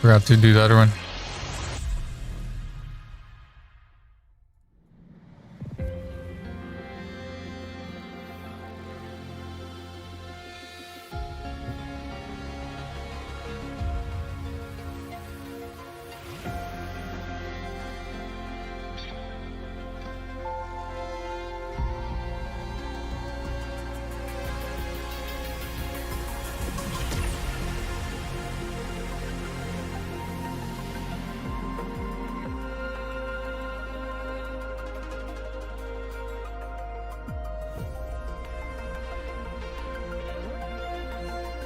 Forgot to do the other one.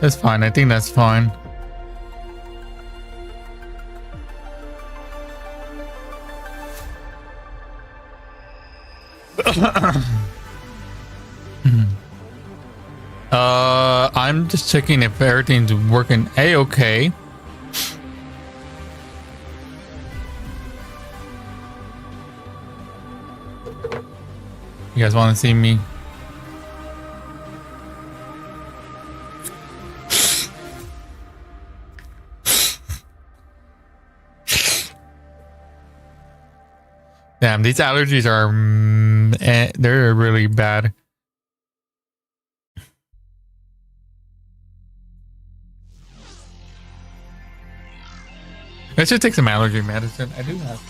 That's fine. I think that's fine. I'm just checking if everything's working a-okay. You guys want to see me? Damn, these allergies are they're really bad. I should take some allergy medicine. I do have.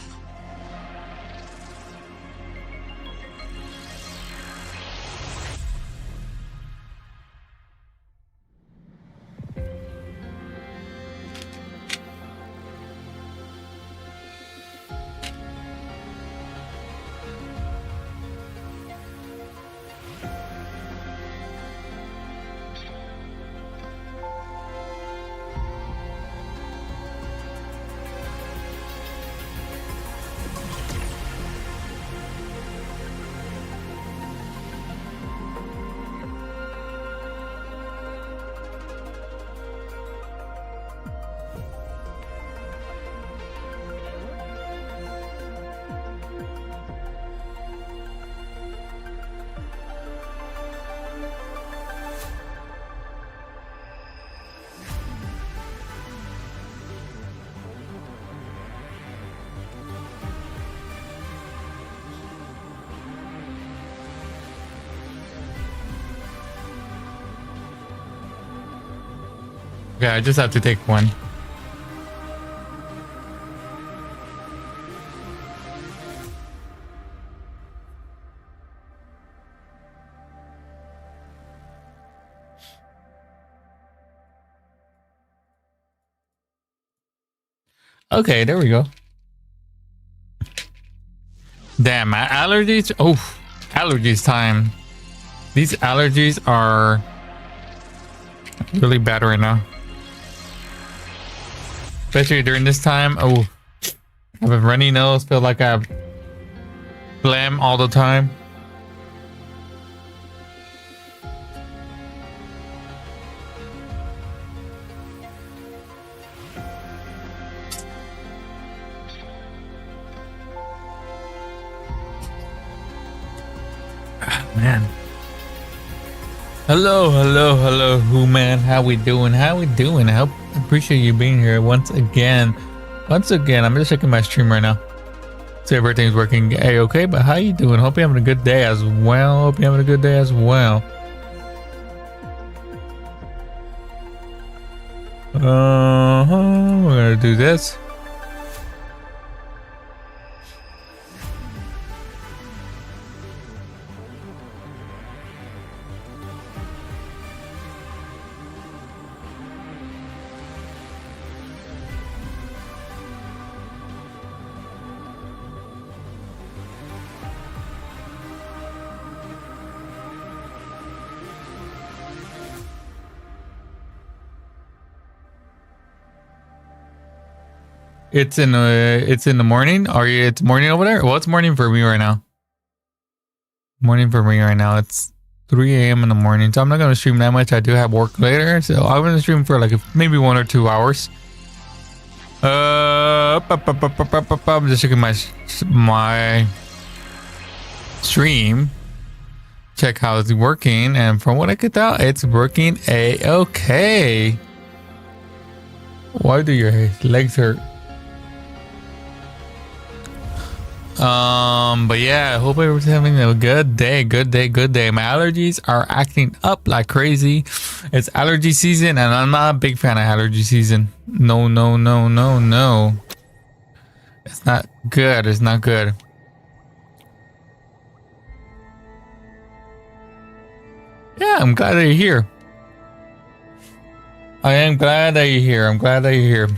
Okay, I just have to take one. Okay, there we go. Damn, my allergies. Oh, allergies time. These allergies are really bad right now. Especially during this time. Oh, I have a runny nose. Feel like I have phlegm all the time. Man. Hello, who man? How we doing? I hope appreciate you being here once again. I'm just checking my stream right now. See if everything's working a-okay, but how you doing? Hope you're having a good day as well. We're gonna do this. It's in the morning. It's morning over there? Well, it's morning for me right now. It's 3 a.m. in the morning, so I'm not gonna stream that much. I do have work later, so I'm gonna stream for like maybe 1 or 2 hours. I'm just checking my stream. Check how it's working, and from what I could tell, it's working a-okay. Why do your legs hurt? But yeah, I hope everyone's having a good day. My allergies are acting up like crazy. It's allergy season, and I'm not a big fan of allergy season. No. It's not good. It's not good. Yeah, I'm glad that you're here. I am glad that you're here. I'm glad that you're here.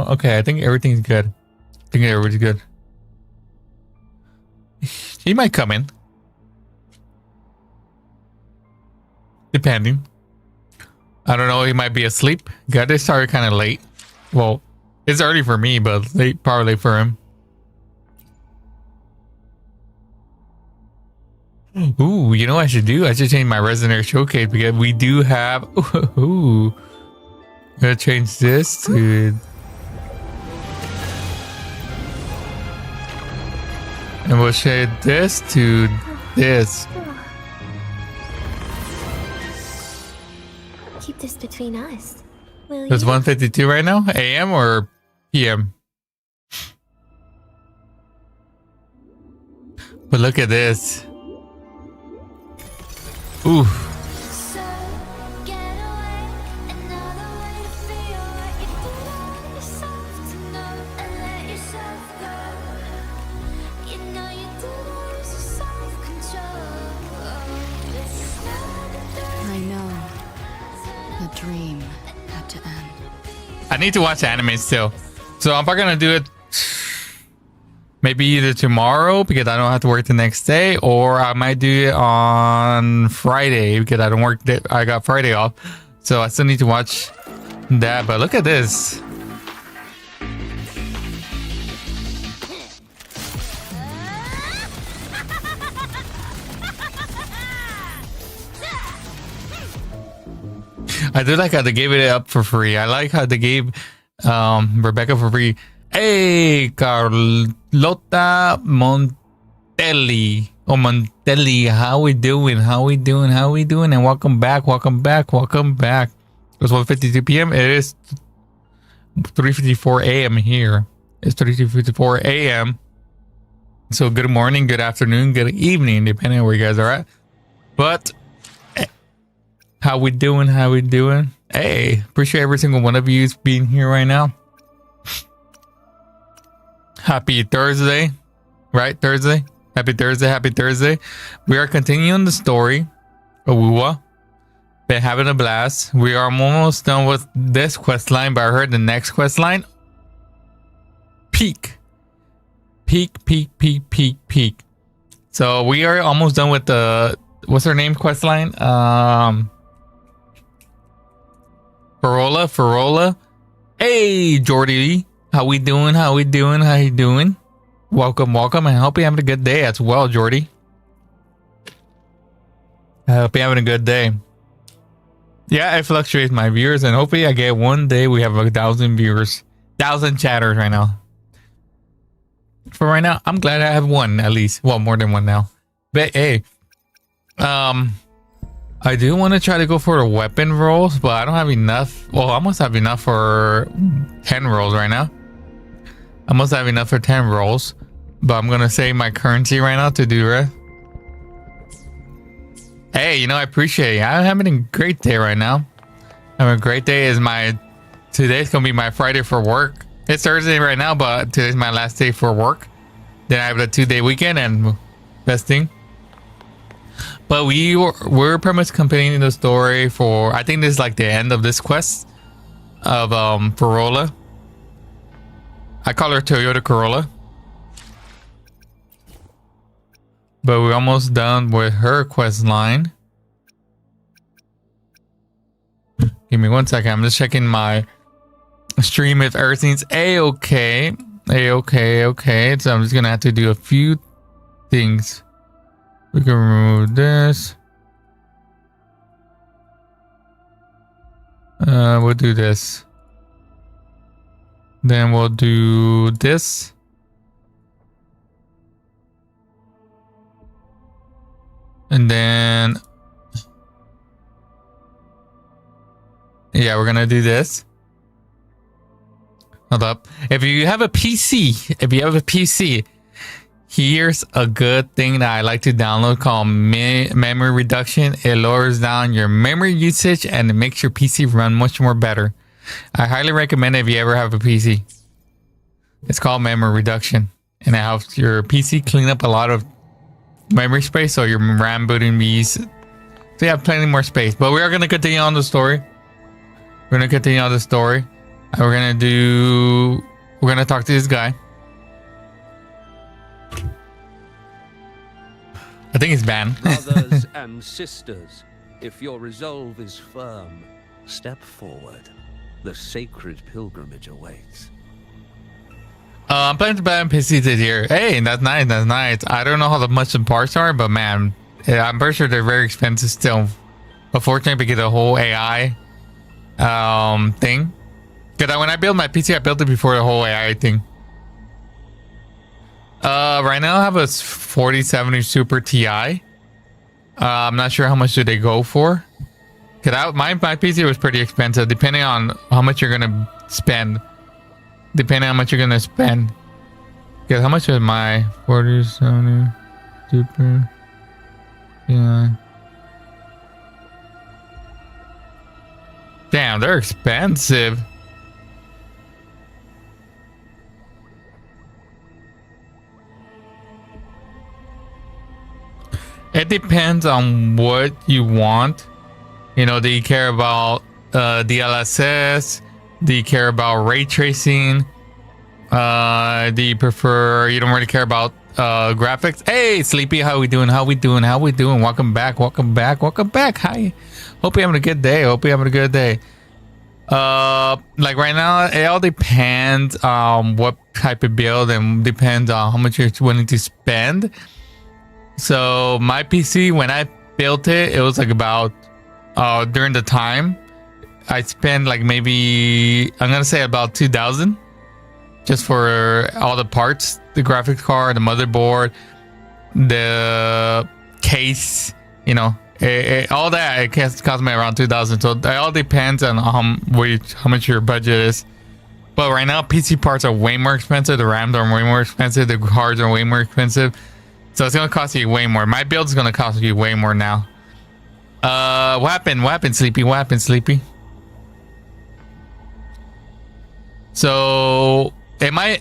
Okay, I think everything's good. I think everybody's good. He might come in. Depending. I don't know, he might be asleep. Got this started kind of late. Well, it's early for me, but late, probably late for him. Ooh, you know what I should do? I should change my Resonator Showcase because we do have... Ooh. I'm gonna change this to... And we'll shade this to this. Keep this between us. It's 1:52 right now? AM or PM? But look at this. Ooh. I need to watch anime still. So I'm probably gonna do it maybe either tomorrow because I don't have to work the next day, or I might do it on Friday because I don't work. I got Friday off. So I still need to watch that. But look at this. I do like how they gave it up for free. I like how they gave Rebecca for free. Hey, Carlota Montelli. Oh, Montelli. How we doing? And welcome back. It's 1:52 p.m. It is 3:54 a.m. here. It's 3:54 a.m. So good morning, good afternoon, good evening, depending on where you guys are at. But... How we doing? Hey, appreciate every single one of you being here right now. Happy Thursday, right? Thursday. Happy Thursday. We are continuing the story of wuwa. Been having a blast. We are almost done with this quest line, but I heard the next quest line. Peak. So we are almost done with the, what's her name, quest line? Farola. Hey, Jordy. How you doing? Welcome. I hope you're having a good day as well, Jordy. I hope you're having a good day. Yeah, it fluctuates my viewers, and hopefully I get one day we have 1,000 viewers. 1,000 chatters right now. For right now, I'm glad I have one at least. Well, more than one now. But hey, I do want to try to go for the weapon rolls, but I don't have enough. Well, I must have enough for 10 rolls right now. I must have enough for 10 rolls, but I'm going to save my currency right now to do it. Hey, you know, I appreciate it. I'm having a great day right now. Having a great day. Today's going to be my Friday for work. It's Thursday right now, but today's my last day for work. Then I have a 2-day weekend and best thing. But we're pretty much completing the story for, I think this is like the end of this quest of Corolla. I call her Toyota Corolla. But we're almost done with her quest line. Give me 1 second. I'm just checking my stream if everything's a-okay. Okay. So I'm just gonna have to do a few things. We can remove this. We'll do this. Then we'll do this. And then, yeah, we're gonna do this. Hold up. If you have a PC, here's a good thing that I like to download called memory reduction. It lowers down your memory usage and it makes your PC run much more better. I highly recommend it if you ever have a PC. It's called memory reduction, and it helps your PC clean up a lot of memory space, so your RAM booting bees, so you have plenty more space. But we are going to continue on the story. We're going to continue on the story. And we're going to talk to this guy. I think it's banned. Brothers and sisters, if your resolve is firm, step forward. The sacred pilgrimage awaits. I'm planning to buy PC this year. Hey, that's nice. That's nice. I don't know how much the parts are, but man, I'm pretty sure they're very expensive still. Unfortunately, because the whole AI thing. Because when I built my PC, I built it before the whole AI thing. Right now I have a 4070 Super Ti. I'm not sure how much do they go for. Cause my PC was pretty expensive, depending on how much you're gonna spend. Depending on how much you're gonna spend. Cause how much is my 4070 Super? Yeah. Damn, they're expensive. It depends on what you want. You know, do you care about DLSS? Do you care about ray tracing? Do you prefer, you don't really care about graphics? Hey, Sleepy, how we doing? How we doing? How we doing? Welcome back. Welcome back. Welcome back. Hi. Hope you're having a good day. Hope you're having a good day. Like right now, it all depends on what type of build and depends on how much you're willing to spend. So my PC, when I built it, it was like about during the time I spent like maybe, I'm gonna say about 2,000 just for all the parts, the graphics card, the motherboard, the case, you know, all that. It cost me around 2,000. So it all depends on how much your budget is. But right now, PC parts are way more expensive. The RAMs are way more expensive. The cards are way more expensive. So it's gonna cost you way more. My build is gonna cost you way more now. What happened? What happened, Sleepy? What happened, Sleepy? So I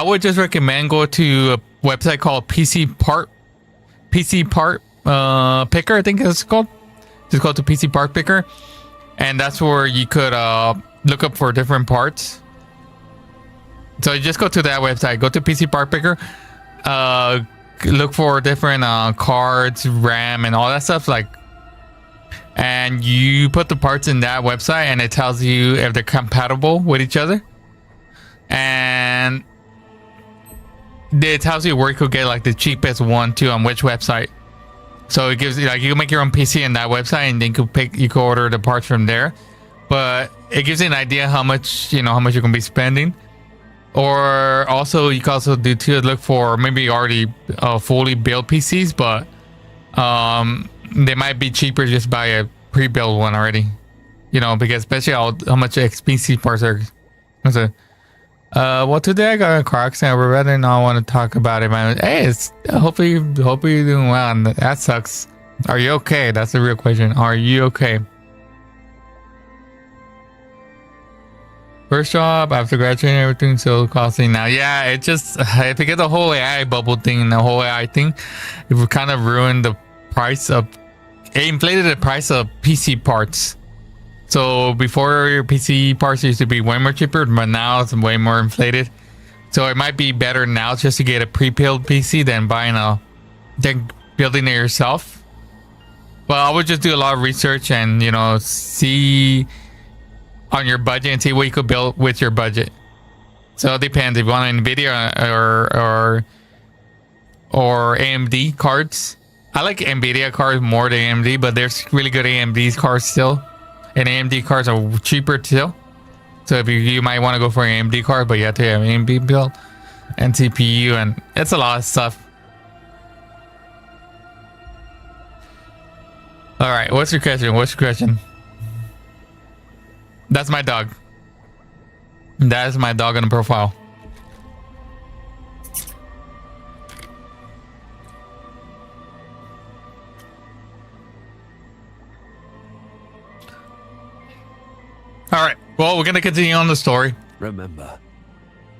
would just recommend go to a website called PC Part Picker, I think it's called. Just go to PC Part Picker, and that's where you could look up for different parts. So you just go to that website, go to PC Part Picker, look for different cards, RAM, and all that stuff, like, and you put the parts in that website and it tells you if they're compatible with each other, and it tells you where you could get like the cheapest one too, on which website. So it gives you, like, you can make your own PC in that website, and then you could order the parts from there. But it gives you an idea how much, you know, how much you're gonna be spending. Or also, you can also do too, look for maybe already fully built PCs, but they might be cheaper just buy a pre-built one already, you know, because especially how much XPC parts are. So, well, today I got a car accident. I would rather not want to talk about it, man. Hey, hopefully you're doing well, and that sucks. Are you okay? That's the real question. Are you okay? First job after graduating, everything so costly now. Yeah, it just, if you get the whole AI bubble thing and the whole AI thing, it would kind of ruin the price of, it inflated the price of PC parts. So before, your PC parts used to be way more cheaper, but now it's way more inflated. So it might be better now just to get a pre-built PC than building it yourself. But I would just do a lot of research and, you know, see on your budget and see what you could build with your budget. So it depends if you want NVIDIA or AMD cards. I like NVIDIA cards more than AMD, but there's really good AMD cards still, and AMD cards are cheaper still. So if you might want to go for an AMD card, but you have to have AMD build and CPU, and it's a lot of stuff. All right, what's your question? What's your question? That's my dog. That is my dog on the profile. All right. Well, we're gonna continue on the story, Remember,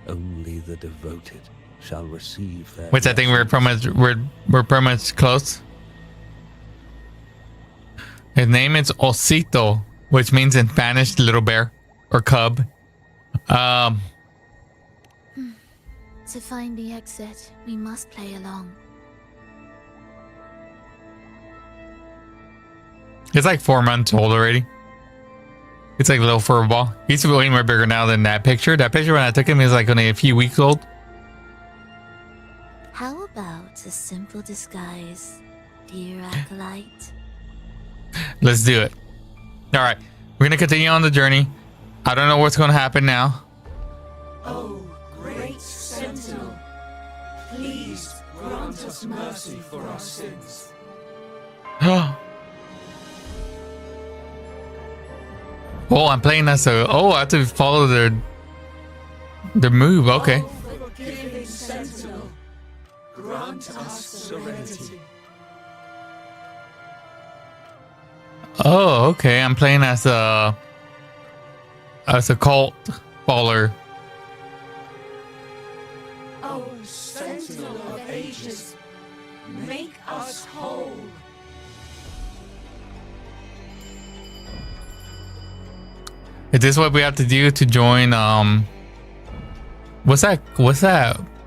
only the devoted shall receive their which I think we're pretty much close. His name is Osito, which means in Spanish little bear or cub. To find the exit, we must play along. He's like 4 months old already. It's like a little fur ball. He's way more bigger now than that picture. That picture when I took him, he was like only a few weeks old. How about a simple disguise, dear acolyte? Let's do it. All right, we're gonna continue on the journey. I don't know what's gonna happen now. Oh, great Sentinel, please grant us mercy for our sins. Oh, I'm playing as a. Oh, I have to follow the move. Okay. Oh, forgiving Sentinel, grant us serenity. Oh, okay. I'm playing as a cult baller. Oh, Sentinel of ages, make us whole. Is this what we have to do to join? What's that?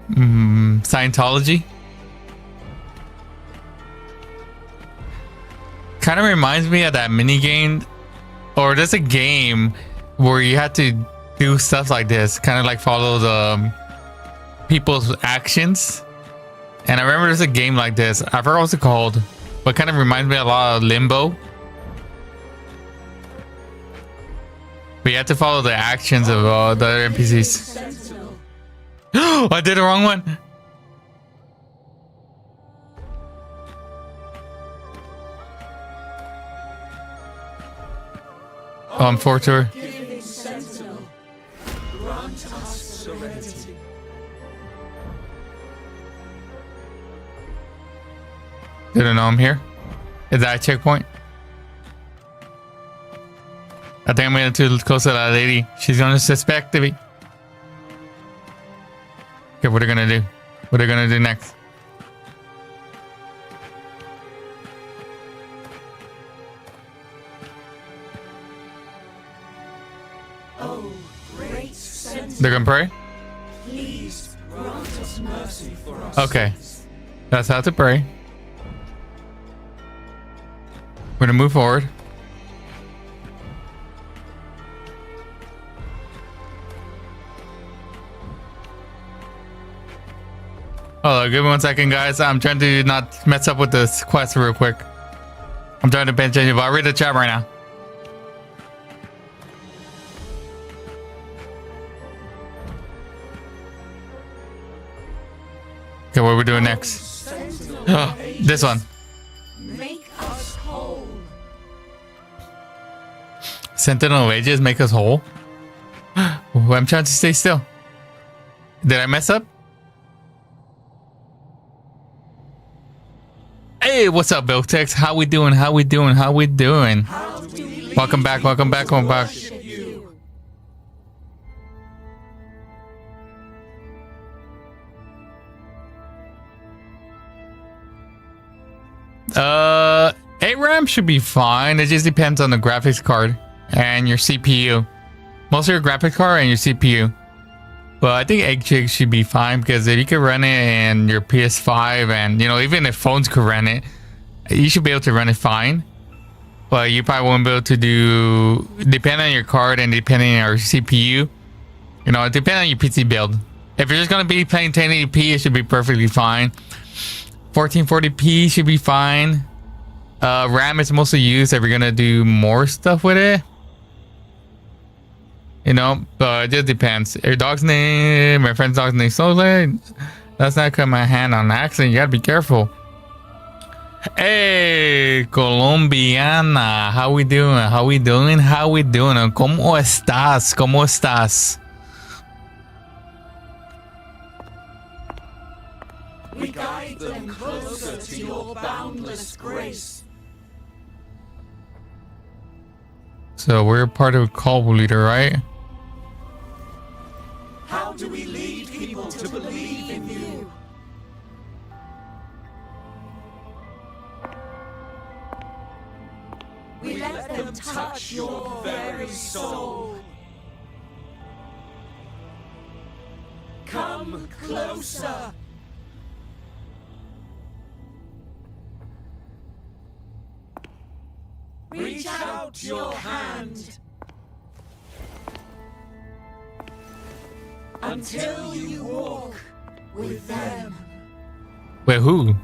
Scientology. Kind of reminds me of that mini game, or there's a game where you had to do stuff like this, kind of like follow the people's actions. And I remember there's a game like this. I forgot what's it called, but kind of reminds me a lot of Limbo. But you have to follow the actions of the other NPCs. Oh, I did the wrong one. Oh, I'm forward. Forgiving Sentinel, grant us serenity. Didn't know I'm here. Is that a checkpoint? I think I'm getting too close to that lady. She's gonna suspect me. Okay, what are they gonna do? What are they gonna do next? Oh, great Sentinel, They're gonna pray? please grant us mercy for our Okay. sins. That's how to pray. We're gonna move forward. Oh, give me 1 second, guys. I'm trying to not mess up with this quest real quick. I'm trying to pay attention, but I'll read the chat right now. Okay, what are we doing next? Sentinel Oh, of ages, this one. make us whole. Sentinel of Ages make us whole. I'm trying to stay still. Did I mess up? Hey, what's up, Biltex? How we doing? How we doing? How we doing? How do we lead Welcome back, welcome back, welcome back. worship you? RAM should be fine. It just depends on the graphics card and your CPU. Most of your graphics card and your CPU. But I think 8 gigs should be fine because if you can run it in your PS5 and, you know, even if phones could run it, you should be able to run it fine. But you probably won't be able to do, depending on your card and depending on your CPU, you know, depending on your PC build. If you're just going to be playing 1080p, it should be perfectly fine. 1440p should be fine. RAM is mostly used if you're going to do more stuff with it. You know, but it just depends. Your dog's name, my friend's dog's name, Solar. That's not cut my hand on accident. You gotta be careful. Hey, Colombiana, how we doing? How we doing? How we doing? ¿Cómo estás? ¿Cómo estás? We guide them closer to your boundless grace. So we're part of a cult leader, right? How do we lead people to believe in you? We let them touch your very soul. Come closer. Reach out your hand until you walk with them. Wait, who?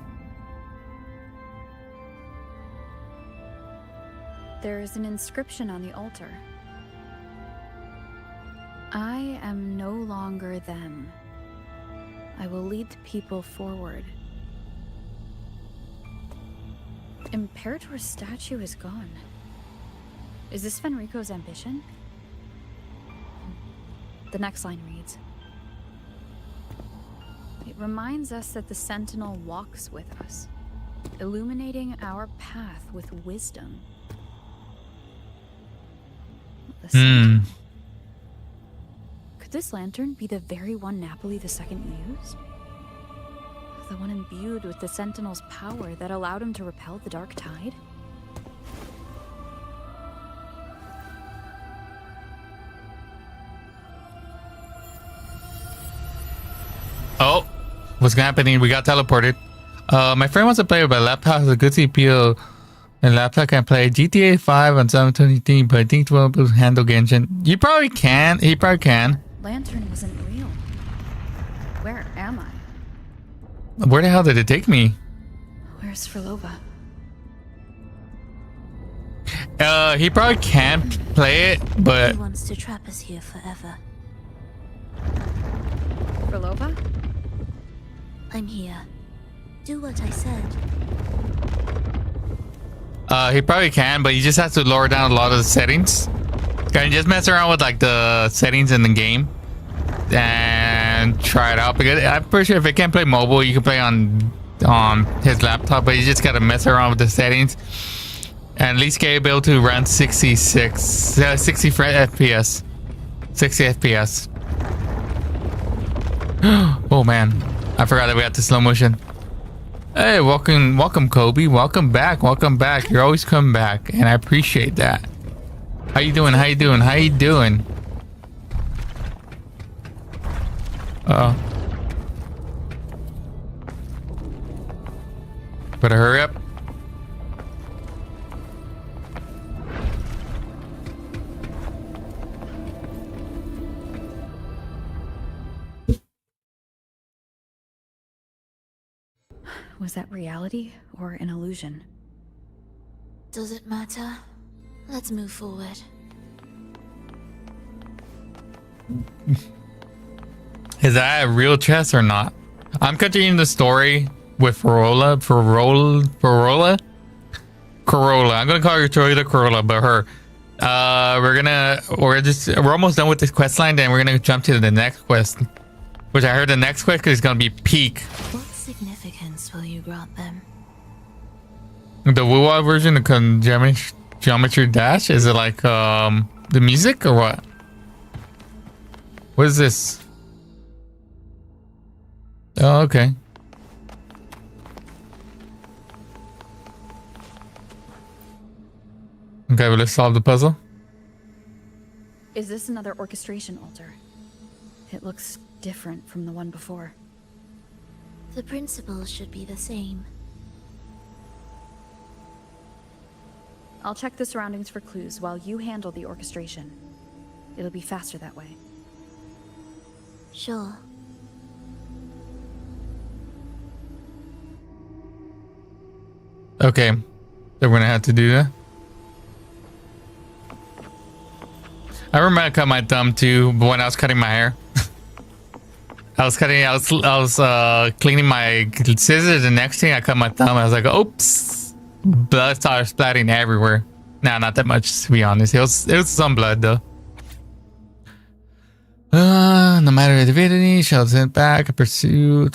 There is an inscription on the altar. I am no longer them. I will lead the people forward. Imperator's statue is gone. Is this Fenrico's ambition? The next line reads, it reminds us that the Sentinel walks with us, illuminating our path with wisdom. The Sentinel. Could this lantern be the very one Napoli II used? The one imbued with the Sentinel's power that allowed him to repel the Dark Tide? Oh, what's happening? We got teleported. My friend wants to play with my laptop. Has a good CPU. And laptop can play GTA 5 on 720p, but I think it won't be able to handle Genshin. You probably can. He probably can. Lantern wasn't real. Where am I? Where the hell did it take me? Where's Frolova? He probably can play it, but He wants to trap us here forever. Frolova? I'm here. Do what I said. he probably can, but he just has to lower down a lot of the settings. Can you just mess around with like the settings in the game and try it out? Because I'm pretty sure if it can't play mobile, you can play on his laptop, but you just gotta mess around with the settings and at least get able to run 60 FPS. 60 FPS. Oh man, I forgot that we had the slow motion. Hey, welcome Kobe, welcome back. You're always coming back and I appreciate that. How you doing? Uh-oh. Better hurry up. Was that reality or an illusion? Does it matter? Let's move forward. Is that a real chest or not? I'm continuing the story with Corolla. I'm gonna call her Toyota Corolla, but her. We're almost done with this quest line. Then we're gonna jump to the next quest, which I heard the next quest is gonna be peak. What significance will you grant them? The wuwa version of Geometry Dash? Is it like the music or what? What is this? Oh, okay. Okay, well, let's solve the puzzle. Is this another orchestration altar? It looks different from the one before. The principles should be the same. I'll check the surroundings for clues while you handle the orchestration. It'll be faster that way. Sure. Okay, then we're gonna have to do that. I remember I cut my thumb too, but when I was cutting my hair. I was cleaning my scissors. The next thing I cut my thumb. I was like, oops, blood started splattering everywhere. Nah, not that much to be honest. It was some blood though. No matter the divinity, shall send back a pursuit.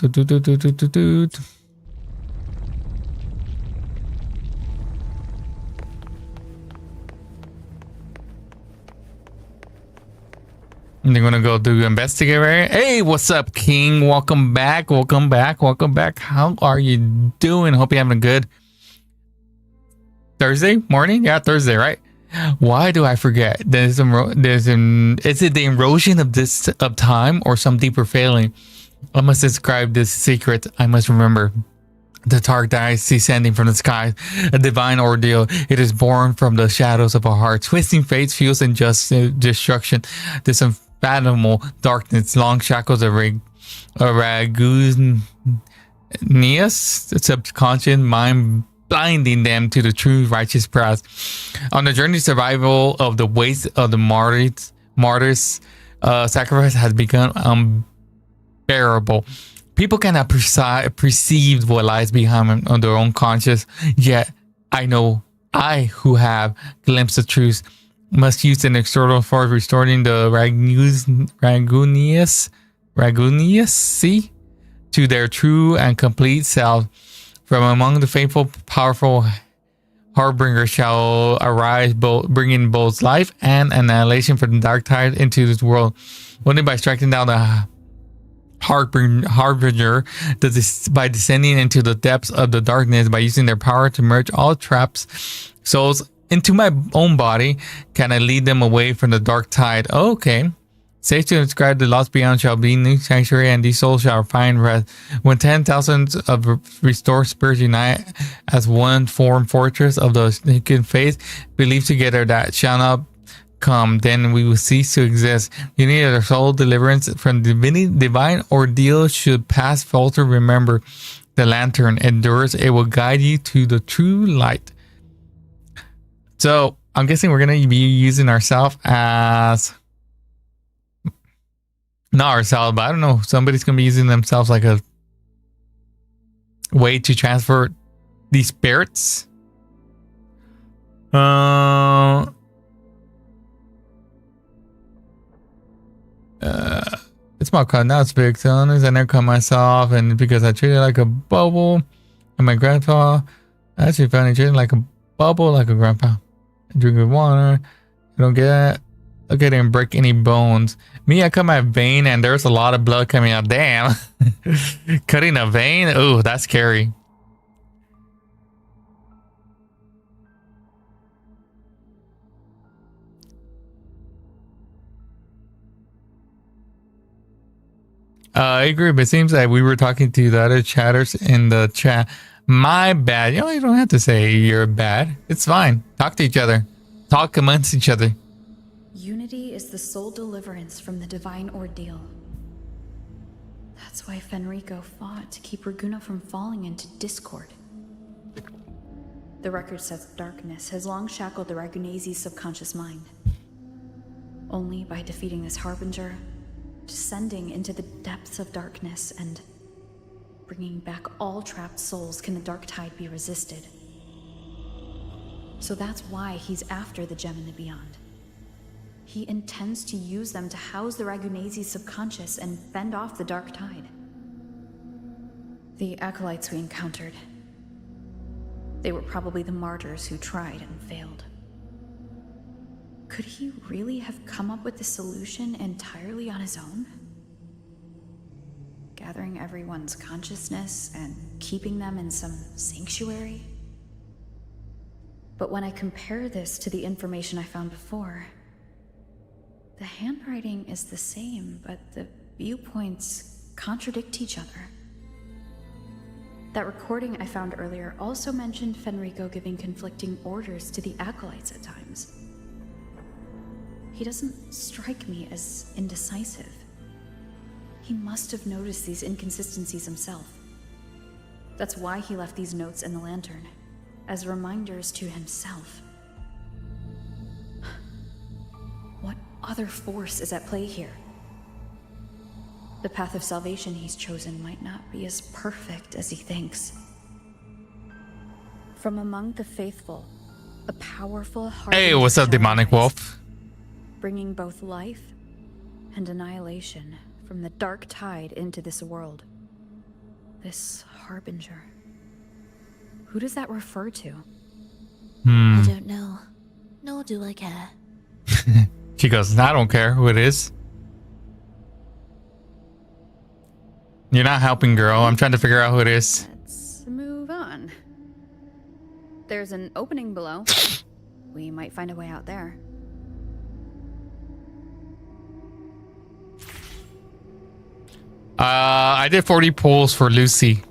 They're gonna go do investigate right. Hey, what's up, King? Welcome back. Welcome back. Welcome back. How are you doing? Hope you're having a good Thursday morning. Yeah, Thursday, right? Why do I forget? Is it the erosion of time or some deeper failing? I must describe this secret. I must remember. The dark dies descending from the sky, a divine ordeal. It is born from the shadows of our hearts, twisting fates, fuels, and just destruction. This unfathomable darkness, long shackles of Raguneous subconscious mind, blinding them to the true righteous path. On the journey to survival of the waste of the martyrs, sacrifice has become unbearable. People cannot perceive what lies behind on their own conscience. Yet, I know I, who have glimpsed the truth, must use an external force restoring the Raguneous to their true and complete self. From among the faithful, powerful harbinger shall arise, bringing both life and annihilation from the dark tide into this world. Only by striking down the harbinger, by descending into the depths of the darkness, by using their power to merge all traps souls into my own body, can I lead them away from the dark tide. Oh, okay. Safe to describe the lost beyond shall be new sanctuary, and these souls shall find rest. When 10,000 of restored spirits unite as one form fortress of the sneaking faith, believe together that shall not come, then we will cease to exist. You need a soul deliverance from divine ordeal should pass falter. Remember, the lantern endures. It will guide you to the true light. So I'm guessing we're going to be using ourselves as... Not ourselves, but I don't know. Somebody's going to be using themselves like a way to transfer these spirits. It's my cut. Now it's big. So I never cut myself, and because I treated it like a bubble, and my grandpa actually found it treated like a bubble, like a grandpa. Drinking water. You don't get. Look at him break any bones. Me, I cut my vein, and there's a lot of blood coming out. Damn, cutting a vein. Oh, that's scary. I agree, but it seems like we were talking to the other chatters in the chat. My bad. You know, you don't have to say you're bad. It's fine. Talk to each other. Talk amongst each other. Unity is the sole deliverance from the divine ordeal. That's why Fenrico fought to keep Raguna from falling into discord. The record says darkness has long shackled the Ragunese's subconscious mind. Only by defeating this harbinger, descending into the depths of darkness, and bringing back all trapped souls can the dark tide be resisted. So that's why he's after the gem in the beyond. He intends to use them to house the Ragunese's subconscious and fend off the dark tide. The acolytes we encountered, they were probably the martyrs who tried and failed. Could he really have come up with the solution entirely on his own? Gathering everyone's consciousness and keeping them in some sanctuary? But when I compare this to the information I found before, the handwriting is the same, but the viewpoints contradict each other. That recording I found earlier also mentioned Fenrico giving conflicting orders to the acolytes at times. He doesn't strike me as indecisive. He must have noticed these inconsistencies himself. That's why he left these notes in the lantern, as reminders to himself. What other force is at play here? The path of salvation he's chosen might not be as perfect as he thinks. From among the faithful, a powerful heart. Hey, what's up, demonic wolf? Bringing both life and annihilation from the dark tide into this world. This harbinger. Who does that refer to? I don't know. Nor do I care. She goes, I don't care who it is. You're not helping, girl. I'm trying to figure out who it is. Let's move on. There's an opening below. We might find a way out there. I did 40 pulls for Lucy.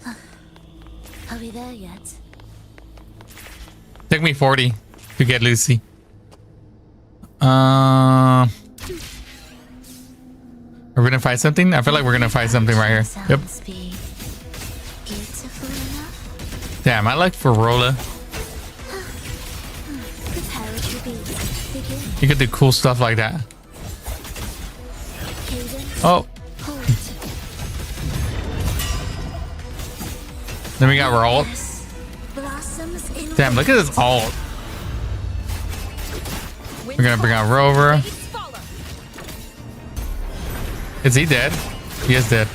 Are we there yet? Took me 40 to get Lucy. Are we gonna find something? I feel like we're gonna find something right here. Yep. Sounds be beautiful enough. Damn, I like Farola. Prepare to be. Begin. You could do cool stuff like that. Cadence. Oh, Hold. then we got Roll. Yes. Blossoms in. Damn, look at this ult. We're gonna bring out Rover. Is he dead? He is dead.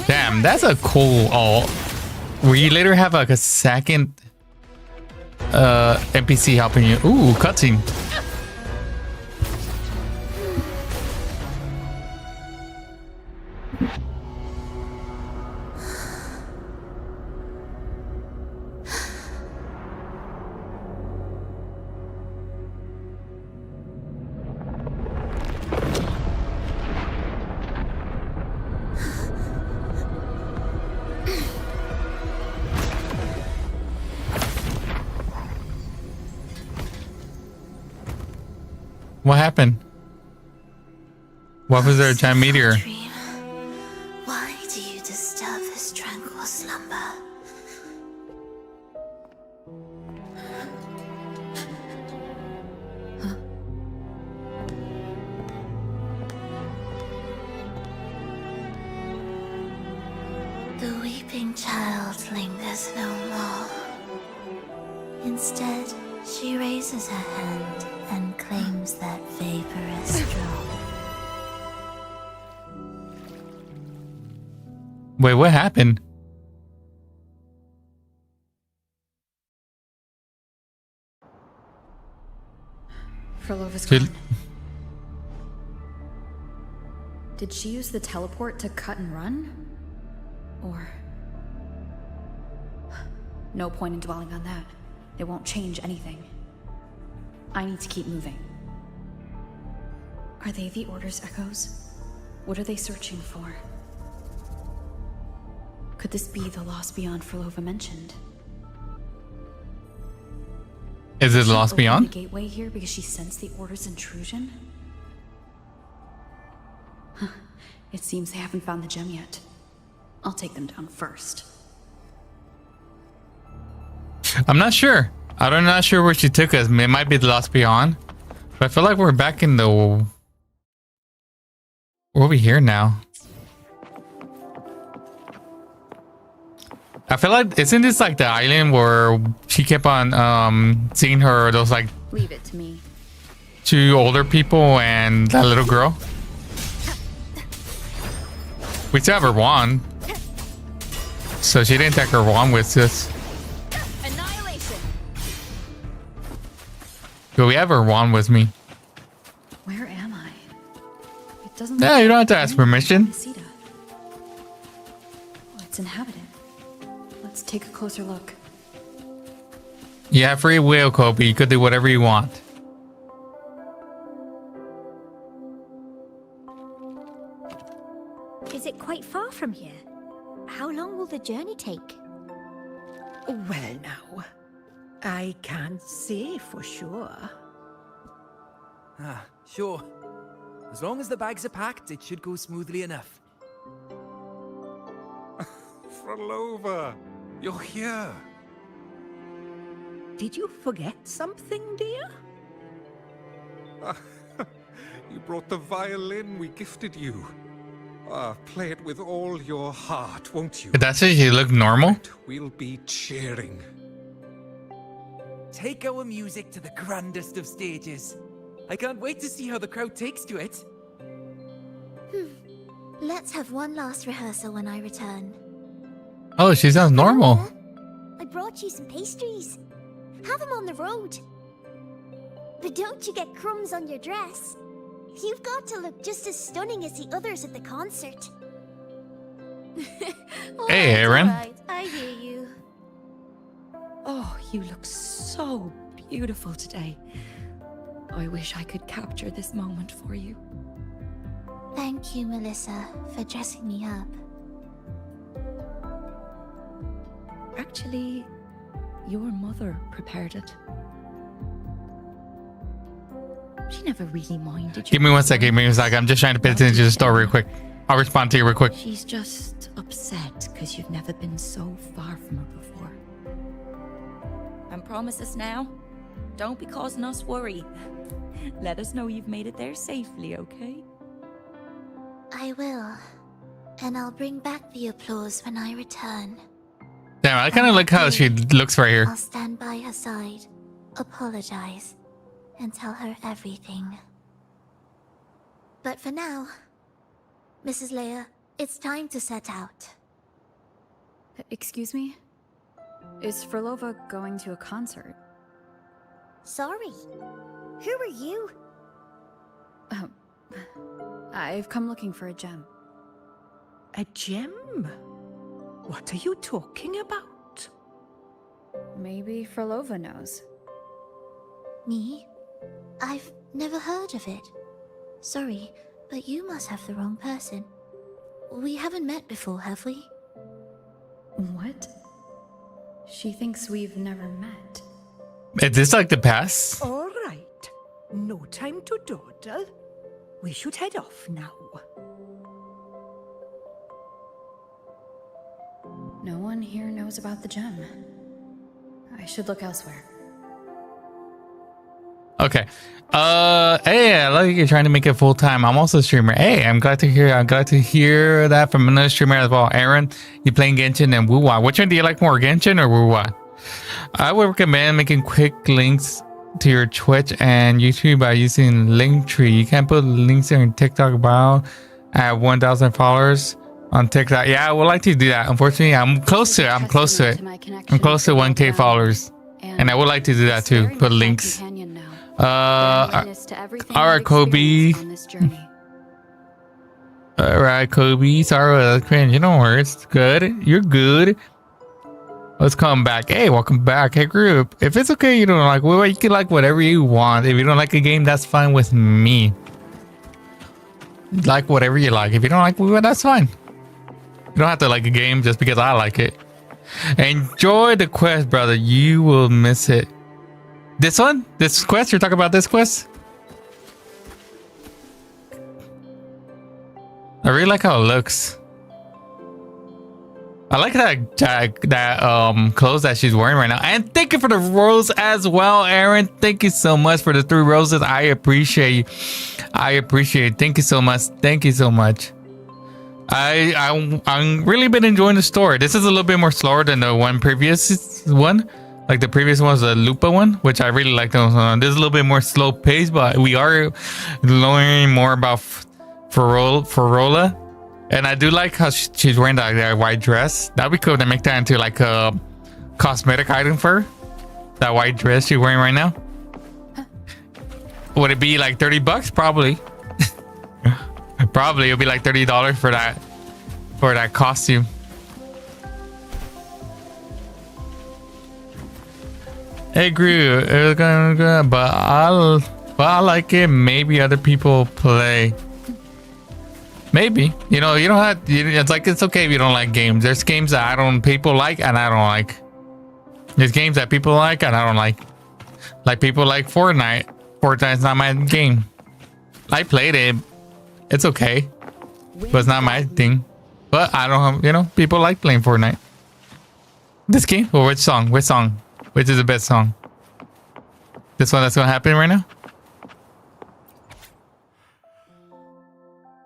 Damn, that's a cool ult. Where you later have like a second NPC helping you. Ooh, cutscene. What happened? What was there a giant meteor? Dream. Why do you disturb this tranquil slumber? The weeping child lingers no more. Instead, she raises her hand and claims that vaporous drop. Wait, what happened? Frolova's Did- gone. Did she use the teleport to cut and run? Or... No point in dwelling on that. It won't change anything. I need to keep moving. Are they the Order's echoes? What are they searching for? Could this be the lost beyond Frolova mentioned? Is it Did she Lost open Beyond? the gateway here because she sensed the Order's intrusion? Huh. It seems they haven't found the gem yet. I'll take them down first. I'm not sure. I'm not sure where she took us. It might be the Lost Beyond. But I feel like we're back in the... We're over here now. I feel like... Isn't this like the island where she kept on seeing her... Those like... Leave it to me. Two older people and that little girl? We still have her wand. So she didn't take her wand with us. Annihilation! But we have her wand with me. Where am I? It doesn't Yeah, look you don't have to like ask I'm permission. in Mesita. Oh, it's inhabited. Let's take a closer look. You have free will, Kobe. You could do whatever you want. Is it quite far from here? How long will the journey take? Well, now, I can't say for sure. Ah, sure. As long as the bags are packed, it should go smoothly enough. Frolova, you're here. Did you forget something, dear? You brought the violin we gifted you. Play it with all your heart, won't you? But that's it. You look normal. We'll be cheering. Take our music to the grandest of stages. I can't wait to see how the crowd takes to it. Let's have one last rehearsal when I return. Oh, she sounds normal. I brought you some pastries. Have them on the road. But don't you get crumbs on your dress. You've got to look just as stunning as the others at the concert. Hey, Aaron. Alright, I hear you. Oh, you look so beautiful today. I wish I could capture this moment for you. Thank you, Melissa, for dressing me up. Actually, your mother prepared it. She never really minded you. Give me 1 second. Give me 1 second. I'm just trying to pay attention to the story real quick. I'll respond to you real quick. She's just upset because you've never been so far from her before. And promise us now, don't be causing us worry. Let us know you've made it there safely, okay? I will. And I'll bring back the applause when I return. Damn, I kind of like how she looks right here. I'll stand by her side, apologize, and tell her everything. But for now, Mrs. Leia, it's time to set out. Excuse me? Is Frolova going to a concert? Sorry. Who are you? I've come looking for a gem. A gem? What are you talking about? Maybe Frolova knows. Me? I've never heard of it. Sorry, but you must have the wrong person. We haven't met before, have we? What? She thinks we've never met. Is this like the past? All right. No time to dawdle. We should head off now. No one here knows about the gem. I should look elsewhere. Okay. Hey, I like you're trying to make it full time. I'm also a streamer. Hey, I'm glad to hear that from another streamer as well. Aaron, you playing Genshin and wuwa. Which one do you like more, Genshin or wuwa? I would recommend making quick links to your Twitch and YouTube by using Linktree. You can't put links in your TikTok bio at 1,000 followers on TikTok. Yeah, I would like to do that. Unfortunately, I'm close to it. I'm close to it. I'm close to 1K followers. And I would like to do that too. Put links. All right, Kobe. All right, Kobe. Sorry, that's cringe. You don't worry. It's good. You're good. Let's come back. Hey, welcome back. Hey, group. If it's okay, you don't like, well, you can like whatever you want. If you don't like a game, that's fine with me. Like whatever you like. If you don't like WoW, that's fine. You don't have to like a game just because I like it. Enjoy the quest, brother. You will miss it. This one? This quest? You're talking about this quest? I really like how it looks. I like that clothes that she's wearing right now. And thank you for the rose as well, Aaron. Thank you so much for the 3 roses. I appreciate you. I appreciate it. Thank you so much. Thank you so much. I'm really been enjoying the story. This is a little bit more slower than the one previous one. Like the previous one was the Lupa one, which I really liked. This is a little bit more slow paced, but we are learning more about Farola. And I do like how she's wearing that white dress. That'd be cool to make that into like a cosmetic item for her. That white dress she's wearing right now. Would it be like $30? Probably. Probably it'll be like $30 for that costume. Hey, Gru, it's gonna, but I like it. Maybe other people play. Maybe, you know, you don't have. It's like it's okay if you don't like games. There's games that people like and I don't like. There's games that people like and I don't like. Like people like Fortnite. Fortnite's not my game. I played it. It's okay, but it's not my thing. But I don't have, you know, people like playing Fortnite. This game or which song? Which song? Which is the best song? This one that's gonna happen right now?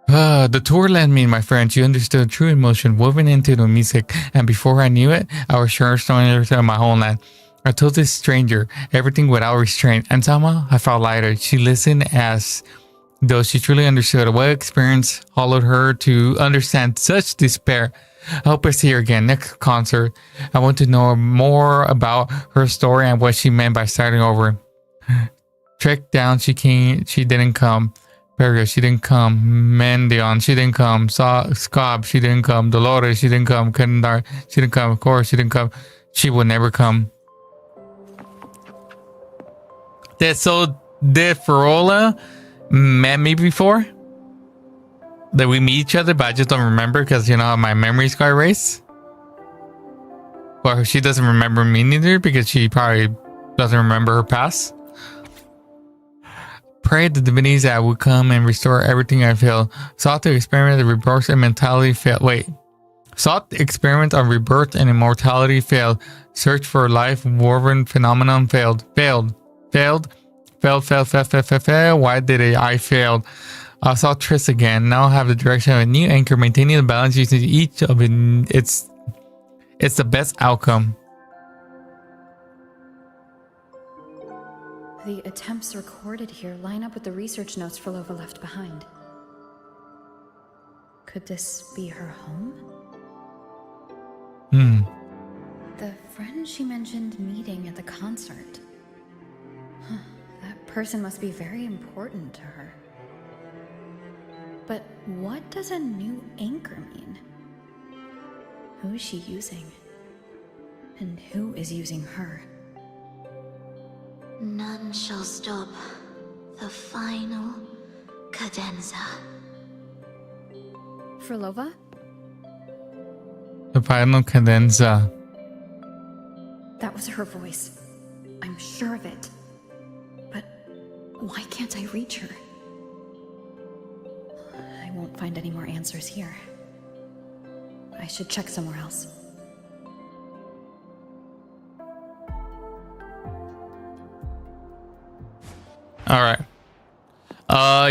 The tour led me, my friend. You understood true emotion woven into the music, and before I knew it, I was sure of my homeland. I told this stranger everything without restraint, and somehow I felt lighter. She listened as though she truly understood what experience followed her to understand such despair. I hope I see her again next concert. I want to know more about her story and what she meant by starting over. Trek down, she didn't come. Perga, she didn't come. Mendion, she didn't come. Scob, she didn't come. Dolores, she didn't come. Kendar, she didn't come. Of course, she didn't come. She will never come. Did Farola met me before? Did we meet each other, but I just don't remember because, you know, how my memories got erased? Well, she doesn't remember me neither because she probably doesn't remember her past. Prayed the divinities that would come and restore everything I feel. Sought to experiment the rebirth and mentality failed. Sought the experiment on rebirth and immortality failed. Search for life woven phenomenon failed. Failed. Why did I failed? I saw Triss again. Now I have the direction of a new anchor, maintaining the balance using each of it. It's the best outcome. The attempts recorded here line up with the research notes Frolova left behind. Could this be her home? The friend she mentioned meeting at the concert. That person must be very important to her. But what does a new anchor mean? Who is she using? And who is using her? None shall stop the final cadenza. Frolova? The final cadenza. That was her voice. I'm sure of it. But why can't I reach her? I won't find any more answers here. I should check somewhere else. Alright.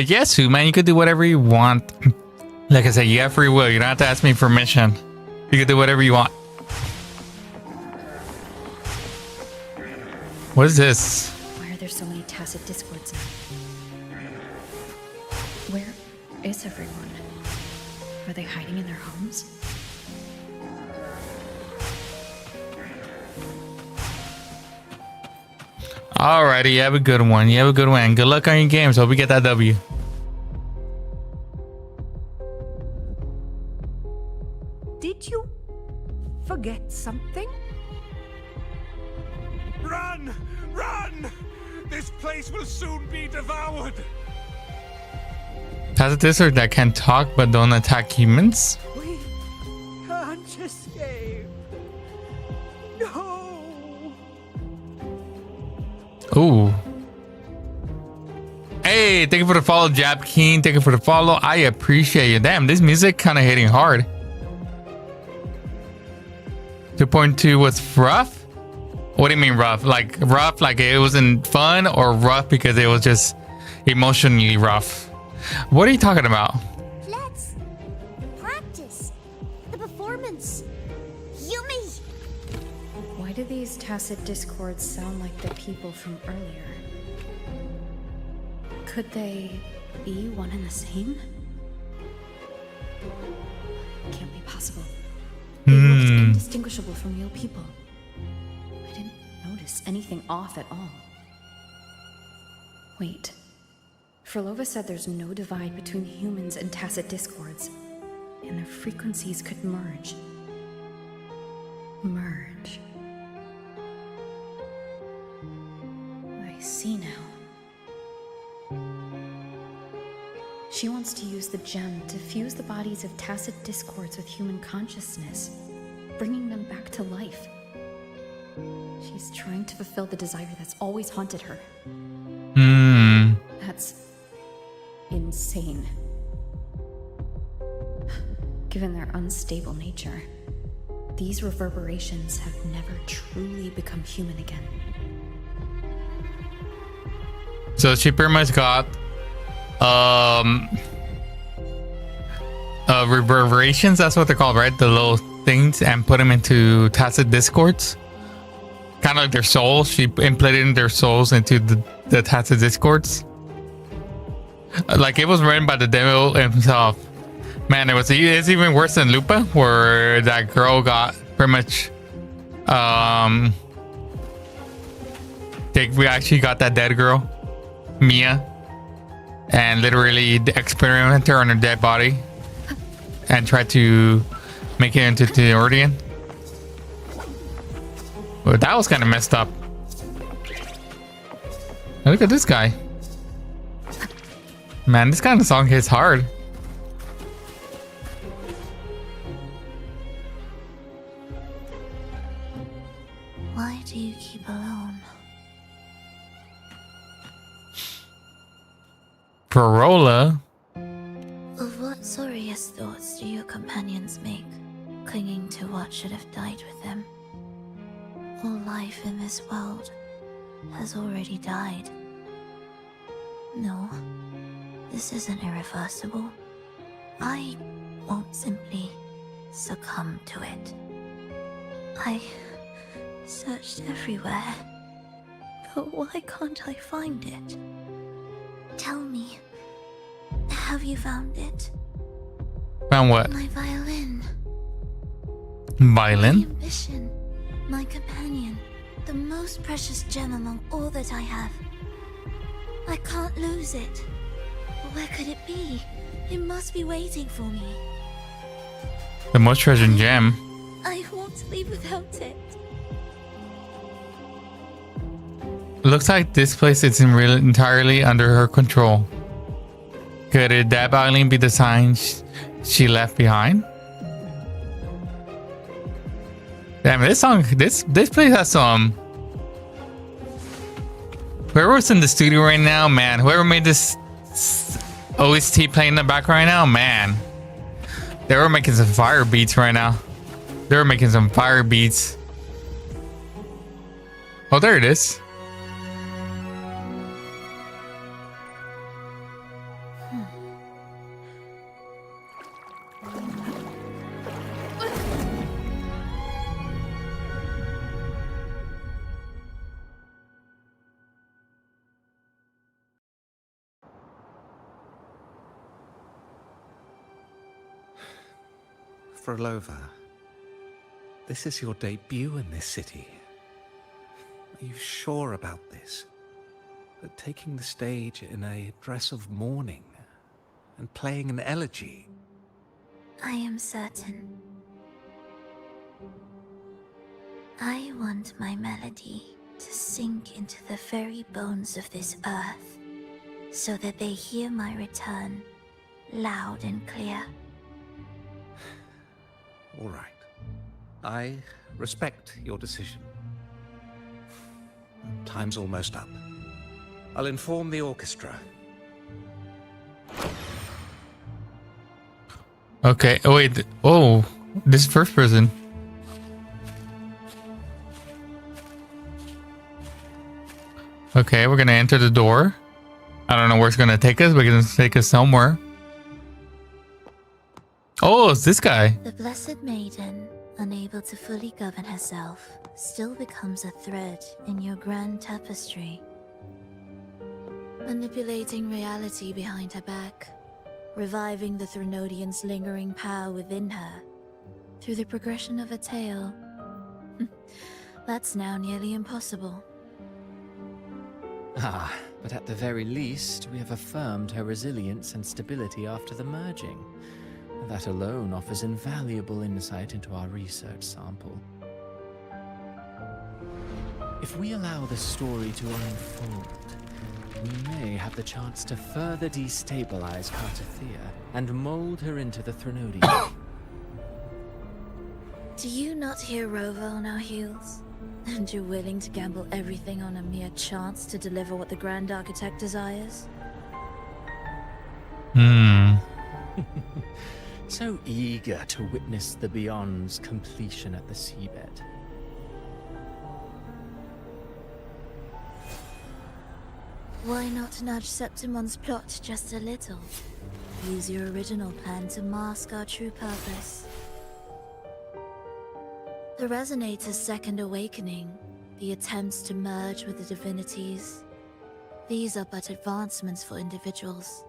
Yes, man, you could do whatever you want. Like I said, you have free will. You don't have to ask me permission. You can do whatever you want. What is this? Why are there so many tacit discords now? Where is everyone? Are they hiding in their homes? Alrighty, you have a good one. You have a good one. Good luck on your games. Hope we get that W. Did you forget something? Run! Run! This place will soon be devoured! Has a district that can talk but don't attack humans? We can't escape. No! Ooh. Hey, thank you for the follow, Jab King. Thank you for the follow. I appreciate you. Damn, this music kind of hitting hard. 2.2 was rough? What do you mean rough? Like rough like it wasn't fun, or rough because it was just emotionally rough? What are you talking about? Let's practice the performance. Yummy! Why do these tacit discords sound like the people from earlier? Could they be one and the same? Can't be possible. They looked indistinguishable from real people. I didn't notice anything off at all. Wait. Frolova said there's no divide between humans and tacit discords, and their frequencies could merge. Merge. I see now. She wants to use the gem to fuse the bodies of tacit discords with human consciousness, bringing them back to life. She's trying to fulfill the desire that's always haunted her. That's insane. Given their unstable nature, these reverberations have never truly become human again. So she pretty much got reverberations. That's what they're called, right? The little things, and put them into tacit discords. Kind of like their souls. She implanted their souls into the tacit discords. Like it was written by the devil himself. Man, it's even worse than Lupa, where that girl got pretty much. We actually got that dead girl, Mia, and literally experimented her on her dead body, and tried to make it into the Ordean. But that was kind of messed up. Now look at this guy. Man, this kind of song hits hard. Why do you keep alone? Corolla. Of what sorriest thoughts do your companions make, clinging to what should have died with them? All life in this world has already died. No, this isn't irreversible. I won't simply succumb to it. I searched everywhere, but why can't I find it? Tell me, have you found it? Found what? My violin. Violin? My ambition. My companion. The most precious gem among all that I have. I can't lose it. Where could it be? It must be waiting for me. The most treasured gem. I won't leave without it. Looks like this place is entirely under her control. Could it that violin be the sign she left behind? Damn, this song, this place has some. Whoever's in the studio right now, man, whoever made this OST playing in the back right now, man, they were making some fire beats right now. They were making some fire beats. Oh, there it is. Frolova, this is your debut in this city. Are you sure about this? That taking the stage in a dress of mourning and playing an elegy? I am certain. I want my melody to sink into the very bones of this earth, so that they hear my return loud and clear. All right. I respect your decision. Time's almost up. I'll inform the orchestra. Okay. Oh, wait. Oh, this is first person. Okay, we're gonna enter the door. I don't know where it's gonna take us, but it's gonna take us somewhere. Oh, it's this guy. The Blessed Maiden, unable to fully govern herself, still becomes a thread in your grand tapestry. Manipulating reality behind her back, reviving the Threnodian's lingering power within her, through the progression of a tale. That's now nearly impossible. Ah, but at the very least, we have affirmed her resilience and stability after the merging. That alone offers invaluable insight into our research sample. If we allow the story to unfold, we may have the chance to further destabilize Cartathea and mold her into the Threnodian. Do you not hear Rover on our heels? And you're willing to gamble everything on a mere chance to deliver what the Grand Architect desires? So eager to witness the Beyond's completion at the seabed. Why not nudge Septimon's plot just a little? Use your original plan to mask our true purpose. The Resonator's second awakening, the attempts to merge with the divinities, these are but advancements for individuals.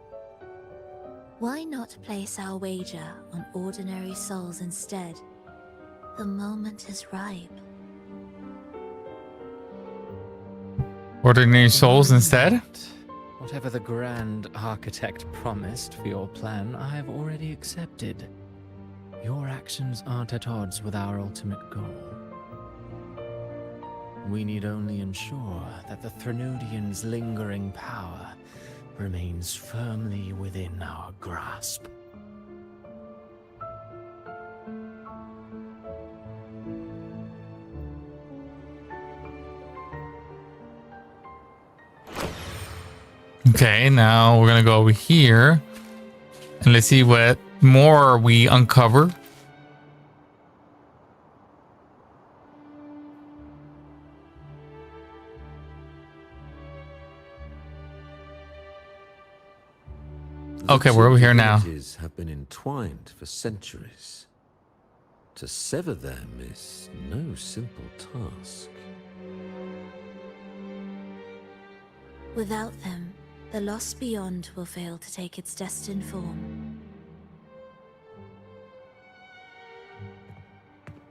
Why not place our wager on ordinary souls instead? The moment is ripe. Ordinary souls instead? Whatever the Grand Architect promised for your plan, I have already accepted. Your actions aren't at odds with our ultimate goal. We need only ensure that the Threnodians' lingering power remains firmly within our grasp. Okay, now we're gonna go over here and let's see what more we uncover. Okay, we're over here now. The divinities have been entwined for centuries. To sever them is no simple task. Without them, the lost beyond will fail to take its destined form.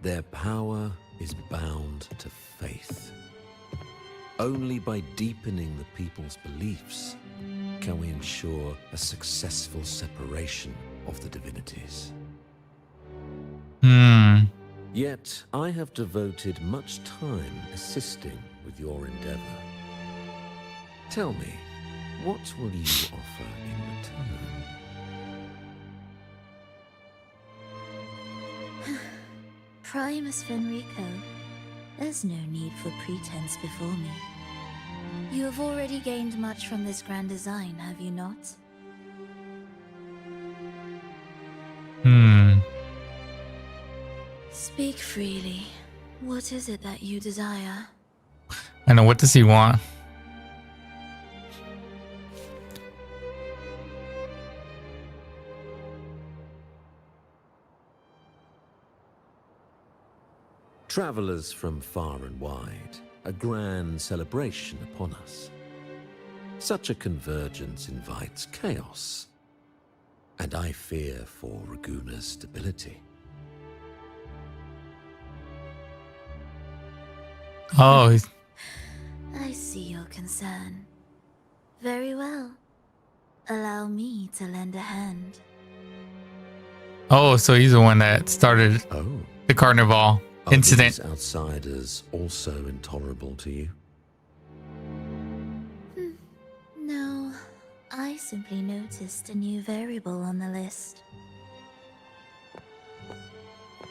Their power is bound to faith. Only by deepening the people's beliefs can we ensure a successful separation of the divinities. Yet, I have devoted much time assisting with your endeavor. Tell me, what will you offer in return? Primus Fenrico, there's no need for pretense before me. You have already gained much from this grand design, have you not? Speak freely. What is it that you desire? I know. What does he want? Travelers from far and wide, a grand celebration upon us. Such a convergence invites chaos, and I fear for Raguna's stability. Oh, he's... I see your concern. Very well. Allow me to lend a hand. Oh, so he's the one that started the carnival incident. Are these outsiders also intolerable to you? No, I simply noticed a new variable on the list.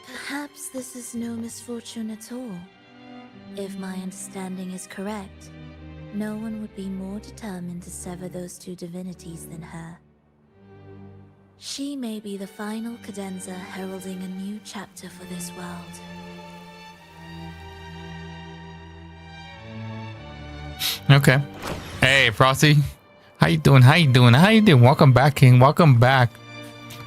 Perhaps this is no misfortune at all. If my understanding is correct, no one would be more determined to sever those two divinities than her. She may be the final cadenza heralding a new chapter for this world. Okay. Hey, Frosty. How you doing? How you doing? How you doing? Welcome back, King. Welcome back.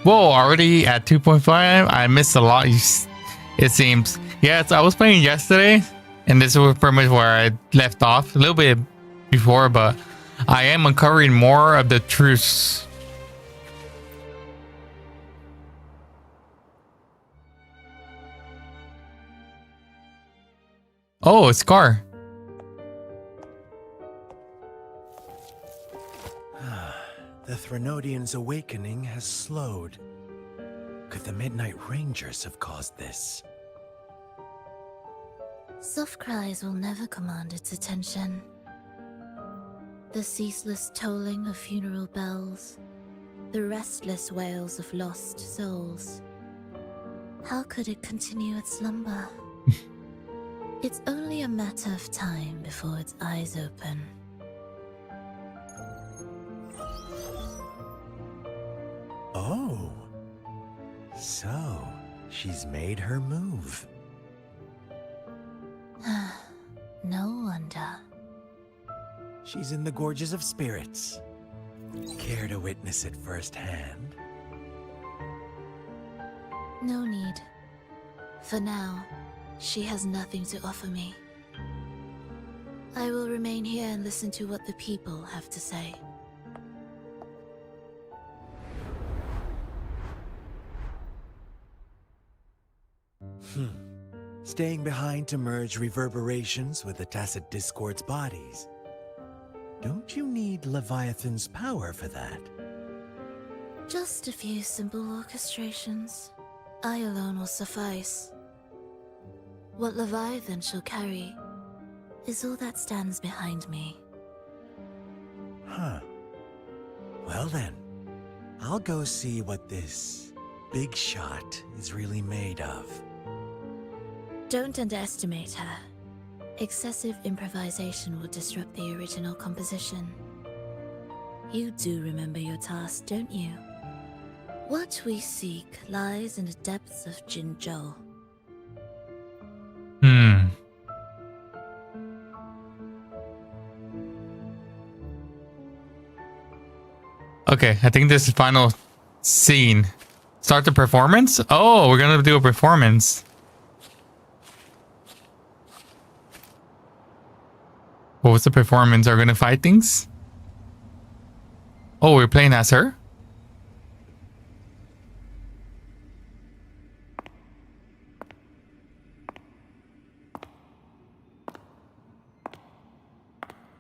Whoa, already at 2.5? I missed a lot, it seems. Yes, I was playing yesterday, and this was pretty much where I left off. A little bit before, but I am uncovering more of the truths. Oh, a scar. The Threnodians' awakening has slowed. Could the Midnight Rangers have caused this? Soft cries will never command its attention. The ceaseless tolling of funeral bells, the restless wails of lost souls. How could it continue its slumber? It's only a matter of time before its eyes open. Oh. So, she's made her move. No wonder. She's in the Gorges of Spirits. Care to witness it firsthand? No need. For now, she has nothing to offer me. I will remain here and listen to what the people have to say. Staying behind to merge reverberations with the Tacit Discord's bodies. Don't you need Leviathan's power for that? Just a few simple orchestrations. I alone will suffice. What Leviathan shall carry is all that stands behind me. Huh. Well then, I'll go see what this big shot is really made of. Don't underestimate her. Excessive improvisation will disrupt the original composition. You do remember your task, don't you? What we seek lies in the depths of Jinzhou. Okay, I think this is final scene. Start the performance? Oh, we're gonna do a performance. What was the performance? Are we gonna fight things? Oh, we're playing as her?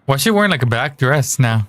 Why is she wearing like a black dress now?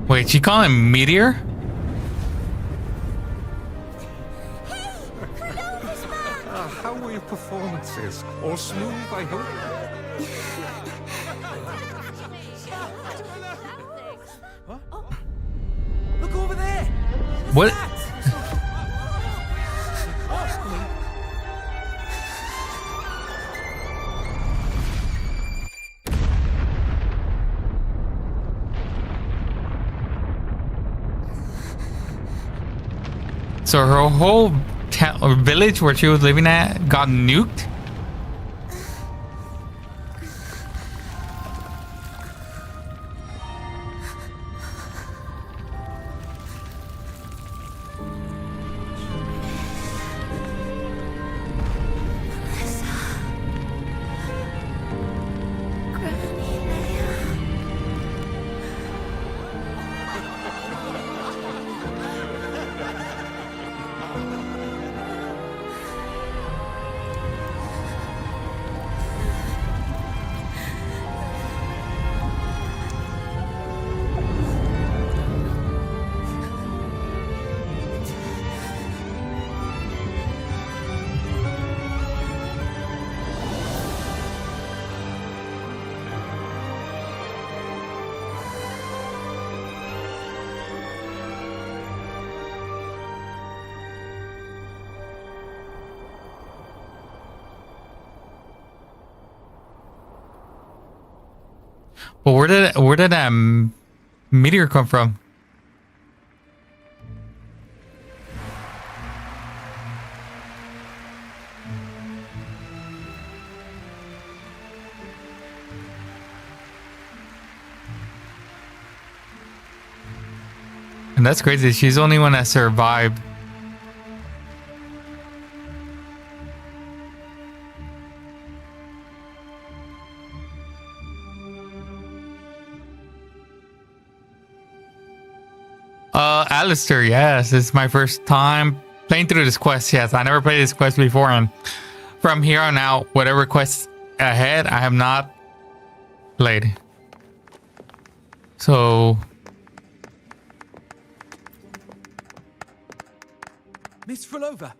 Wait, she call him Meteor? How were your performances? All smooth, I hope? Look over there! What? So her whole or village where she was living at got nuked? Well, where did meteor come from? And that's crazy. She's the only one that survived. Alistair, yes. It's my first time playing through this quest. Yes, I never played this quest before, and from here on out, whatever quest ahead, I have not played. So, Miss Frolova,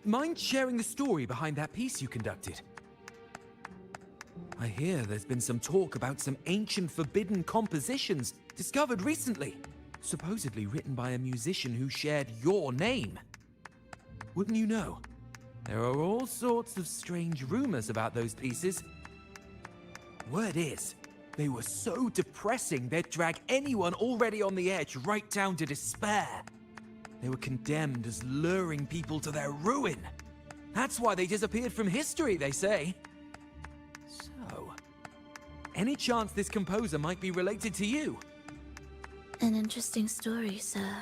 mind sharing the story behind that piece you conducted? I hear there's been some talk about some ancient forbidden compositions discovered recently, supposedly written by a musician who shared your name. Wouldn't you know? There are all sorts of strange rumors about those pieces. Word is, they were so depressing they'd drag anyone already on the edge right down to despair. They were condemned as luring people to their ruin. That's why they disappeared from history, they say. So, any chance this composer might be related to you? An interesting story, sir.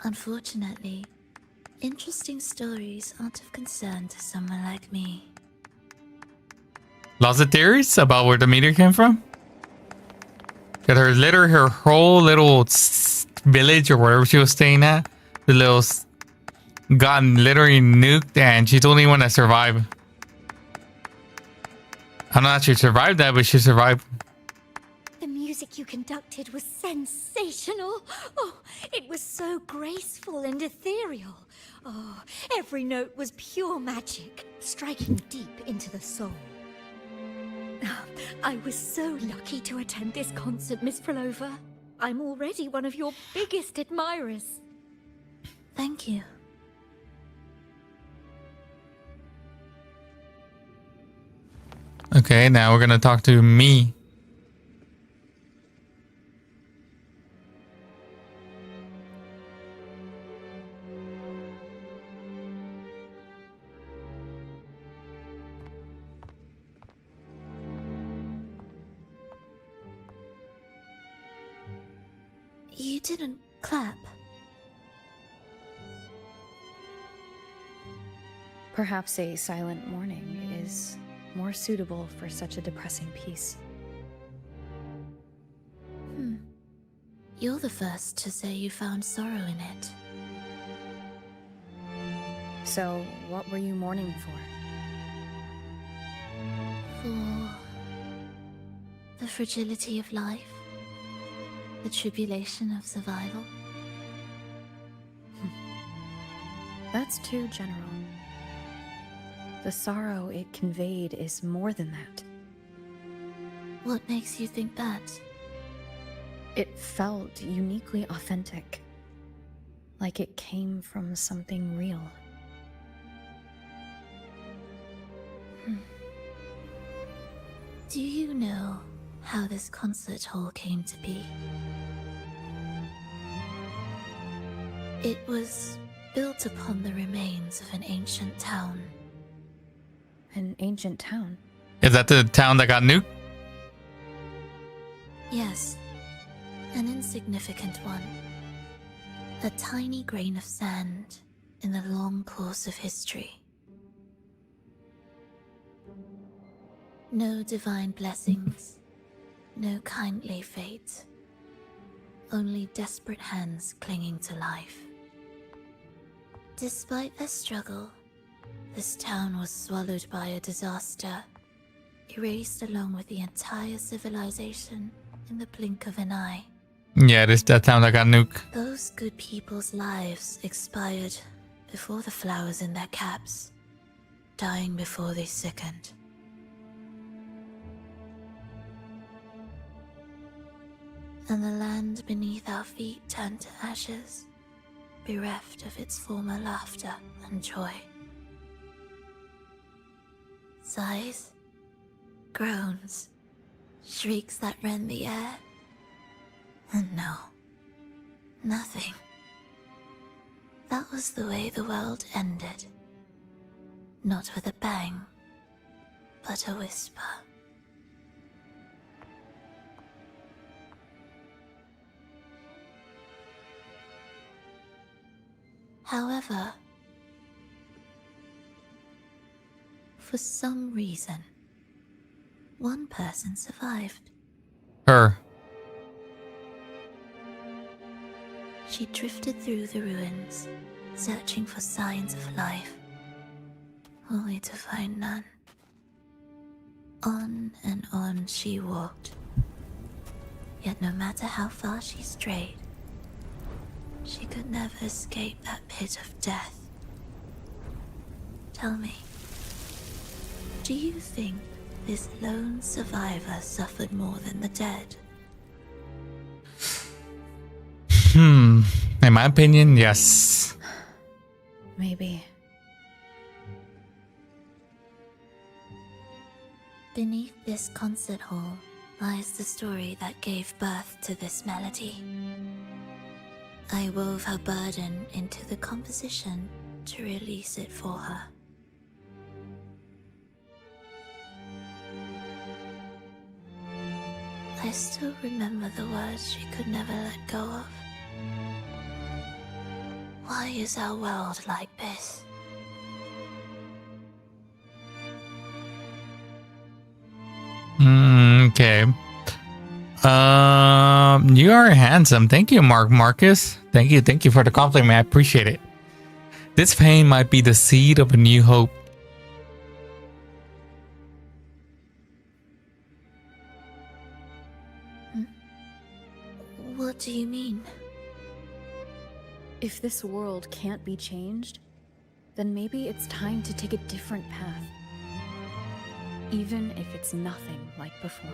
Unfortunately, interesting stories aren't of concern to someone like me. lots of theories about where the meteor came from. Got her whole little village or wherever she was staying at, the little gotten literally nuked, and she's the only one that survived. I'm not sure she survived that, but she survived. The music you conducted was sensational. Oh, it was so graceful and ethereal. Oh, every note was pure magic, striking deep into the soul. I was so lucky to attend this concert, Miss Frolova. I'm already one of your biggest admirers. Thank you. Okay, now we're gonna talk to me. You didn't clap. Perhaps a silent mourning is more suitable for such a depressing piece. You're the first to say you found sorrow in it. So, what were you mourning for? For the fragility of life, the tribulation of survival. That's too general. The sorrow it conveyed is more than that. What makes you think that? It felt uniquely authentic, like it came from something real. Do you know how this concert hall came to be? It was built upon the remains of an ancient town. An ancient town? Is that the town that got nuked? Yes, an insignificant one. A tiny grain of sand in the long course of history. No divine blessings, no kindly fate. Only desperate hands clinging to life. Despite their struggle, this town was swallowed by a disaster, erased along with the entire civilization in the blink of an eye. Yeah, it is that town that got nuked. Those good people's lives expired before the flowers in their caps, dying before they sickened. And the land beneath our feet turned to ashes, bereft of its former laughter and joy. Sighs, groans, shrieks that rend the air. No. Nothing. That was the way the world ended. Not with a bang, but a whisper. However, for some reason, one person survived. Her. She drifted through the ruins, searching for signs of life, only to find none. On and on she walked. Yet no matter how far she strayed, she could never escape that pit of death. Tell me, do you think this lone survivor suffered more than the dead? In my opinion, yes. Maybe. Beneath this concert hall lies the story that gave birth to this melody. I wove her burden into the composition to release it for her. I still remember the words she could never let go of. Why is our world like this? Okay. You are handsome. Thank you, Marcus. Thank you for the compliment. I appreciate it. This pain might be the seed of a new hope. What do you mean? If this world can't be changed, then maybe it's time to take a different path. Even if it's nothing like before.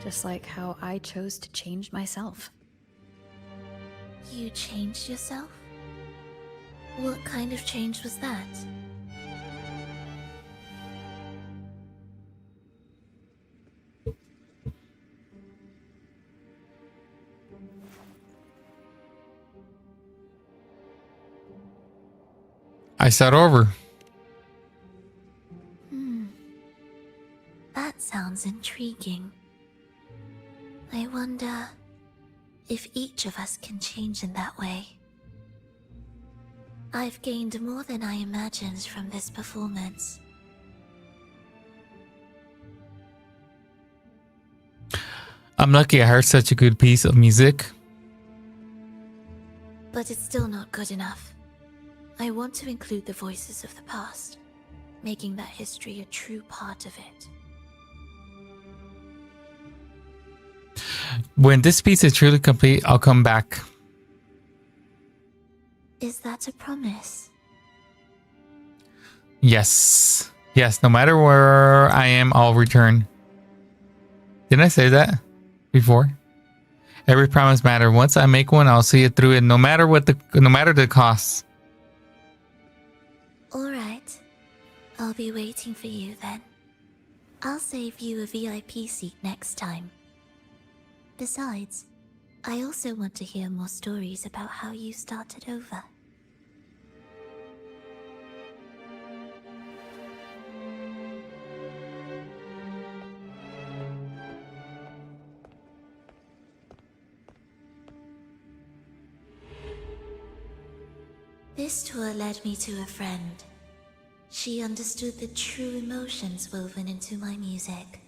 Just like how I chose to change myself. You changed yourself? What kind of change was that? I start over. That sounds intriguing. I wonder if each of us can change in that way. I've gained more than I imagined from this performance. I'm lucky I heard such a good piece of music. But it's still not good enough. I want to include the voices of the past, making that history a true part of it. When this piece is truly complete, I'll come back. Is that a promise? Yes. Yes, no matter where I am, I'll return. Didn't I say that before? Every promise matters. Once I make one, I'll see it through, and no matter the cost. All right. I'll be waiting for you then. I'll save you a VIP seat next time. Besides, I also want to hear more stories about how you started over. This tour led me to a friend. She understood the true emotions woven into my music.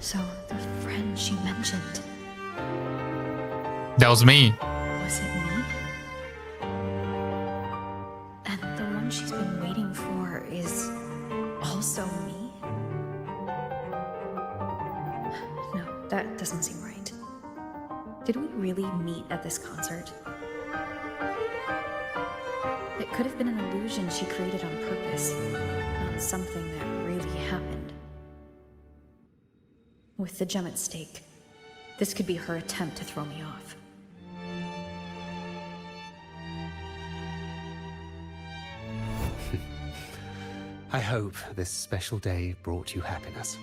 So, the friend she mentioned... That was me. Was it me? And the one she's been waiting for is also me? No, that doesn't seem right. Did we really meet at this concert? It could have been an illusion she created on purpose, not something that really happened. With the gem at stake, this could be her attempt to throw me off. I hope this special day brought you happiness.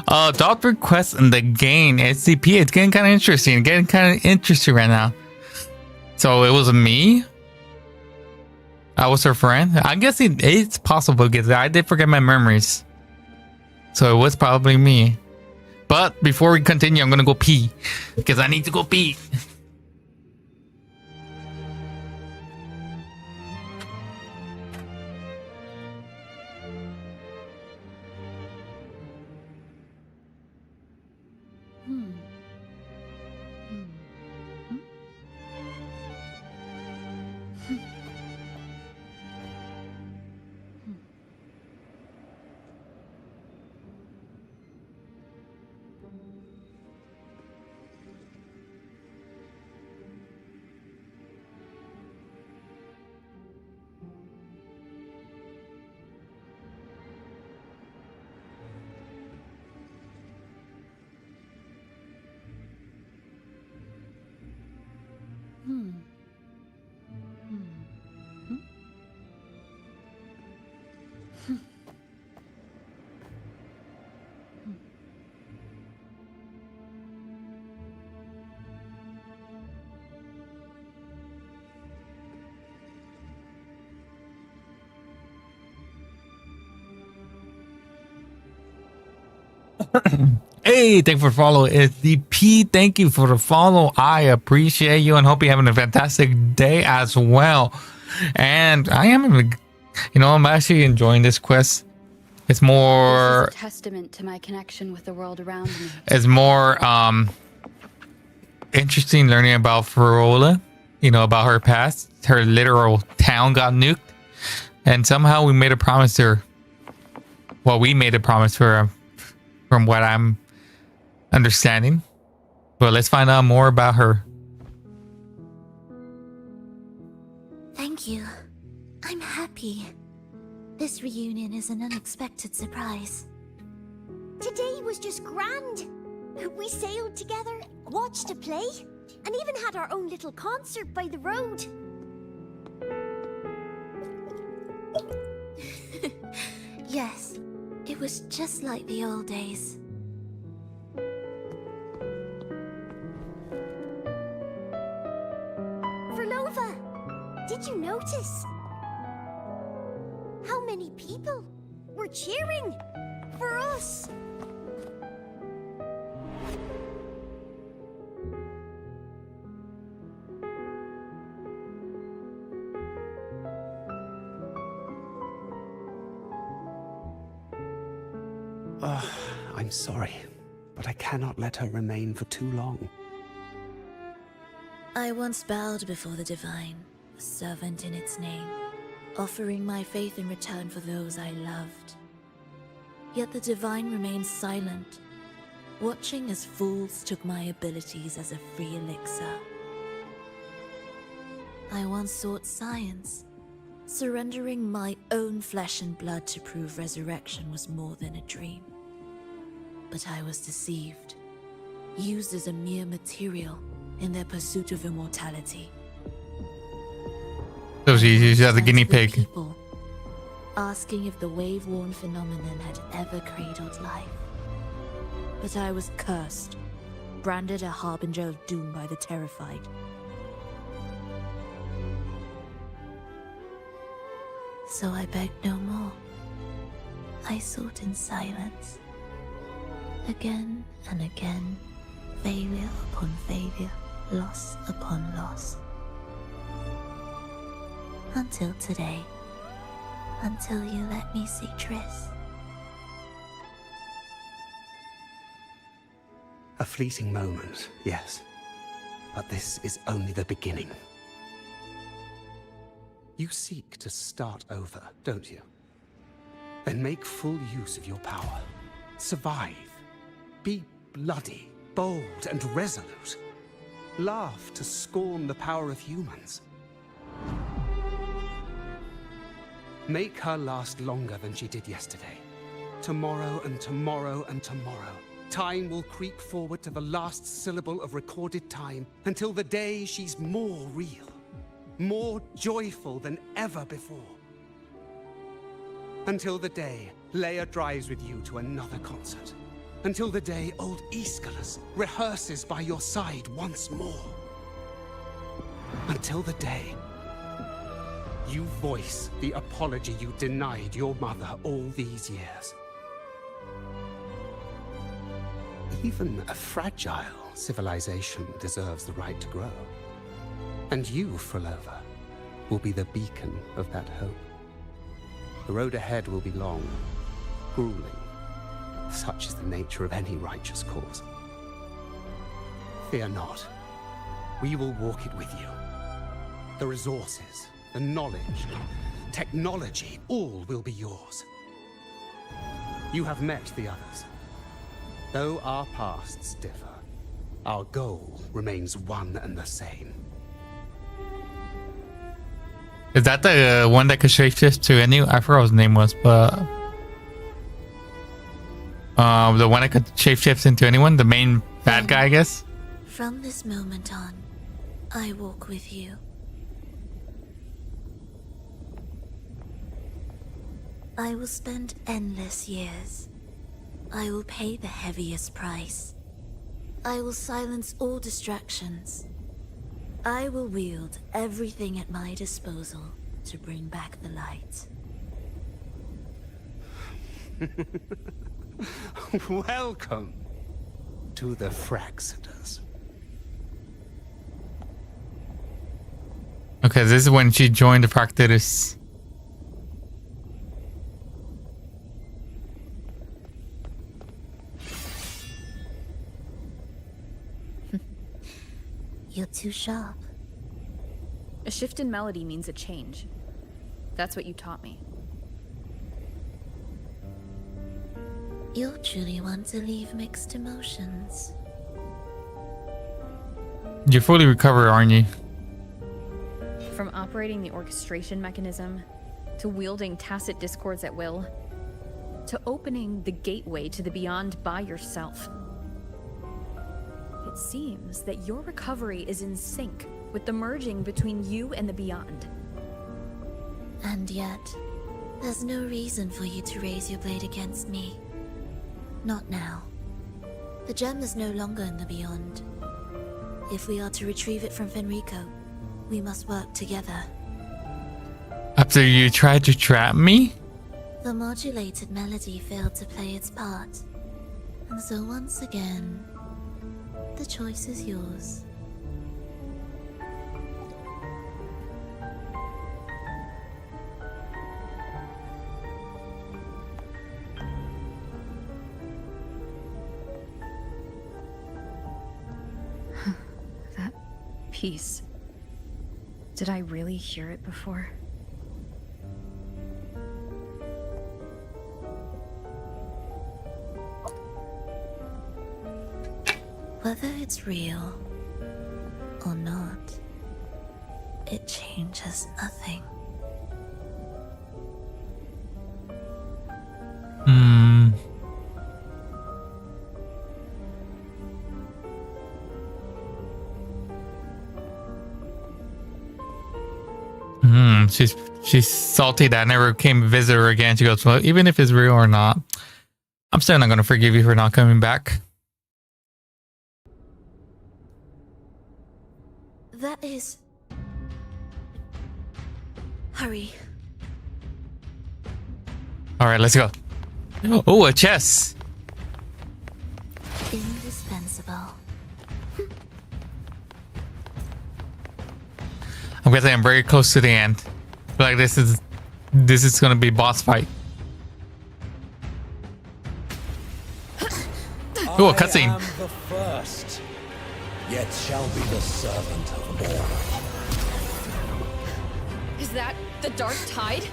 Dot requests in the game SCP. It's getting kind of interesting. Right now. So it was me. I was her friend. I guess it's possible because I did forget my memories. So it was probably me. But before we continue, I'm gonna go pee because I need to go pee. Hey, thank you for the follow. It's the P. Thank you for the follow. I appreciate you and hope you're having a fantastic day as well. And I am, I'm actually enjoying this quest. It's more this is a testament to my connection with the world around me. It's more interesting learning about Farola, about her past. Her literal town got nuked, and somehow we made a promise to her. Well, we made a promise to her, from what I'm understanding. But let's find out more about her. Thank you. I'm happy. This reunion is an unexpected surprise. Today was just grand. We sailed together, watched a play, and even had our own little concert by the road. Yes, it was just like the old days. Verlova, did you notice? How many people were cheering for us? I'm sorry, but I cannot let her remain for too long. I once bowed before the Divine, a servant in its name, offering my faith in return for those I loved. Yet the Divine remained silent, watching as fools took my abilities as a free elixir. I once sought science, surrendering my own flesh and blood to prove resurrection was more than a dream. But I was deceived, used as a mere material in their pursuit of immortality. So she's the guinea pig. People, asking if the wave-worn phenomenon had ever cradled life. But I was cursed, branded a harbinger of doom by the terrified. So I begged no more. I sought in silence. Again and again, failure upon failure, loss upon loss. Until today. Until you let me see Triss. A fleeting moment, yes. But this is only the beginning. You seek to start over, don't you? Then make full use of your power. Survive. Be bloody, bold, and resolute. Laugh to scorn the power of humans. Make her last longer than she did yesterday. Tomorrow and tomorrow and tomorrow. Time will creep forward to the last syllable of recorded time until the day she's more real, more joyful than ever before. Until the day Leia drives with you to another concert. Until the day old Aeschylus rehearses by your side once more. Until the day you voice the apology you denied your mother all these years. Even a fragile civilization deserves the right to grow. And you, Frolova, will be the beacon of that hope. The road ahead will be long, grueling. Such is the nature of any righteous cause. Fear not. We will walk it with you. The resources, the knowledge, technology, all will be yours. You have met the others. Though our pasts differ, our goal remains one and the same. Is that the one that could shapeshift to any? I forgot what his name was, but the one that could shapeshift into anyone, the main bad guy, I guess. From this moment on, I walk with you. I will spend endless years. I will pay the heaviest price. I will silence all distractions. I will wield everything at my disposal to bring back the light. Welcome to the Fraxiters. Okay, this is when she joined the practice. You're too sharp. A shift in melody means a change. That's what you taught me. You're truly one to leave mixed emotions. You're fully recovered, aren't you? From operating the orchestration mechanism, to wielding tacit discords at will, to opening the gateway to the beyond by yourself. It seems that your recovery is in sync with the merging between you and the beyond. And yet, there's no reason for you to raise your blade against me. Not now. The gem is no longer in the beyond. If we are to retrieve it from Fenrico, we must work together. After you tried to trap me? The modulated melody failed to play its part. And so once again, the choice is yours. That piece. Did I really hear it before? Whether it's real or not, it changes nothing. She's salty that I never came to visit her again. She goes, well, even if it's real or not, I'm still not going to forgive you for not coming back. That is... Hurry. Alright, let's go. Oh, a chest. Indispensable. I'm guessing I'm very close to the end. Like this is gonna be boss fight. Oh, a cutscene. I am the first, yet shall be the servant of all. Is that the Dark Tide?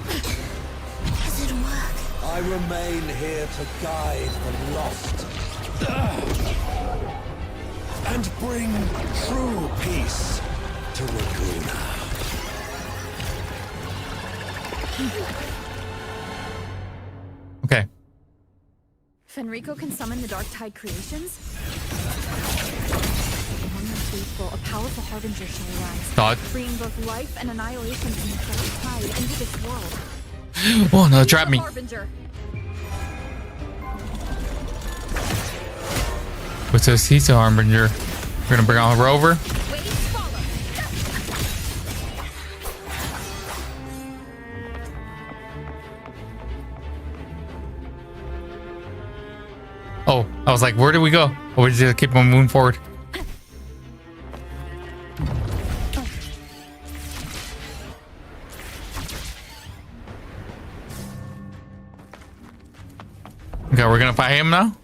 Does it work? I remain here to guide the lost and bring true peace to Raguna. Okay. Fenrico can summon the Dark Tide creations? One must be faithful, a powerful harbinger shall arise, Dodge. bringing both life and annihilation from the dark tide into this world. Oh no, trap me. Harbinger. What's this? He's a harbinger. We're gonna bring on a rover. Oh, I was like, where do we go? Oh, we just keep on moving forward. Okay, we're gonna fight him now.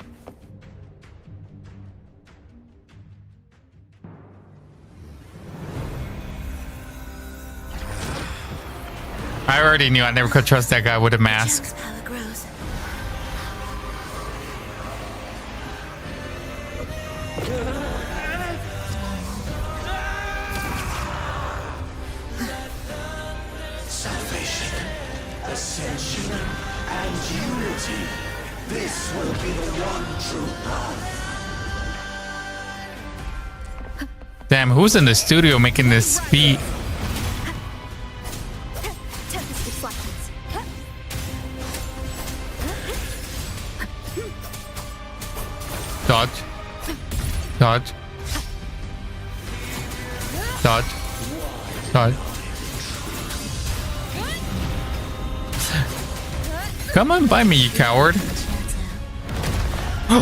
I already knew I never could trust that guy with a mask. Power grows. Salvation, ascension, and unity. This will be the one true path. Damn, who's in the studio making this beat? Tempest deflections. Dodge. Dodge. Dodge. Dodge. Come on by me, you coward.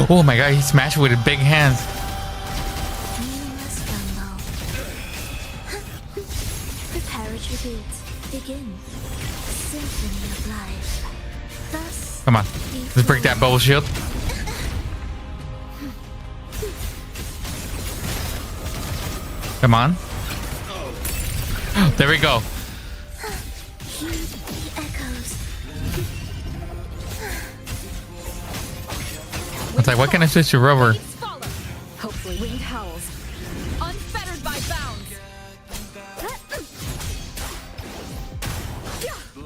Oh my god, he smashed with his big hands. Meaningless rumble. Prepare a tribute. Begin. Symphony of life. Thus. Come on, let's break that bubble shield. Come on. There we go. Heed the echoes. I was like, why can't I switch to rover? Hopefully winged howls. Unfettered by bounds.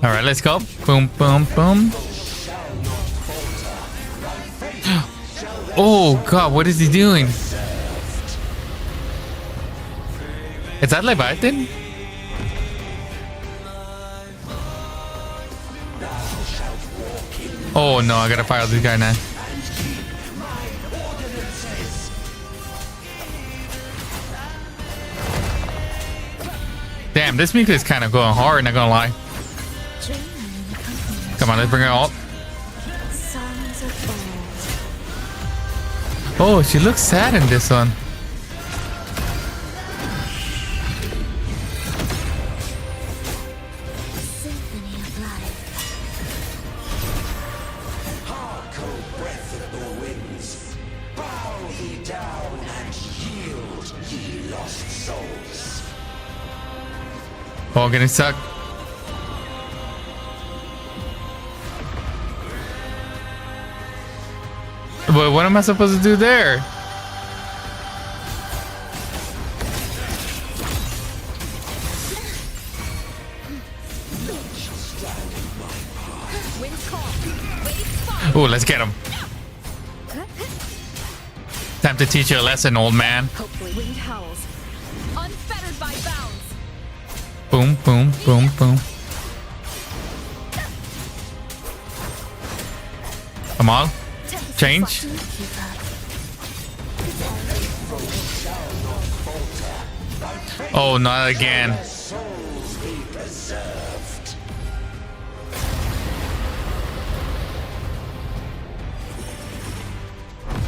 All right, let's go. Boom, boom, boom. Oh god, what is he doing? Is that Leviathan? Oh no, I gotta fire this guy now. Damn, this music is kind of going hard, not gonna lie. Come on, let's bring her all. Songs of old. Oh, she looks sad in this one. Symphony of life. Hark, O breath of the winds. Bow ye down and yield, ye lost souls. Oh, getting stuck. But what am I supposed to do there? Oh, let's get him. Time to teach you a lesson, old man. Hopefully winged howls. Unfettered by bounds. Boom, boom, boom, boom. Come on. Change. Oh, not again. Souls be preserved.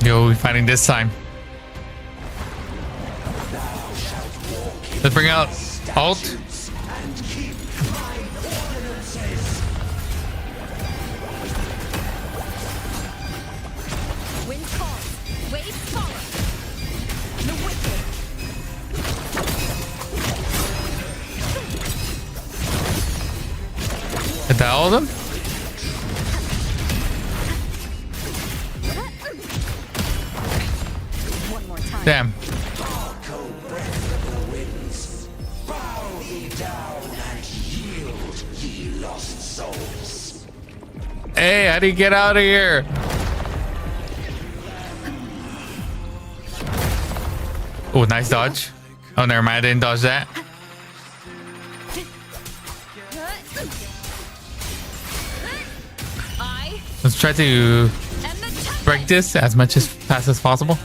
Yo, we're fighting this time. Let's bring out ult. And keep my ordinances. Wind calls. Waves follow. The wicked. Is that all of them? One more time. Damn. Hark, O breath of the winds. Bow ye down and yield, ye lost souls. Hey, how do you get out of here? Oh, nice dodge. Oh, never mind. I didn't dodge that. Let's try to break this as much as fast as possible.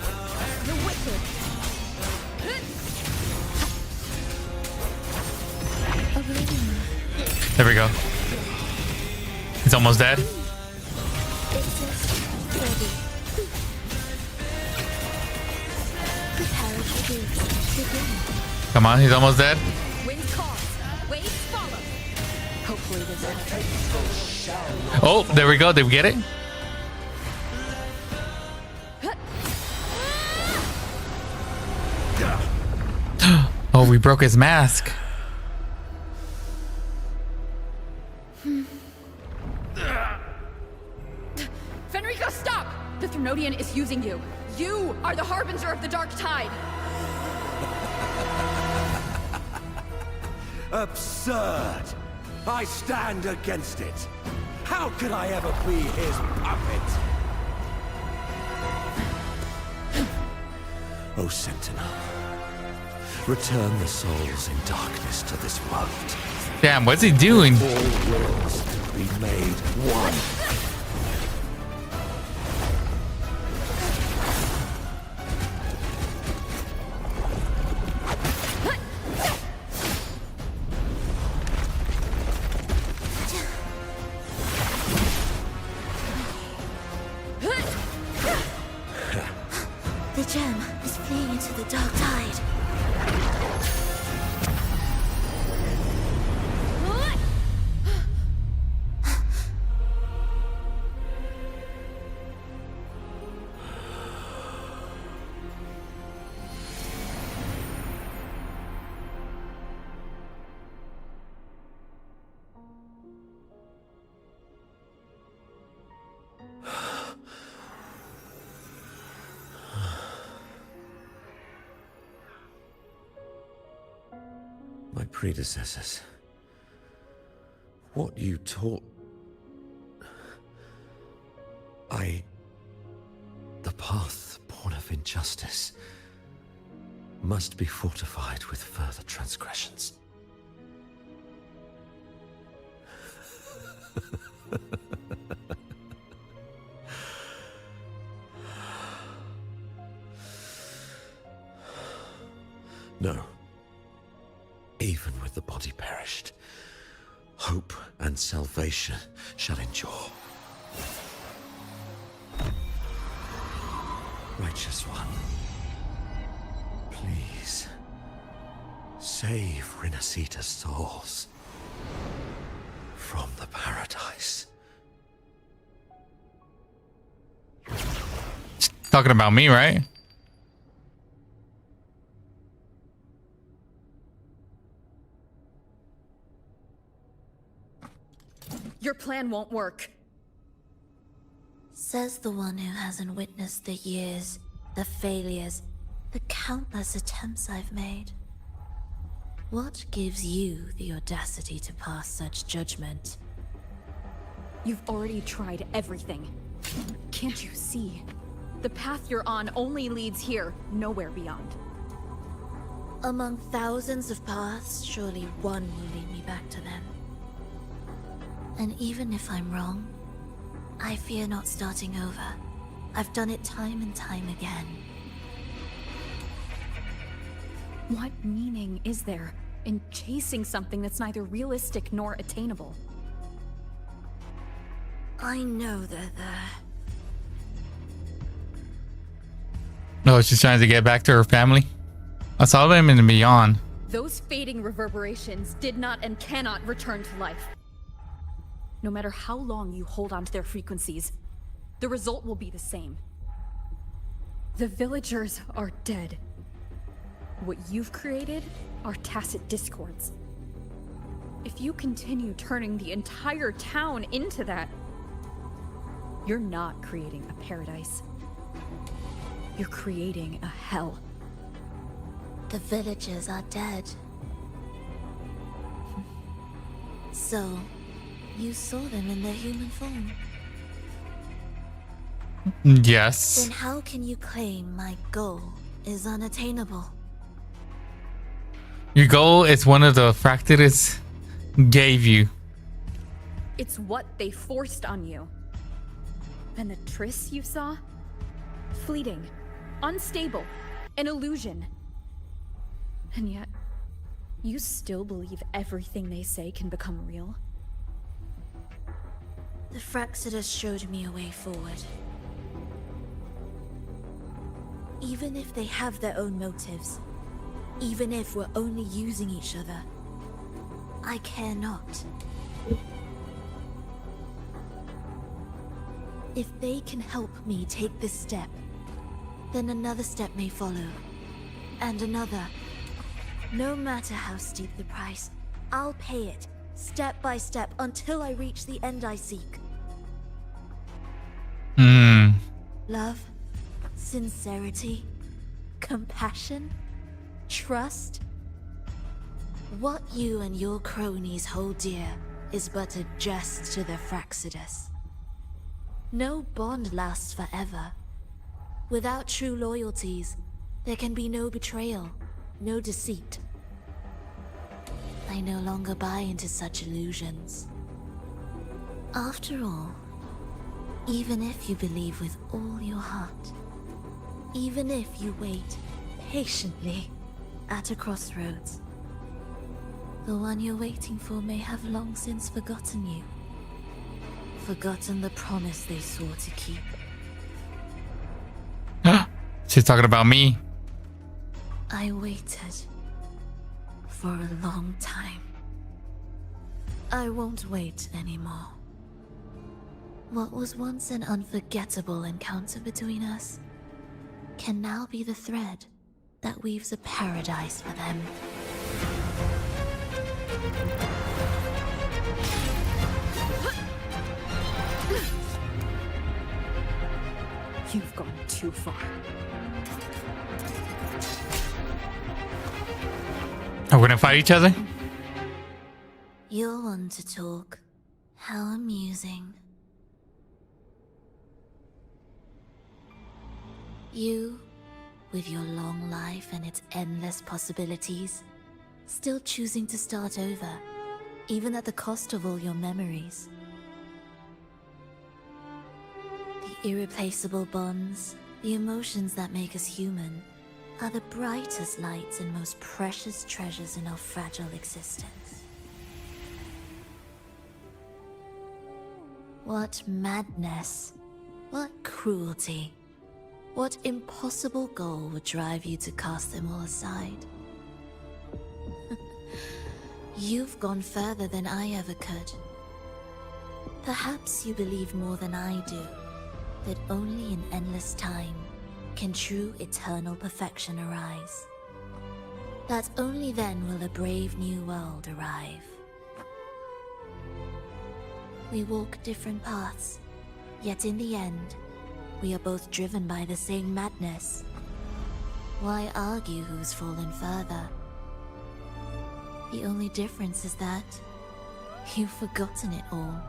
There we go. He's almost dead. Come on, he's almost dead. Oh, there we go. Did we get it? Oh, we broke his mask. Fenrico, stop! The Thrunodian is using you. You are the harbinger of the dark tide. Absurd! I stand against it. How could I ever be his puppet? O Sentinel, return the souls in darkness to this world. Damn, what's he doing? All worlds be made one. The gem is fleeing into the dark tide. My predecessors. What you taught... The path born of injustice must be fortified with further transgressions. No. Even with the body perished, hope and salvation shall endure. Righteous One, please save Renacita's souls from the paradise. Talking about me, right? Your plan won't work. Says the one who hasn't witnessed the years, the failures, the countless attempts I've made. What gives you the audacity to pass such judgment? You've already tried everything. Can't you see? The path you're on only leads here, nowhere beyond. Among thousands of paths, surely one will lead me back to them. And even if I'm wrong, I fear not starting over. I've done it time and time again. What meaning is there in chasing something that's neither realistic nor attainable? I know they're there. No, she's trying to get back to her family. I saw them in the beyond. Those fading reverberations did not and cannot return to life. No matter how long you hold on to their frequencies, the result will be the same. The villagers are dead. What you've created are tacit discords. If you continue turning the entire town into that, you're not creating a paradise. You're creating a hell. The villagers are dead. So, you saw them in their human form. Yes. Then how can you claim my goal is unattainable? Your goal is one of the Fractidus gave you. It's what they forced on you. And the tryst you saw? Fleeting, unstable, an illusion. And yet, you still believe everything they say can become real? The Fractidus showed me a way forward. Even if they have their own motives, even if we're only using each other, I care not. If they can help me take this step, then another step may follow, and another. No matter how steep the price, I'll pay it, step by step, until I reach the end I seek. Love, sincerity, compassion, trust. What you and your cronies hold dear is but a jest to the Fractidus. No bond lasts forever. Without true loyalties, there can be no betrayal, no deceit. I no longer buy into such illusions. After all, even if you believe with all your heart, even if you wait patiently at a crossroads, the one you're waiting for may have long since forgotten you. Forgotten the promise they swore to keep. She's talking about me. I waited for a long time. I won't wait anymore. What was once an unforgettable encounter between us can now be the thread that weaves a paradise for them. You've gone too far. Are we gonna fight each other? You're one to talk. How amusing. You, with your long life and its endless possibilities, still choosing to start over, even at the cost of all your memories. The irreplaceable bonds, the emotions that make us human, are the brightest lights and most precious treasures in our fragile existence. What madness, what cruelty, what impossible goal would drive you to cast them all aside? You've gone further than I ever could. Perhaps you believe more than I do, that only in endless time can true eternal perfection arise. That only then will a brave new world arrive. We walk different paths, yet in the end, we are both driven by the same madness. Why argue who's fallen further? The only difference is that you've forgotten it all.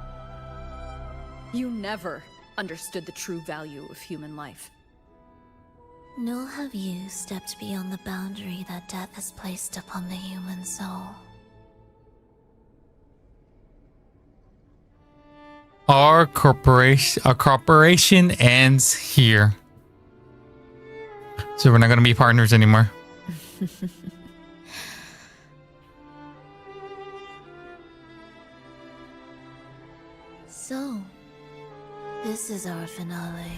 You never understood the true value of human life. Nor have you stepped beyond the boundary that death has placed upon the human soul. Our cooperation ends here. So we're not gonna be partners anymore. So, this is our finale.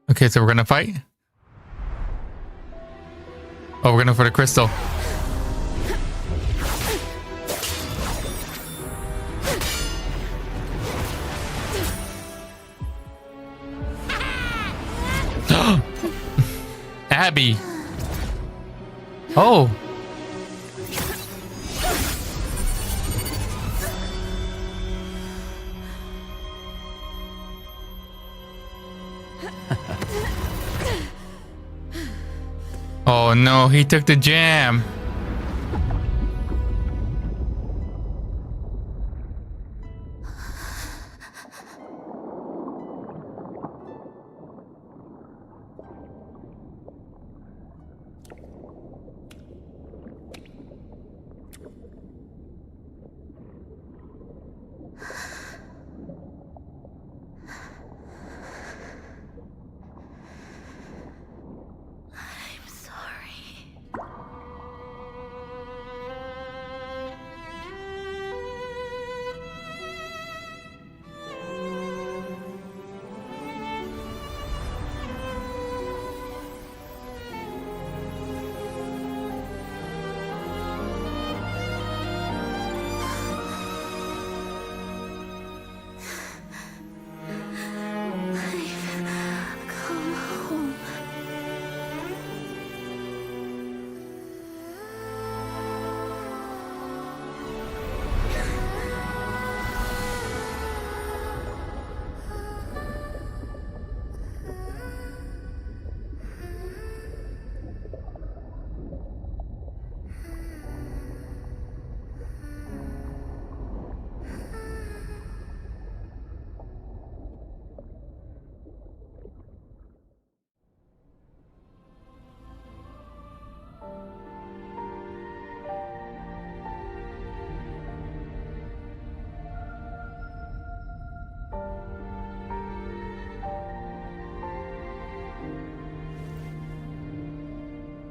Okay, so we're gonna fight? Oh, we're gonna for the crystal. Abby. Oh. Oh no, he took the jam.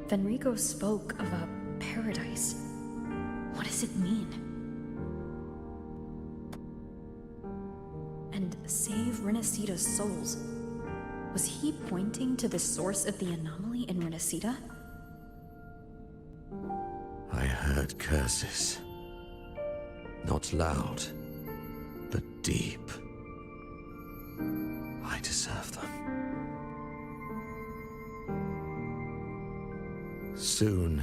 Fenrico spoke of a paradise. What does it mean? And save Renacita's souls. Was he pointing to the source of the anomaly in Renacita? I heard curses. Not loud, but deep. I deserve them. Soon,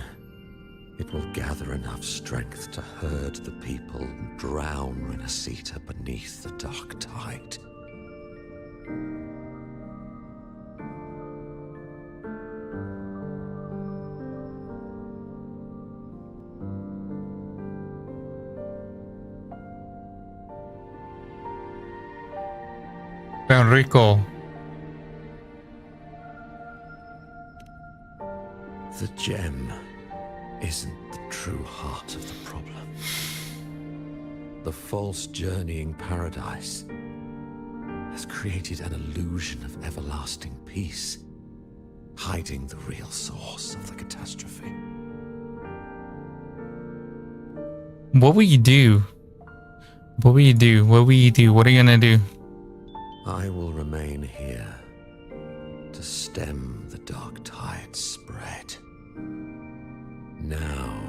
it will gather enough strength to herd the people and drown Renacita beneath the dark tide. Enrico. The gem isn't the true heart of the problem. The false journeying paradise has created an illusion of everlasting peace, hiding the real source of the catastrophe. What will you do? What will you do? What will you do? What are you gonna do? I will remain here to stem the dark tide's spread. Now,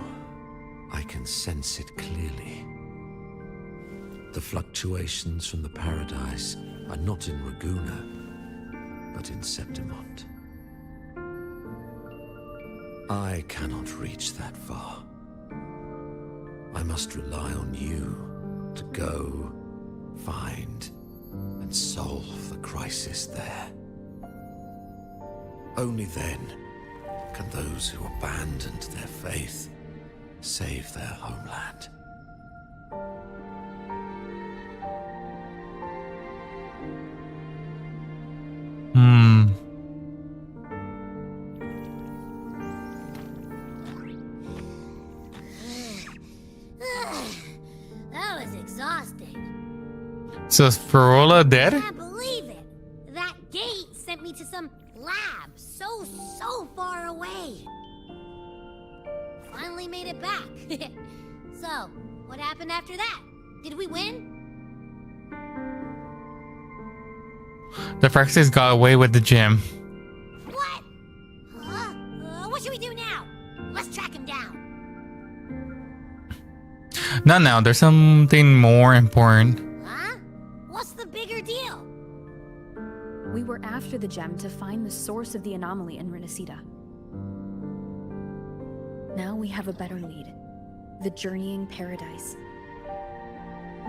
I can sense it clearly. The fluctuations from the paradise are not in Raguna, but in Septimont. I cannot reach that far. I must rely on you to go, find, and solve the crisis there. Only then can those who abandoned their faith save their homeland. That was exhausting. So is Farola dead? I can't believe it. That gate sent me to some lab so far away. Finally made it back. So, what happened after that? Did we win? The Fraxis got away with the gem. What? Huh? What should we do now? Let's track him down. Not now. There's something more important. Huh? What's the bigger deal? We were after the gem to find the source of the anomaly in Renacita. Now we have a better lead. The journeying paradise.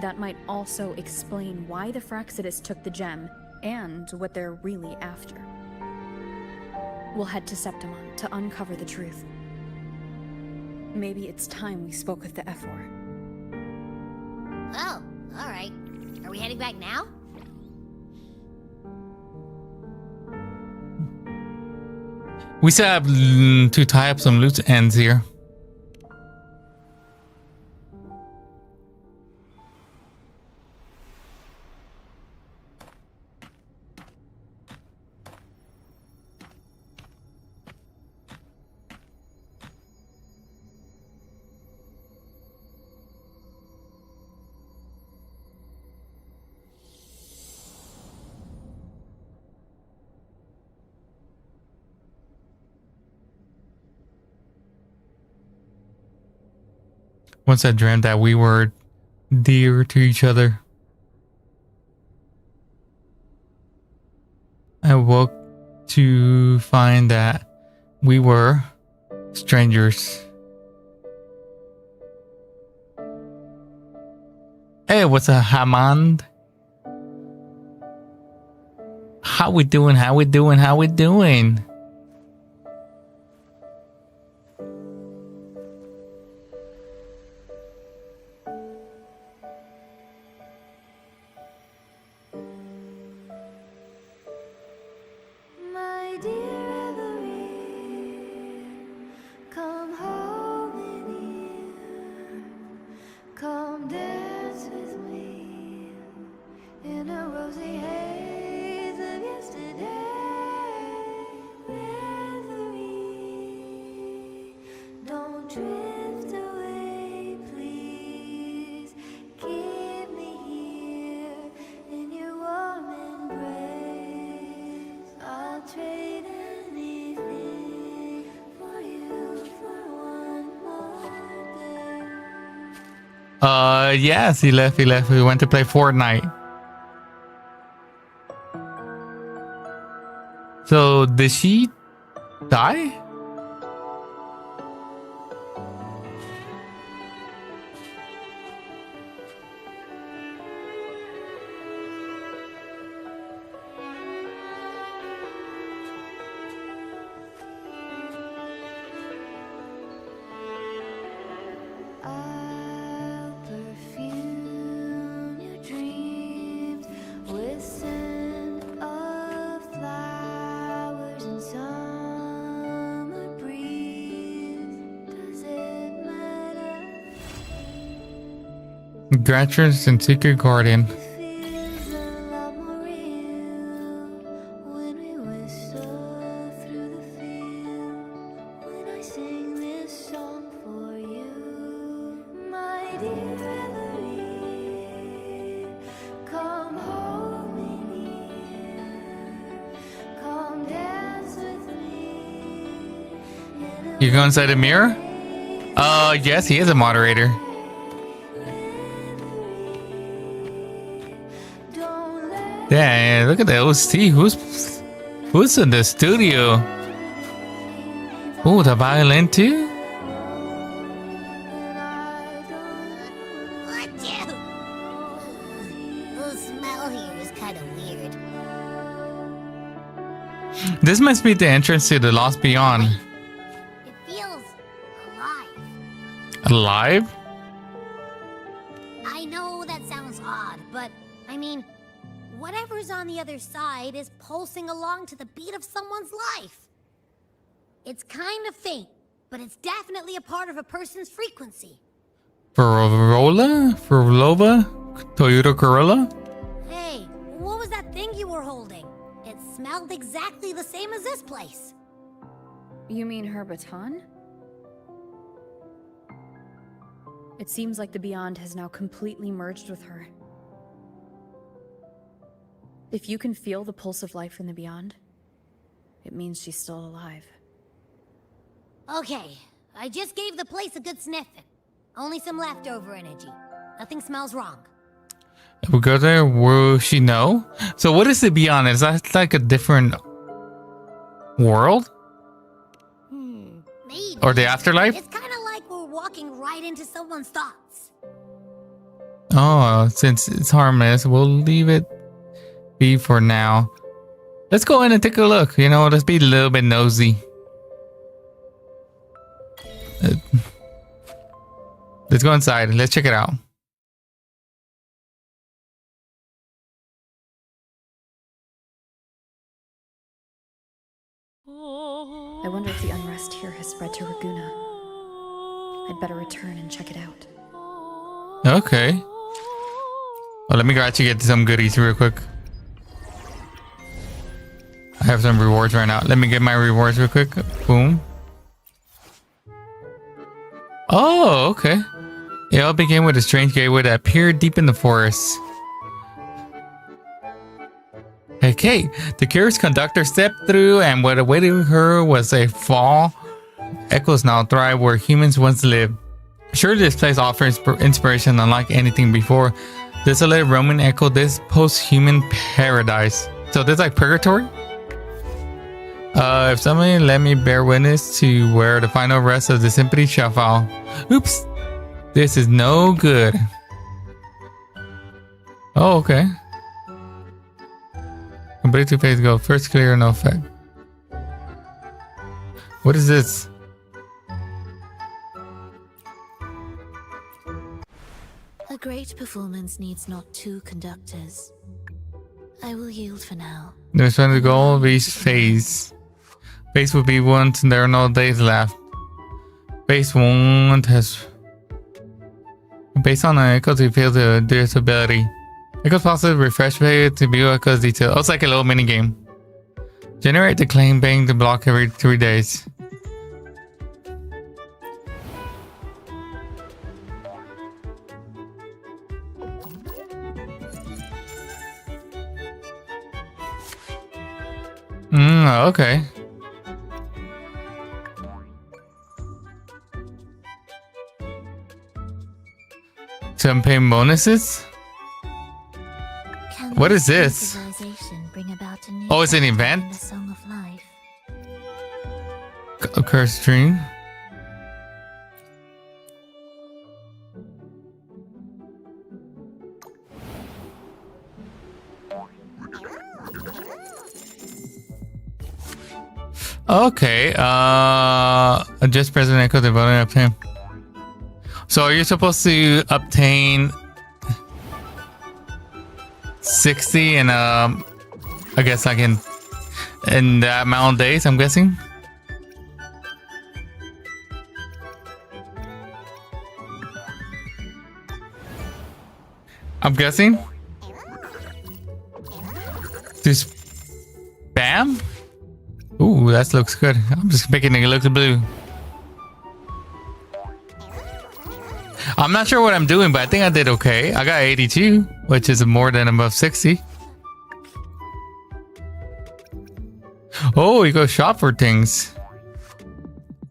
That might also explain why the Fraxidus took the gem and what they're really after. We'll head to Septimont to uncover the truth. Maybe it's time we spoke with the Ephor. Oh, alright. Are we heading back now? We still have to tie up some loose ends here. Once I dreamt that we were dear to each other. I woke to find that we were strangers. Hey, what's up, Hamand? How we doing? How we doing? How we doing? My dear Everine, come home in here. Come dance with me in a rosy haze of yesterday. Yes, he left. He left. We went to play Fortnite. So, did she die? Graduates and Secret Garden. You go inside the mirror? Yes, he is a moderator. Yeah, look at the OC. Who's in the studio? Oh, the violin too? The smell here is kind of weird. This must be the entrance to the Lost Beyond. It feels alive. Alive? I know that sounds odd, but I mean, whatever's on the other side is pulsing along to the beat of someone's life. It's kind of faint, but it's definitely a part of a person's frequency. Ferrola? Toyota Corolla? Hey, what was that thing you were holding? It smelled exactly the same as this place. You mean her baton? It seems like the Beyond has now completely merged with her. If you can feel the pulse of life in the Beyond, it means she's still alive. Okay, I just gave the place a good sniffing. Only some leftover energy. Nothing smells wrong. We go there. Will she know? So what is the Beyond? Is that like a different world? Maybe. Or the afterlife? It's kind of like we're walking right into someone's thoughts. Oh, since it's harmless, we'll leave it be for now. Let's go in and take a look. You know, let's be a little bit nosy. Let's go inside. Let's check it out. I wonder if the unrest here has spread to Raguna. I'd better return and check it out. Okay. Well, let me go actually get some goodies real quick. I have some rewards right now. Let me get my rewards real quick. Boom. Oh, okay. It all began with a strange gateway that appeared deep in the forest. Okay, the curious conductor stepped through, and what awaited her was a fall. Echoes now thrive where humans once lived. Surely this place offers inspiration unlike anything before. Desolate Roman echo this post-human paradise. So this is like purgatory? If somebody let me bear witness to where the final rest of the symphony shall fall. Oops. This is no good. Oh, okay. Complete 2 phases ago. First clear, no effect. What is this? A great performance needs not 2 conductors. I will yield for now. There's one to go. Reach phase. Phase will be once and there are no days left. Phase 1 has. Based on an echo to feel the disability. Echo's positive refresh phase to view echo's detail. Oh, it's like a little mini game. Generate the claim bank to block every 3 days. Okay. Campaign bonuses? Can What this is this? civilization bring about a new Oh, it's an chapter event? in the Song of Life? A cursed dream? Okay, just President Echo the voting obtain. So you're supposed to obtain 60 and I guess like in that amount of days, I'm guessing. I'm guessing. This spam? Ooh, that looks good. I'm just making it look blue. I'm not sure what I'm doing, but I think I did okay. I got 82, which is more than above 60. Oh, you go shop for things.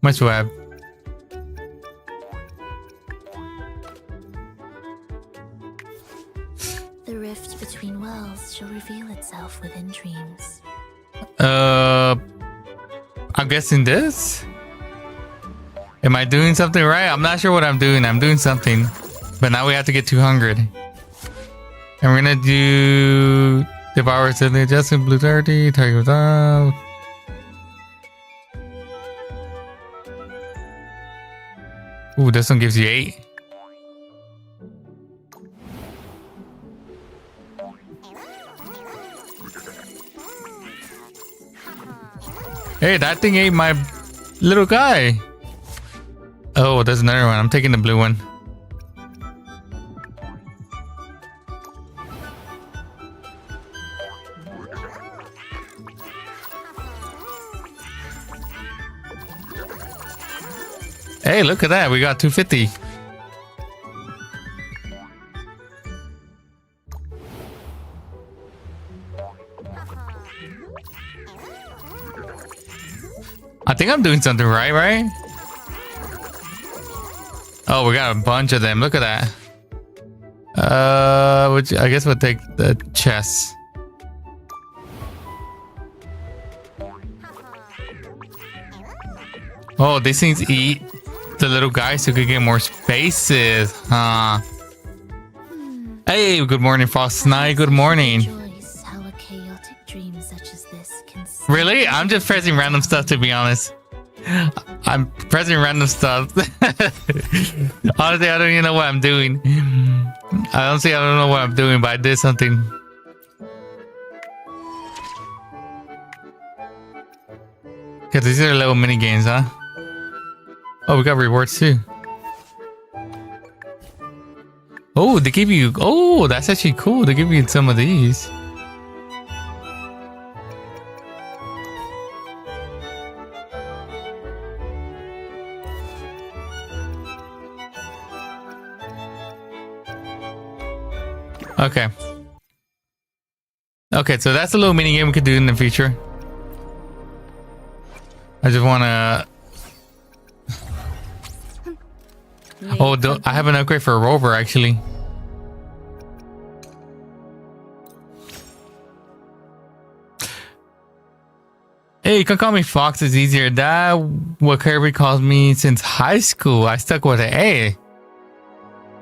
Much do I have? The rift between worlds shall reveal itself within dreams. I'm guessing this? Am I doing something right? I'm not sure what I'm doing. I'm doing something. But now we have to get 200. And we're gonna do Devour Suddenly Adjusted Blue 30, Target without. Ooh, this one gives you 8. Hey, that thing ate my little guy. Oh, there's another one. I'm taking the blue one. Hey, look at that. We got 250. I think I'm doing something right? Oh, we got a bunch of them. Look at that. Which I guess we'll take the chest. Oh, these things eat the little guys so we can get more spaces. Huh. Hey, good morning, Frost Knight. Good morning. How a chaotic dream such as this can Really? I'm just pressing random stuff, to be honest. I'm pressing random stuff. Honestly, I don't even know what I'm doing. Honestly, I don't know what I'm doing, but I did something. Okay, these are little mini games, huh? Oh, we got rewards too. Oh, they give you... Oh, that's actually cool. They give you some of these. Okay. Okay, so that's a little mini game we could do in the future. I just want to... Oh, I have an upgrade for a rover, actually. Hey, you can call me Fox. It's easier. That what Kirby calls me since high school. I stuck with it. Hey.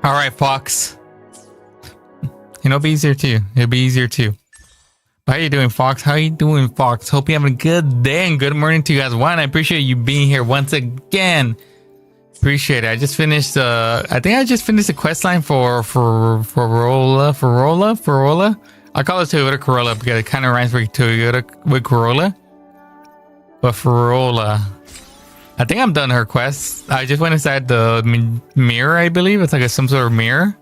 All right, Fox. It'll be easier too. It'll be easier too. How you doing, Fox? How you doing, Fox? Hope you're having a good day and good morning to you guys. One, I appreciate you being here once again. Appreciate it. I just finished I think I just finished the quest line for Rolla. I call it Toyota Corolla because it kind of rhymes with Toyota with Corolla. But for Rolla, I think I'm done her quest. I just went inside the mirror, I believe. It's like some sort of mirror.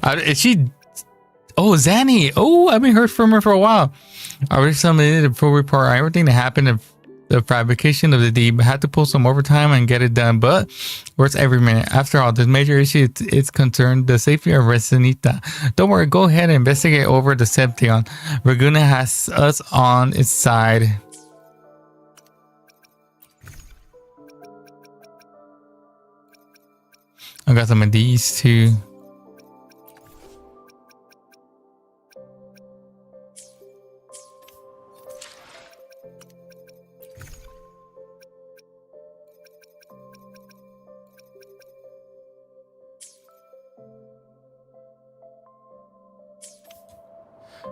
Is she... Oh, Zanny. Oh, I haven't heard from her for a while. I already submitted a full report on everything that happened in the fabrication of the deed. Had to pull some overtime and get it done, but works every minute. After all, this major issue is concerned the safety of Resinita. Don't worry, go ahead and investigate over the Seption. Raguna has us on its side. I got some of these too.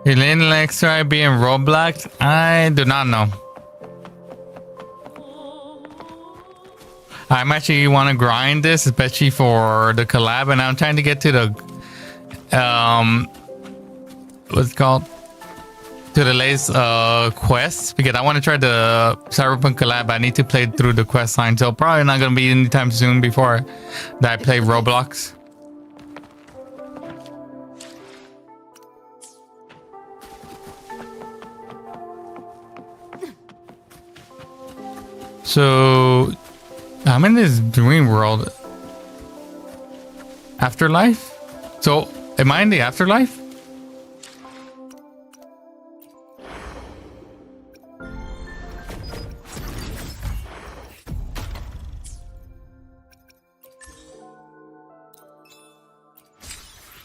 Elaine likes to be in Roblox. I do not know. I'm actually want to grind this, especially for the collab, and I'm trying to get to the what's it called, to the latest quests, because I want to try the Cyberpunk collab. I need to play through the quest line, so probably not gonna be anytime soon before that I play Roblox. So I'm in this dream world. Afterlife? So am I in the afterlife?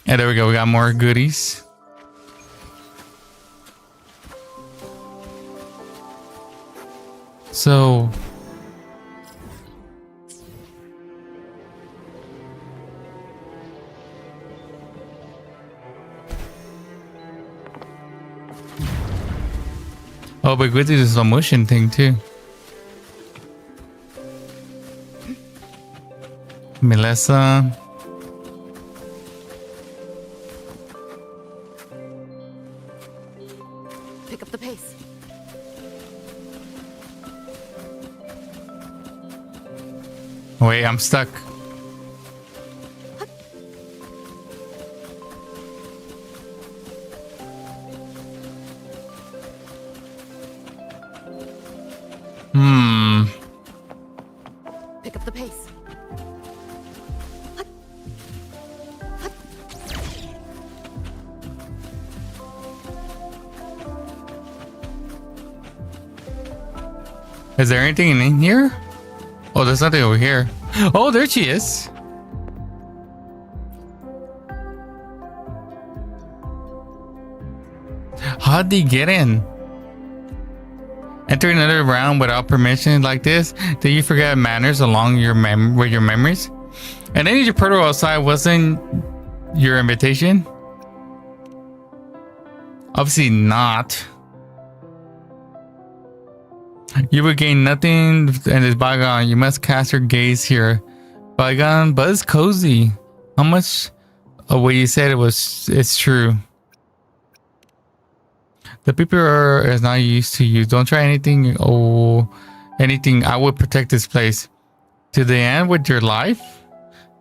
Yeah, there we go. We got more goodies. So oh, but good, this is a motion thing too. Melissa. Pick up the pace. Wait, I'm stuck. Pick up the pace. Is there anything in here? Oh, there's nothing over here. Oh, there she is. How'd he get in? Enter another round without permission like this? Did you forget manners along your with your memories? And then your portal outside wasn't your invitation? Obviously not. You would gain nothing in this bygone. You must cast your gaze here. Bygone, but it's cozy. How much of what you said it's true. The people is not used to you. Don't try anything. Oh, anything. I would protect this place. To the end with your life?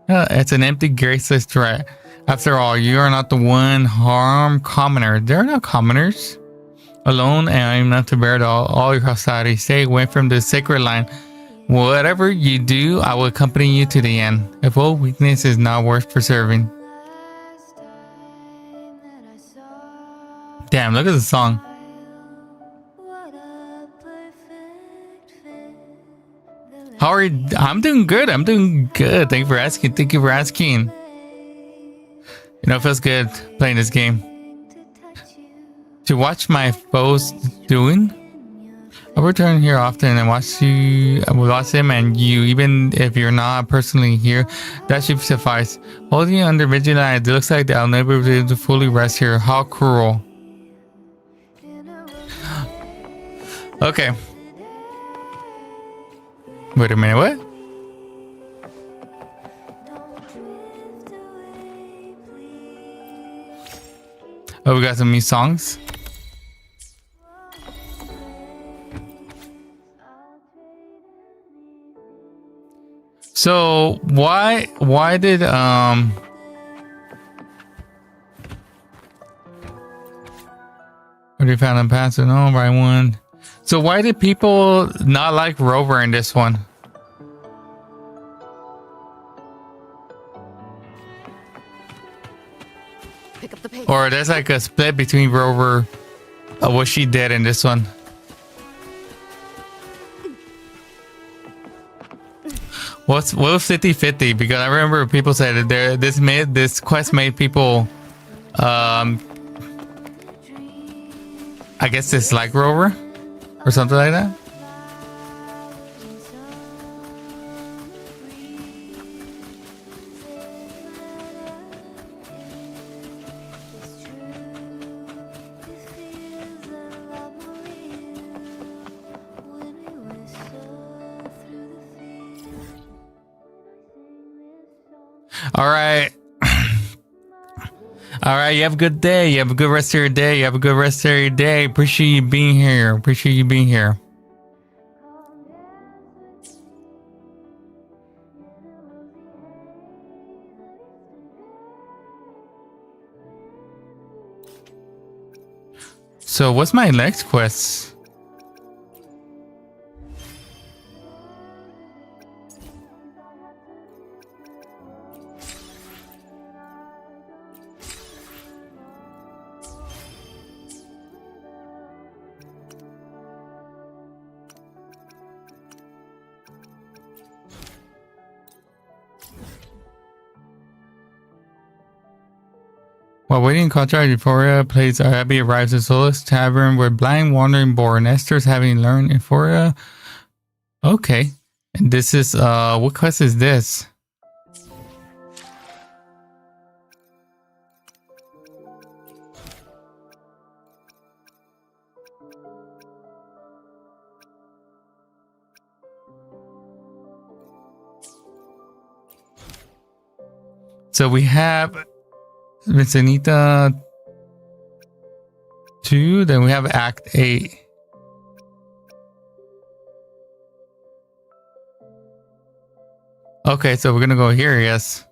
It's an empty, graceless threat. After all, you are not the one harm commoner. They're not commoners. Alone, and I'm not to bear all your hostility. Stay away from the sacred line. Whatever you do, I will accompany you to the end. If all weakness is not worth preserving. Damn, look at the song. How are you? I'm doing good. I'm doing good. Thank you for asking. Thank you for asking. You know, it feels good playing this game. To watch my foes doing, I return here often and watch you. I will watch them and you, even if you're not personally here. That should suffice. Holding you under vigilance, it looks like I'll never be able to fully rest here. How cruel. Okay. Wait a minute. What? Oh, we got some new songs. So why did already found a password? No, right one. So why did people not like Rover in this one? Pick up the pace. Or there's like a split between Rover, what she did in this one. What was 50-50? Because I remember people said that this quest made people, I guess dislike Rover or something like that. All right. All right. You have a good day. You have a good rest of your day. You have a good rest of your day. Appreciate you being here. Appreciate you being here. So what's my next quest? While waiting in contract, Euphoria plays Abby arrives at Solace Tavern where blind wandering born Esther's having learned Euphoria. Okay. And this is what quest is this? So we have Vicinita 2, then we have Act 8. Okay, so we're gonna go here, yes.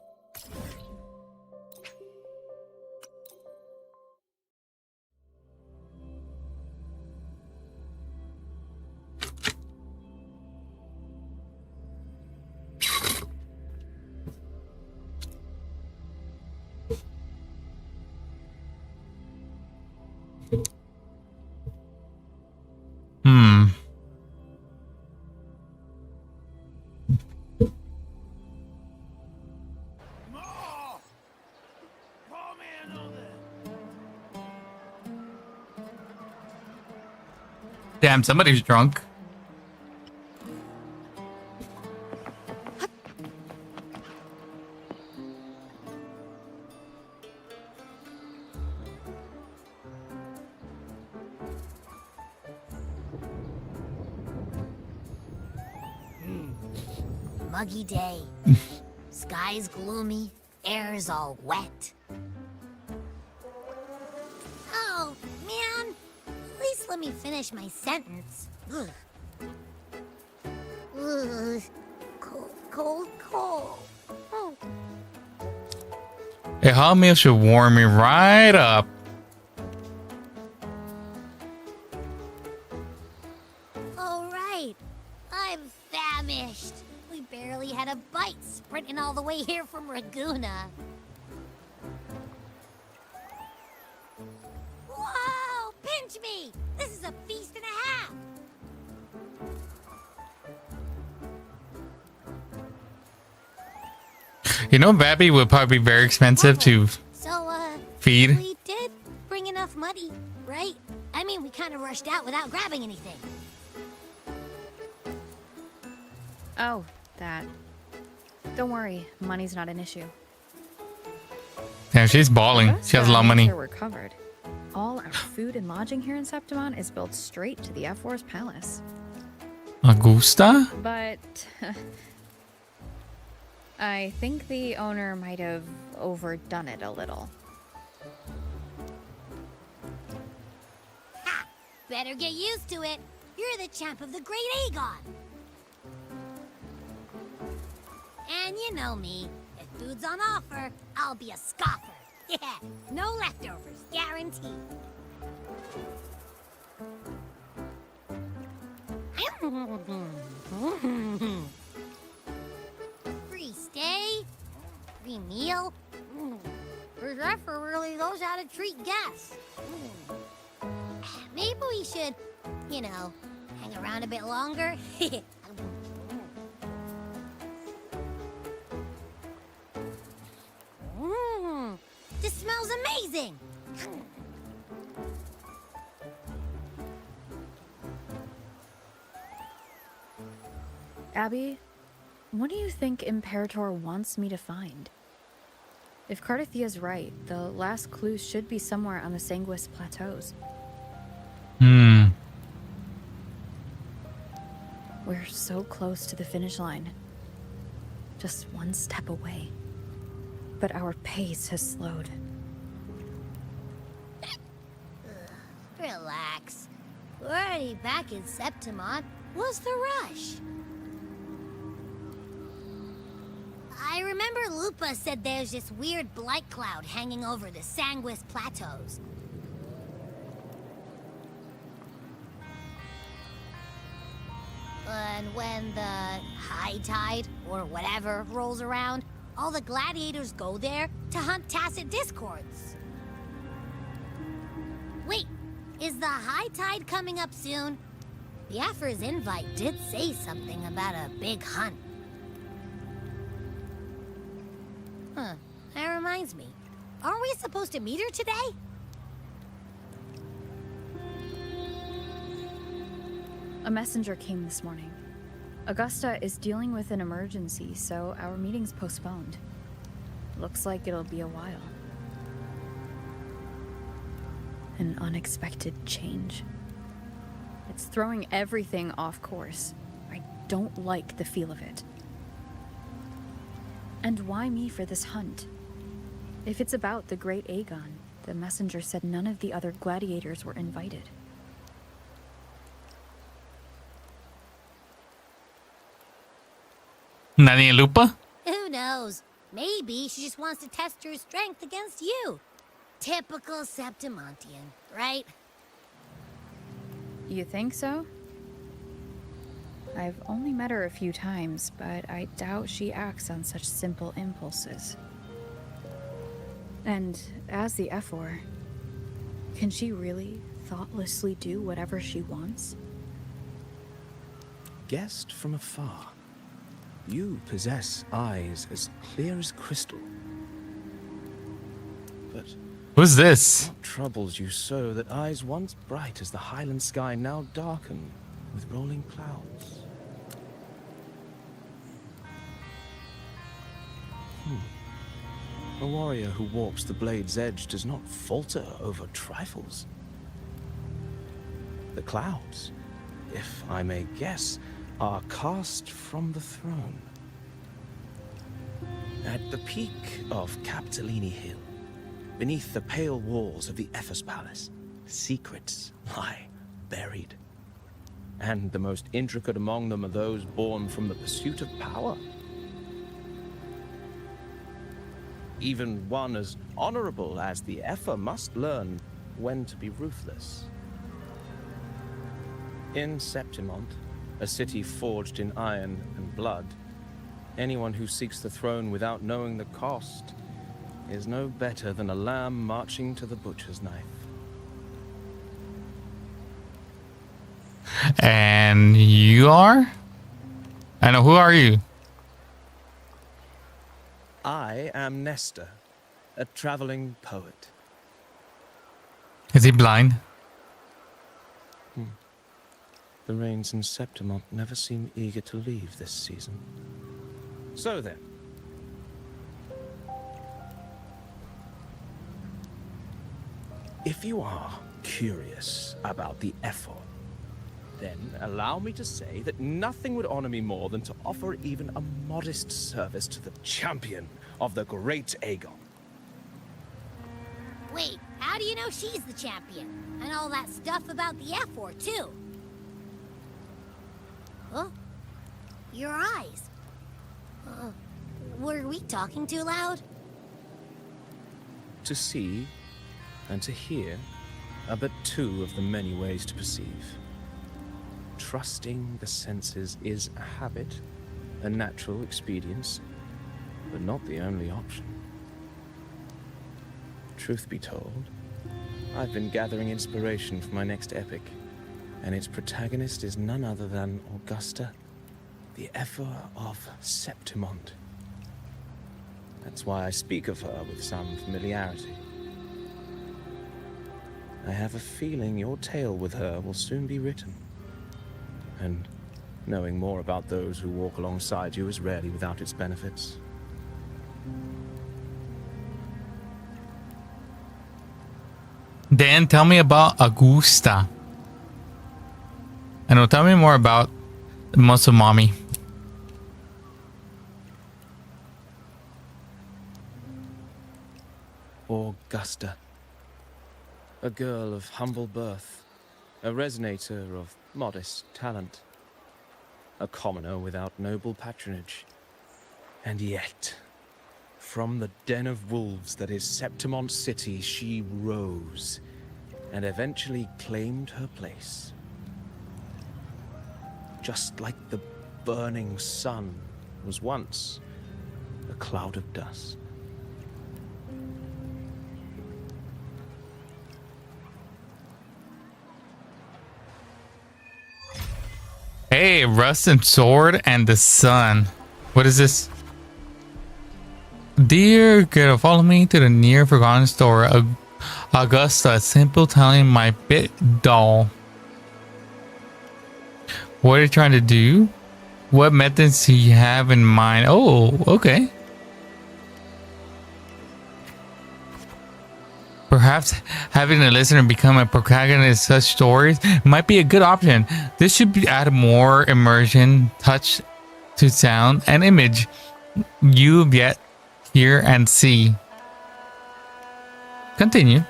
Damn, somebody's drunk. Muggy day. Sky's gloomy, air's all wet. Oh, man. At least let me finish my sentence. Ugh. Ugh. Cold, cold, cold. Oh. A hot meal should warm me right up. Oh, right. I'm famished. We barely had a bite sprinting all the way here from Raguna. Whoa! Pinch me! This is a feast and a half! You know, Babby would probably be very expensive to feed. We did bring enough money, right? I mean, we kind of rushed out without grabbing anything. Oh, that. Don't worry, money's not an issue. Damn, she's balling. She has a lot of money. Sure we're covered. All our food and lodging here in Septimon is built straight to the F4's palace. Augusta? But I think the owner might have overdone it a little. Ha! Better get used to it. You're the champ of the Great Aegon. And you know me. If food's on offer, I'll be a scoffer. Yeah, no leftovers, guaranteed. Free stay, free meal. The Zephyr really knows how to treat guests. Maybe we should, you know, hang around a bit longer. smells amazing! Abby, what do you think Imperator wants me to find? If Cardathia's right, the last clues should be somewhere on the Sanguis Plateaus. We're so close to the finish line. Just one step away. But our pace has slowed. Relax. We're already back in Septimont. What's the rush? I remember Lupa said there's this weird blight cloud hanging over the Sanguis Plateaus. And when the high tide, or whatever, rolls around, all the gladiators go there to hunt tacit discords. Wait, is the high tide coming up soon? Biafra's invite did say something about a big hunt. Huh, that reminds me. Aren't we supposed to meet her today? A messenger came this morning. Augusta is dealing with an emergency, so our meeting's postponed. Looks like it'll be a while. An unexpected change. It's throwing everything off course. I don't like the feel of it. And why me for this hunt? If it's about the Great Aegon, the messenger said none of the other gladiators were invited. Nani Lupa? Who knows? Maybe she just wants to test her strength against you. Typical Septimontian, right? You think so? I've only met her a few times, but I doubt she acts on such simple impulses. And as the Ephor, can she really thoughtlessly do whatever she wants? Guessed from afar, you possess eyes as clear as crystal. But who's this? what troubles you so that eyes once bright as the highland sky now darken with rolling clouds? A warrior who walks the blade's edge does not falter over trifles. The clouds, if I may guess, are cast from the throne. At the peak of Capitolini Hill, beneath the pale walls of the Ephes Palace, secrets lie buried. And the most intricate among them are those born from the pursuit of power. Even one as honorable as the Ephor must learn when to be ruthless. In Septimont, a city forged in iron and blood, anyone who seeks the throne without knowing the cost is no better than a lamb marching to the butcher's knife. And you are? I know, who are you? I am Nestor, a traveling poet. Is he blind? The rains in Septimont never seem eager to leave this season. So then. If you are curious about the Ephor, then allow me to say that nothing would honor me more than to offer even a modest service to the champion of the Great Aegon. Wait, how do you know she's the champion? And all that stuff about the Ephor, too? Huh? Your eyes. Were we talking too loud? To see and to hear are but two of the many ways to perceive. Trusting the senses is a habit, a natural expedience, but not the only option. Truth be told, I've been gathering inspiration for my next epic, and its protagonist is none other than Augusta, the Ephor of Septimont. That's why I speak of her with some familiarity. I have a feeling your tale with her will soon be written. And knowing more about those who walk alongside you is rarely without its benefits. Dan, tell me about Augusta. I know, tell me more about Muscle Mommy. Augusta. A girl of humble birth, a resonator of modest talent, a commoner without noble patronage. And yet, from the den of wolves that is Septimont City, she rose and eventually claimed her place. Just like the burning sun was once a cloud of dust. Hey, Rusted Sword and the Sun. What is this? Dear girl, follow me to the near forgotten store. Augusta, simple telling my bit doll. What are you trying to do? What methods do you have in mind? Oh, okay. Perhaps having a listener become a protagonist in such stories might be a good option. This should add more immersion, touch to sound, and image you yet hear and see. Continue.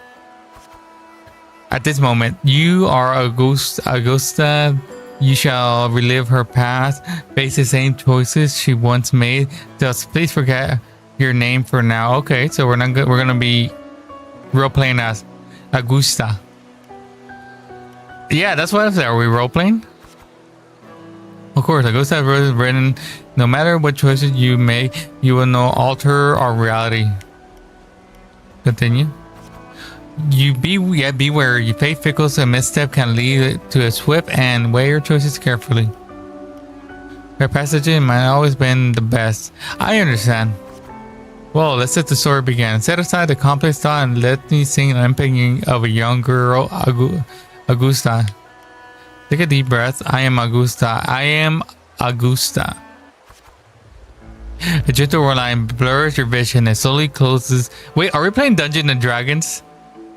At this moment, you are Augusta. You shall relive her past, face the same choices she once made. Just please forget your name for now. Okay, so we're not good. We're gonna be role playing as Augusta. Yeah, that's what I said. Are we role playing? Of course, Augusta has written, no matter what choices you make, you will not alter our reality. Continue. Beware. You fate fickles, a misstep can lead to a swift and weigh your choices carefully. Her passage might always been the best. I understand. Well, let's let the story begin. Set aside the complex thought and let me sing an opinion of a young girl, Augusta. Take a deep breath. I am Augusta. I am Augusta. A gentle line blurs your vision and slowly closes. Wait, are we playing Dungeons and Dragons?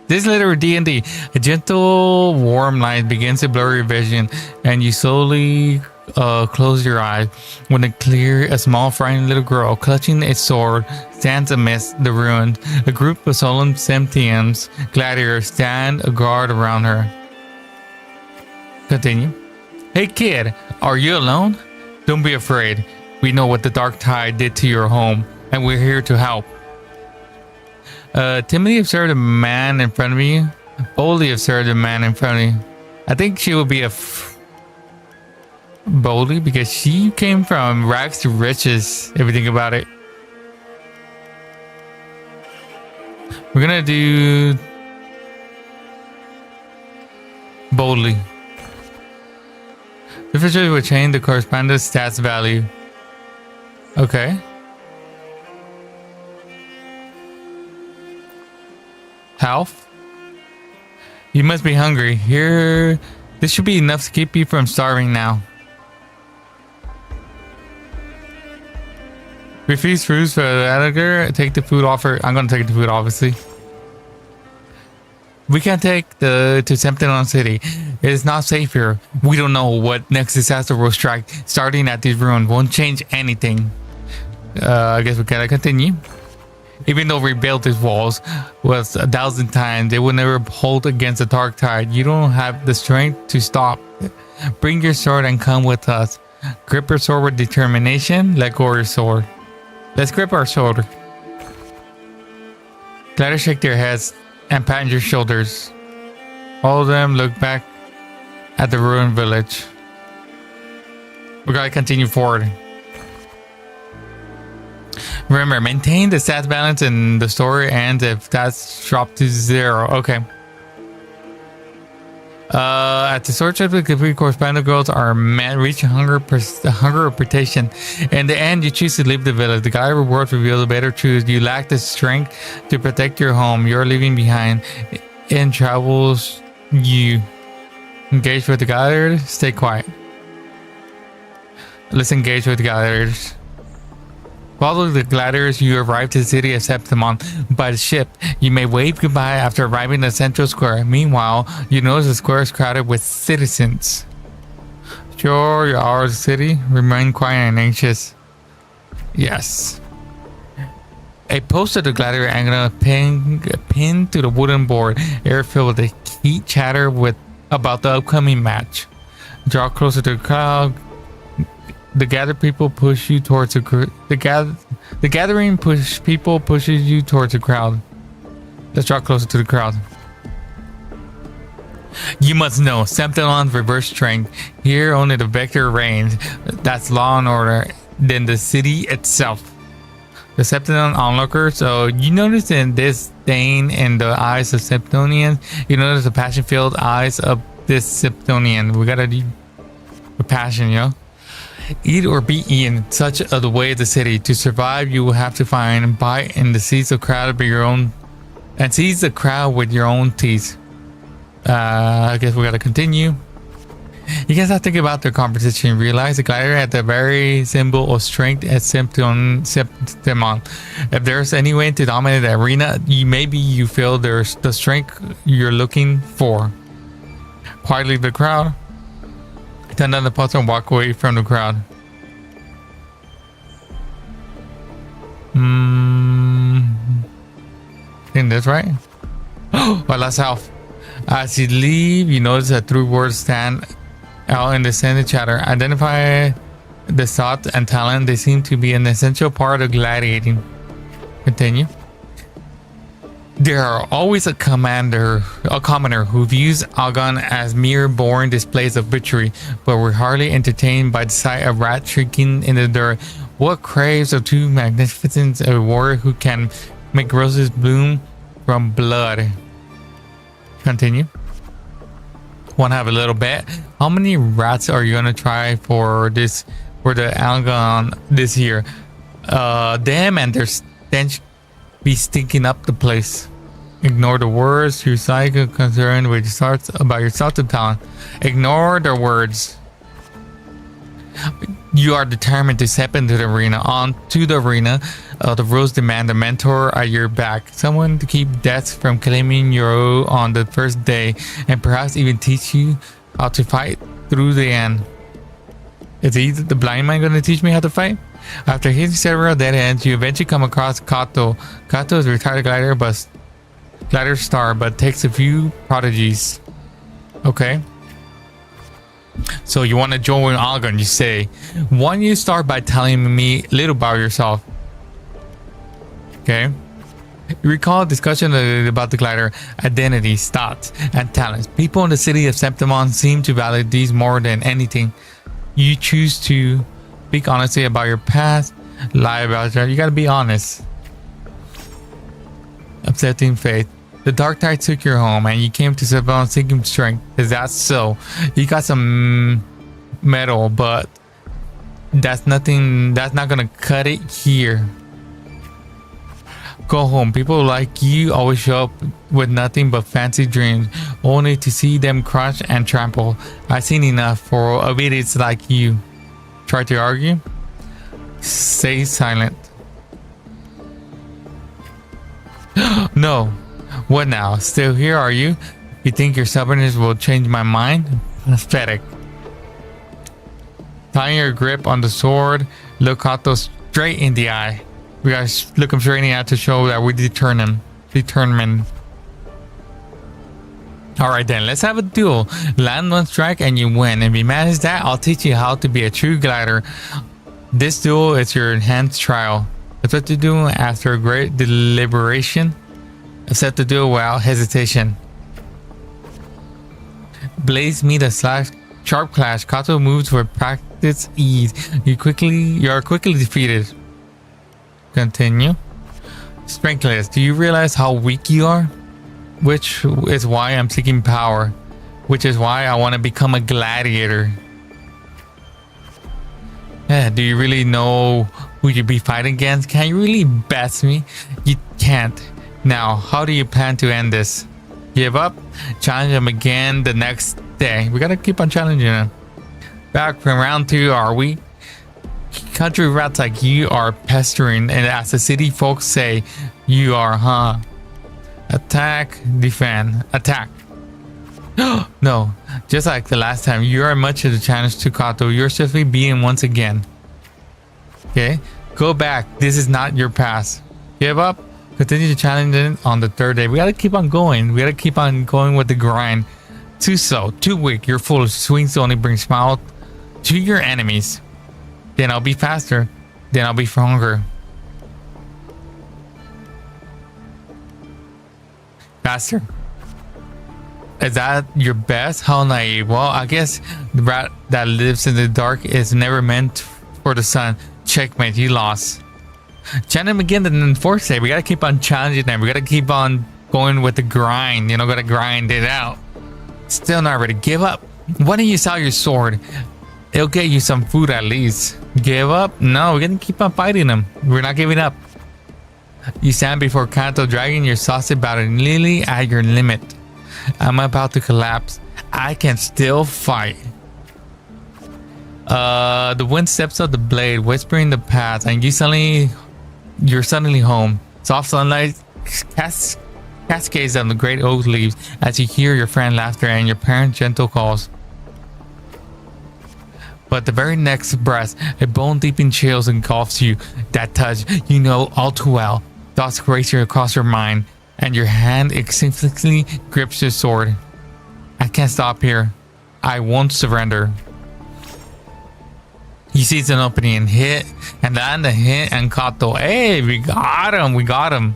This is literally D&D. A gentle, warm light begins to blur your vision, and you slowly close your eyes. When a small, frightened little girl, clutching a sword, stands amidst the ruins. A group of solemn Semptians, gladiators, stand a guard around her. Continue. Hey kid, are you alone? Don't be afraid. We know what the dark tide did to your home, and we're here to help. Timothy observed a man in front of me. Boldly observed a man in front of me. I think she will be boldly because she came from rags to riches, if you think about it. We're gonna do boldly. The feature will change the corresponding stats value. Okay. Health. You must be hungry. Here, this should be enough to keep you from starving now. Refuse foods for the editor. Take the food offer. I'm gonna take the food, obviously. We can't take to Septimont City. It is not safe here. We don't know what next disaster will strike. Starting at these ruins won't change anything. I guess we gotta continue. Even though we rebuilt these walls was 1,000 times, they will never hold against the dark tide. You don't have the strength to stop. Bring your sword and come with us. Grip your sword with determination. Let go of your sword. Let's grip our sword. Gladiators shake their heads and pat your shoulders. All of them look back at the ruined village. We gotta continue forward. Remember, maintain the stats balance and the story ends if that's dropped to 0. Okay. At the sword chapter, the complete corresponding goals are met, reaching hunger or protection. In the end, you choose to leave the village. The guide rewards reveal the better truth. You lack the strength to protect your home. You're leaving behind in travels you. Engage with the gladiators. Stay quiet. Let's engage with the gladiators. Follow the gladiators. You arrive to the city of Septimon by the ship. You may wave goodbye after arriving at the central square. Meanwhile, you notice the square is crowded with citizens. Sure, you're out of the city. Remain quiet and anxious. Yes. A poster of the gladiator angle pinned to the wooden board. Air filled with heat chatter about the upcoming match. Draw closer to the crowd. The gathered people push you towards the gathering people pushes you towards the crowd. Let's draw closer to the crowd. You must know, Septimon's reverse strength. Here only the vector reigns. That's law and order. Then the city itself. The Septimon onlookers. So you notice in this stain in the eyes of Septonians. You notice the passion-filled eyes of this Septonian. We gotta do with passion, yo. Eat or be eaten, such are the way of the city. To survive, you will have to find, bite, and seize the crowd with your own, teeth. I guess we gotta continue. You guys have to think about their conversation. Realize the gladiator had the very symbol of strength at Septimon. If there's any way to dominate the arena, maybe you feel there's the strength you're looking for. Quietly the crowd. Turn down the poster and walk away from the crowd. I think that's right. Oh, last health. As you leave, you notice that 3 words stand out in the center chatter. Identify the thought and talent. They seem to be an essential part of gladiating. Continue. There are always a commoner who views Algon as mere boring displays of butchery, but we're hardly entertained by the sight of rats shrieking in the dirt. What craves of true magnificence a warrior who can make roses bloom from blood? Continue. Want to have a little bet? How many rats are you gonna try for the Algon this year? Them and their stench be stinking up the place. Ignore the words your psychic concerned with thoughts about yourself to talent. Ignore the words. You are determined to step into the arena. Onto the arena, the rules demand a mentor at your back, someone to keep death from claiming you on the first day, and perhaps even teach you how to fight through the end. Is he the blind man going to teach me how to fight? After hitting several dead ends, you eventually come across Kato. Kato is a retired glider star, but takes a few prodigies. Okay. So you want to join Algon, you say. Why don't you start by telling me a little about yourself? Okay. You recall a discussion about the glider, identities, thoughts, and talents. People in the city of Septimon seem to value these more than anything. You choose to speak honestly about your past, lie about it. You gotta be honest. Accepting faith. The dark tide took your home and you came to Septimon seeking strength. Is that so? You got some metal, but that's not gonna cut it here. Go home. People like you always show up with nothing but fancy dreams, only to see them crushed and trampled. I've seen enough for idiots like you. Try to argue? Stay silent. No. What now? Still here, are you? You think your stubbornness will change my mind? Pathetic. Tying your grip on the sword, look Kato straight in the eye. We gotta look him straight in the eye to show that we're determined. Alright then, let's have a duel. Land one strike and you win. If you manage that, I'll teach you how to be a true glider. This duel is your enhanced trial. That's what you do after a great deliberation. Accept the duel without hesitation. Blades meet a sharp clash. Kato moves with practiced ease. You are quickly defeated. Continue. Strengthless. Do you realize how weak you are? Which is why I'm seeking power. Which is why I want to become a gladiator. Yeah, do you really know who you'd be fighting against? Can you really best me? You can't. Now, how do you plan to end this? Give up. Challenge him again the next day. We gotta keep on challenging him. Back from round 2, are we? Country rats like you are pestering, and as the city folks say, you are, huh? Attack, defend, attack. No, just like the last time, you are much of the challenge to Kato. You're swiftly beaten once again. Okay, go back. This is not your pass. Give up. Continue to challenge it on the 3rd day. We gotta keep on going. We gotta keep on going with the grind. Too slow, too weak. You're full of swings to only bring smile to your enemies. Then I'll be faster. Then I'll be stronger. Faster. Is that your best? How naive. Well, I guess the rat that lives in the dark is never meant for the sun. Checkmate, you lost. Challenge him again the 4th day. We gotta keep on challenging them. We gotta keep on going with the grind. You know, gotta grind it out. Still not ready. Give up. Why don't you sell your sword? It'll get you some food at least. Give up? No, we're gonna keep on fighting him. We're not giving up. You stand before Kanto, dragging your sausage battle nearly at your limit. I'm about to collapse. I can still fight. The wind steps up the blade, whispering the path, and you're suddenly home. Soft sunlight cascades on the great oak leaves as you hear your friend laughter and your parents' gentle calls. But the very next breath, a bone-deeping chill engulfs you. That touch, you know all too well. Thoughts race across your mind, and your hand instinctively grips your sword. I can't stop here. I won't surrender. He sees an opening and hit, and land a hit, and Kato. Hey, we got him. We got him.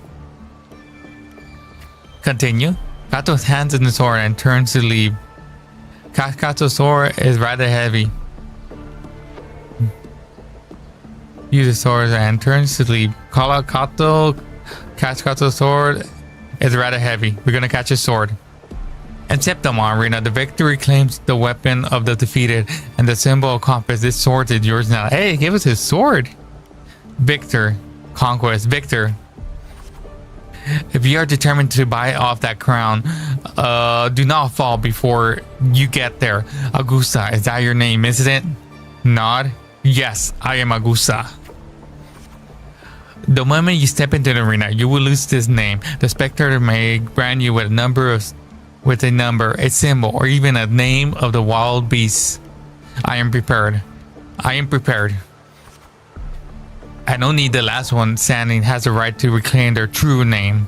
Continue. Kato hands in the sword and turns to leave. Kato's sword is rather heavy. Use the sword and turns to leave. Call out Kato. Catch Kato's sword is rather heavy. We're gonna catch his sword. And Septimon Arena, the victory claims the weapon of the defeated and the symbol of compass. This sword is yours now. Hey, give us his sword. Victor. Conquest. Victor. If you are determined to buy off that crown, do not fall before you get there. Augusta, is that your name, isn't it? Nod. Yes, I am Augusta. The moment you step into the arena, you will lose this name. The spectator may brand you with a number, a symbol, or even a name of the wild beasts. I am prepared. I am prepared. And only the last one standing has the right to reclaim their true name.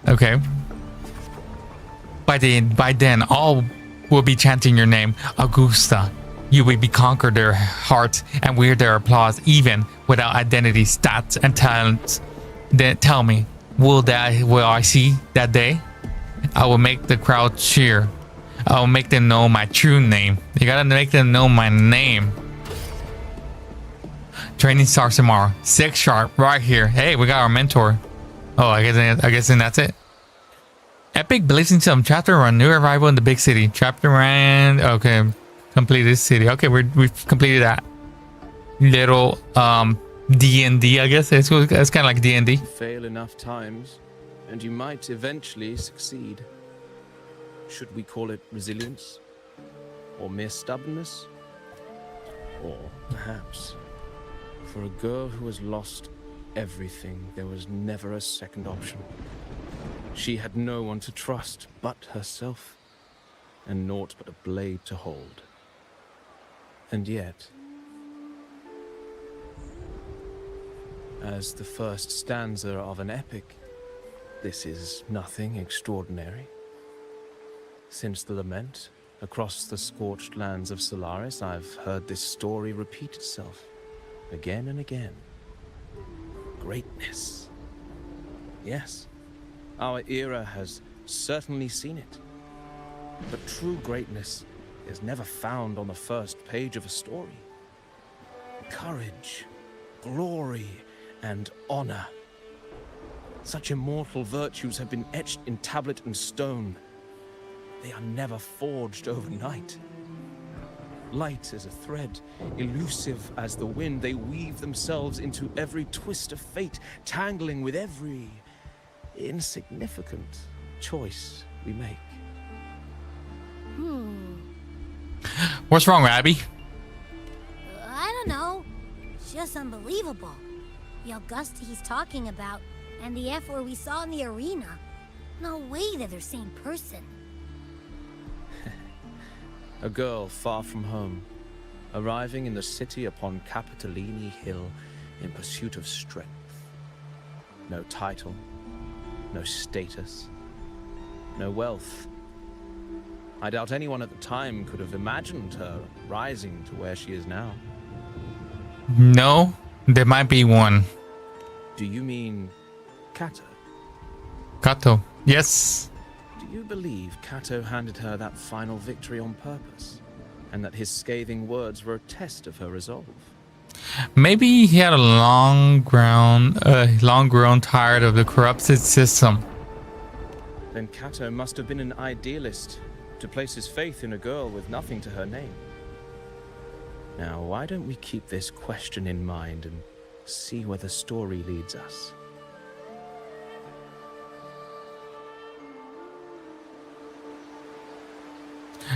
Okay. By then, all will be chanting your name, Augusta. You will be conquered their hearts and wear their applause, even without identity, stats, and talents. Then tell me, will I see that day? I will make the crowd cheer. I will make them know my true name. You gotta make them know my name. Training starts tomorrow. 6 sharp, right here. Hey, we got our mentor. Oh, I guess then that's it. Epic Blazing Some chapter 1. New arrival in the big city. Chapter 1. Okay, complete this city. Okay, we've completed that. Little D&D, I guess. It's kind of like D&D. Fail enough times, and you might eventually succeed. Should we call it resilience? Or mere stubbornness? Or perhaps, for a girl who has lost everything, there was never a second option. She had no one to trust but herself, and naught but a blade to hold. And yet, as the first stanza of an epic, this is nothing extraordinary. Since the lament, across the scorched lands of Solaris, I've heard this story repeat itself, again and again. Greatness. Yes, our era has certainly seen it. But true greatness is never found on the first page of a story. Courage, glory, and honor. Such immortal virtues have been etched in tablet and stone. They are never forged overnight. Light as a thread, elusive as the wind, they weave themselves into every twist of fate, tangling with every insignificant choice we make. What's wrong, Abby? I don't know. It's just unbelievable. The Augusta he's talking about, and the F we saw in the arena. No way they're the same person. A girl far from home, arriving in the city upon Capitolini Hill in pursuit of strength. No title, no status, no wealth. I doubt anyone at the time could have imagined her rising to where she is now. No, there might be one. Do you mean Kato? Kato, yes. Do you believe Kato handed her that final victory on purpose? And that his scathing words were a test of her resolve? Maybe he had a long grown tired of the corrupted system. Then Kato must have been an idealist to place his faith in a girl with nothing to her name. Now, why don't we keep this question in mind and see where the story leads us?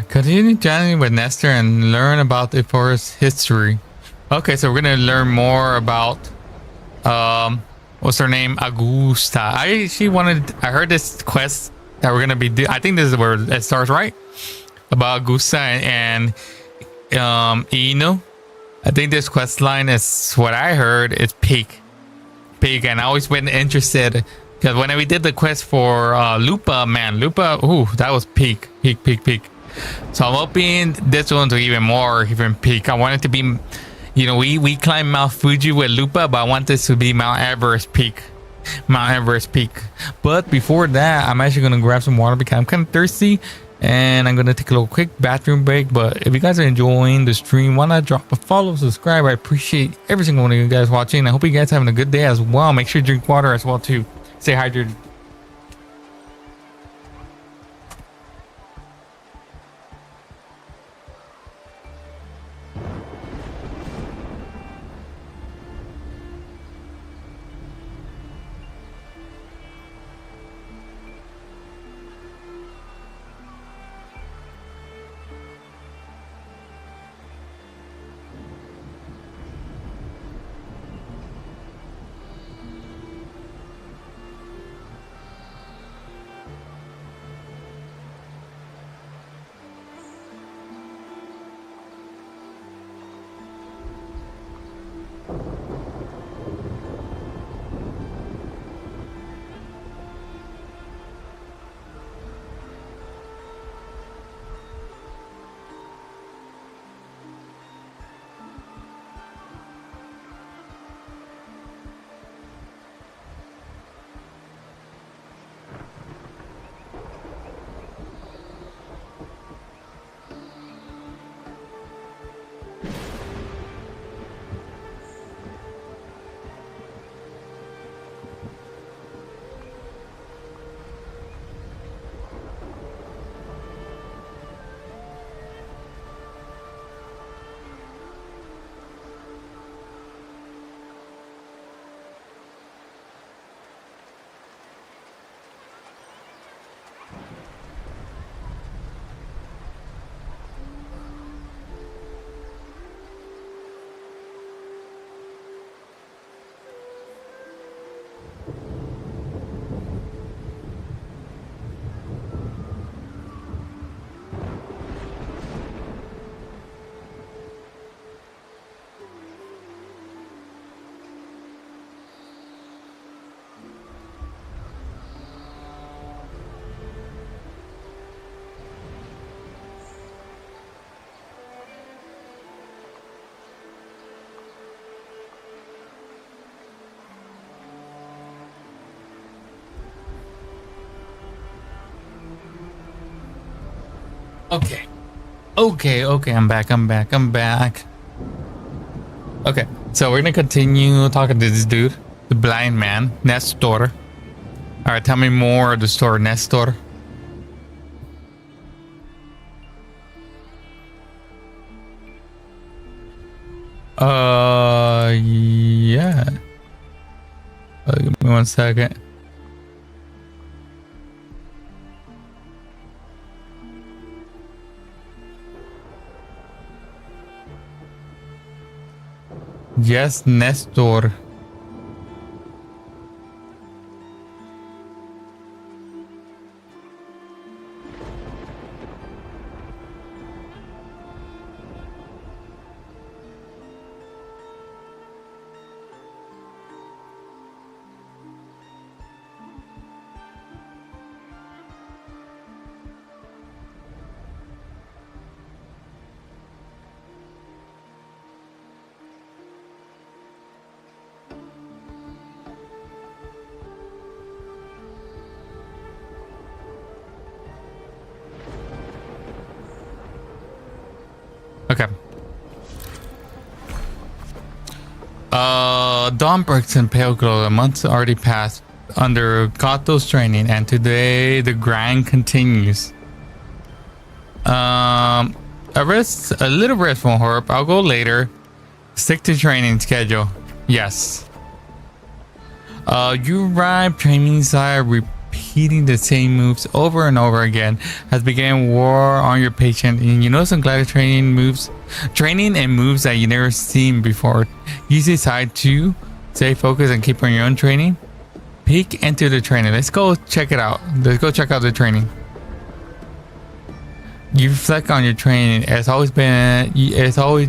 Continue journey with Nestor and learn about the forest history. Okay, so we're gonna learn more about what's her name, Augusta. I heard this quest that we're gonna be I think this is where it starts, right? About Augusta and Ino. I think this quest line is what I heard is peak, and I always been interested because when we did the quest for Lupa, ooh, that was peak. So I'm hoping this one's even peak. I want it to be, you know, we climbed Mount Fuji with Lupa, but I want this to be Mount Everest peak. But before that, I'm actually gonna grab some water because I'm kind of thirsty, and I'm gonna take a little quick bathroom break. But if you guys are enjoying the stream, why not drop a follow, subscribe? I appreciate every single one of you guys watching. I hope you guys having a good day as well. Make sure you drink water as well too. Stay hydrated. Okay, I'm back. Okay, so we're gonna continue talking to this dude, the blind man, Nestor. Alright, tell me more of the story, Nestor. Yeah. Give me 1 second. Yes, Nestor. Okay. Dawn breaks in pale glow. A month already passed under Kato's training, and today the grind continues. A little rest won't hurt. I'll go later. Stick to training schedule. Yes. You arrive training side, repeating the same moves over and over again has begun war on your patient, and you know some glider training and moves that you never seen before. Use this side to stay focused and keep on your own training. Peek into the training. Let's go check it out. Let's go check out the training. You reflect on your training. It's always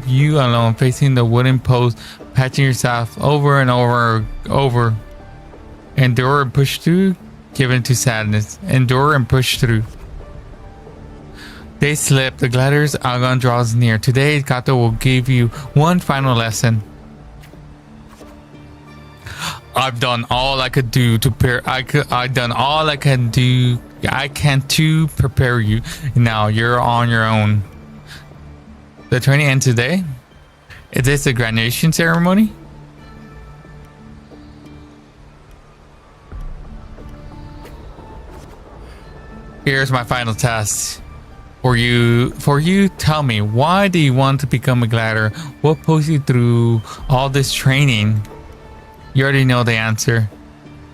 you alone facing the wooden post, patching yourself over and over. Endure and push through. Given to sadness. Endure and push through. They slip. The glider's Agon draws near. Today, Kato will give you one final lesson. I've done all I could do to prepare. I've done all I can do. I can to prepare you. Now you're on your own. The training ends today. Is this a graduation ceremony? Here's my final test for you. Tell me, why do you want to become a glider? What pushed you through all this training? You already know the answer.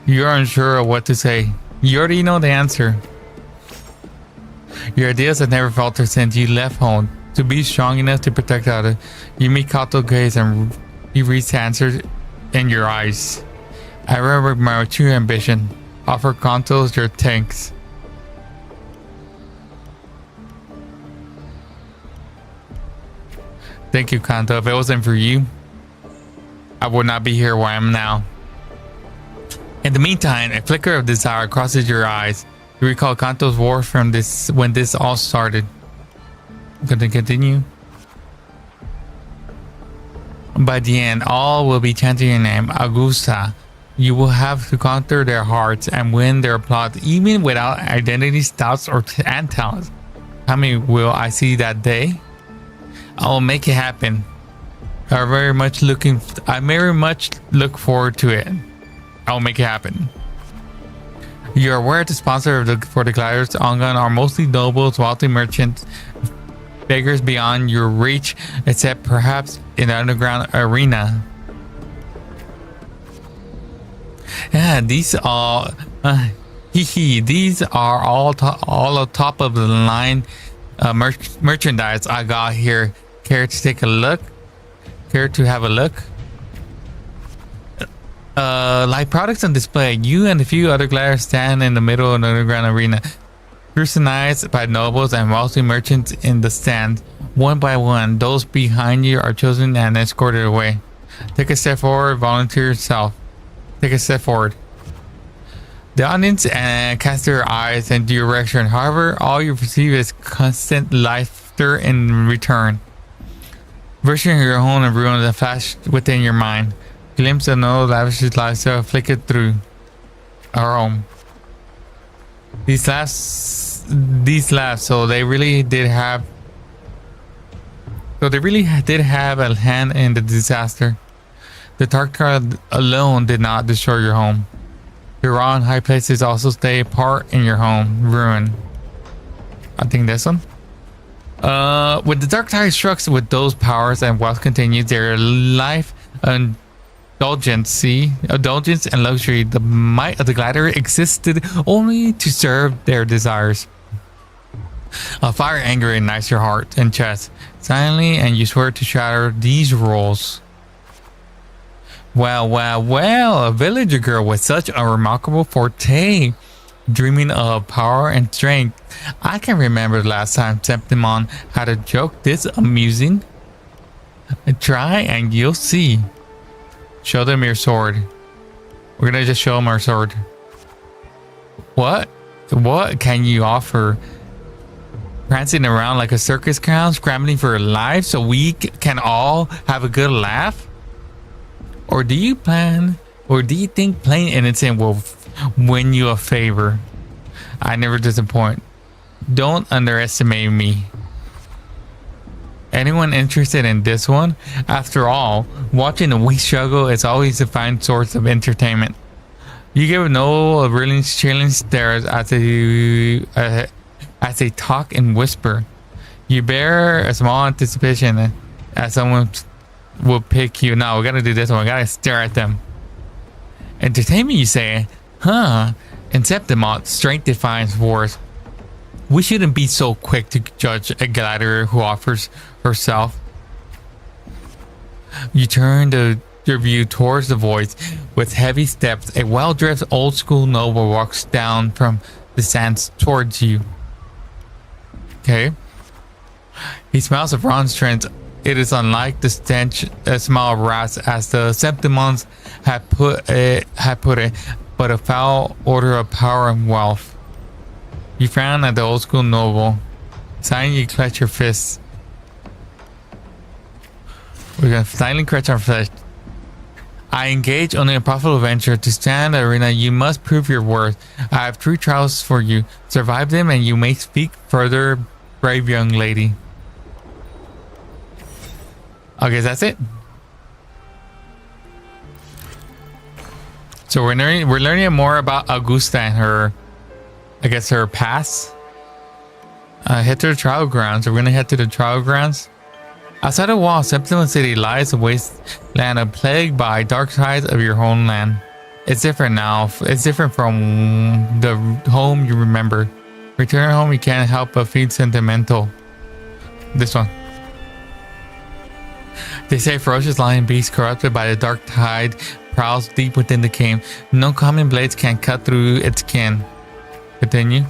You're unsure of what to say. You already know the answer. Your ideas have never faltered since you left home. To be strong enough to protect others. You meet Kato gaze and he reads the answer in your eyes. I remember my true ambition. Offer Kanto your thanks. Thank you, Kanto. If it wasn't for you, I would not be here where I am now. In the meantime, a flicker of desire crosses your eyes. You recall Kanto's words from when this all started. I'm going to continue. By the end, all will be chanting your name, Augusta. You will have to conquer their hearts and win their applause, even without identity, doubts, and talents. How many will I see that day? I will make it happen. I very much look forward to it. I will make it happen. You're aware the sponsor for the gliders Ongan are mostly nobles, wealthy merchants, beggars beyond your reach, except perhaps in the underground arena. Yeah, these are these are all top of the line merchandise I got here. Care to take a look? Care to have a look? Like products on display, you and a few other gliders stand in the middle of the underground arena, scrutinized by nobles and wealthy merchants in the stand. One by one, those behind you are chosen and escorted away. Take a step forward, volunteer yourself. Take a step forward. The audience cast their eyes in your direction. However, all you receive is constant laughter in return. Version of your home and ruin that flash within your mind. Glimpse of no lavish lifestyle flickered through our home. These laughs, so they really did have a hand in the disaster. The dark cloud alone did not destroy your home. Your own high places also stay apart in your home ruin. I think this one. When the dark tide strikes with those powers and wealth continues their life indulgence and luxury, the might of the glider existed only to serve their desires. A fire anger ignites your heart and chest silently, and you swear to shatter these rules. Well, well, well, a villager girl with such a remarkable forte, dreaming of power and strength. I can remember the last time Septimon had a joke this amusing. Try and you'll see. Show them your sword. We're gonna just show them our sword. What? What can you offer? Prancing around like a circus clown, scrambling for your life so we can all have a good laugh? Or do you think playing innocent will win you a favor? I never disappoint. Don't underestimate me. Anyone interested in this one? After all, watching a weak struggle is always a fine source of entertainment. You give no a really chilling stares as they talk and whisper. You bear a small anticipation as someone will pick you. No, we gotta do this one. We gotta stare at them. Entertainment, you say? Huh? In Septimon, strength defines force. We shouldn't be so quick to judge a gladiator who offers herself. You turn your view towards the voice. With heavy steps, a well-dressed old-school noble walks down from the sands towards you. Okay. He smells of remonstrance. It is unlike the stench smell of rats as the Septimons had put it, but a foul odor of power and wealth. You frown at the old-school noble. Silently you clutch your fists. We're gonna silently clutch our fists. I engage on an unprofitable venture. To stand in the arena, you must prove your worth. I have 3 trials for you. Survive them and you may speak further, brave young lady. Okay, that's it. So we're learning more about Augusta and her, I guess, her past. Head to the trial grounds. We're gonna head to the trial grounds. Outside the wall, Septimon City lies a wasteland plagued by dark sides of your homeland. It's different now. It's different from the home you remember. Return home, you can't help but feel sentimental. This one. They say ferocious lion beast corrupted by the dark tide prowls deep within the cave. No common blades can cut through its skin. Continue.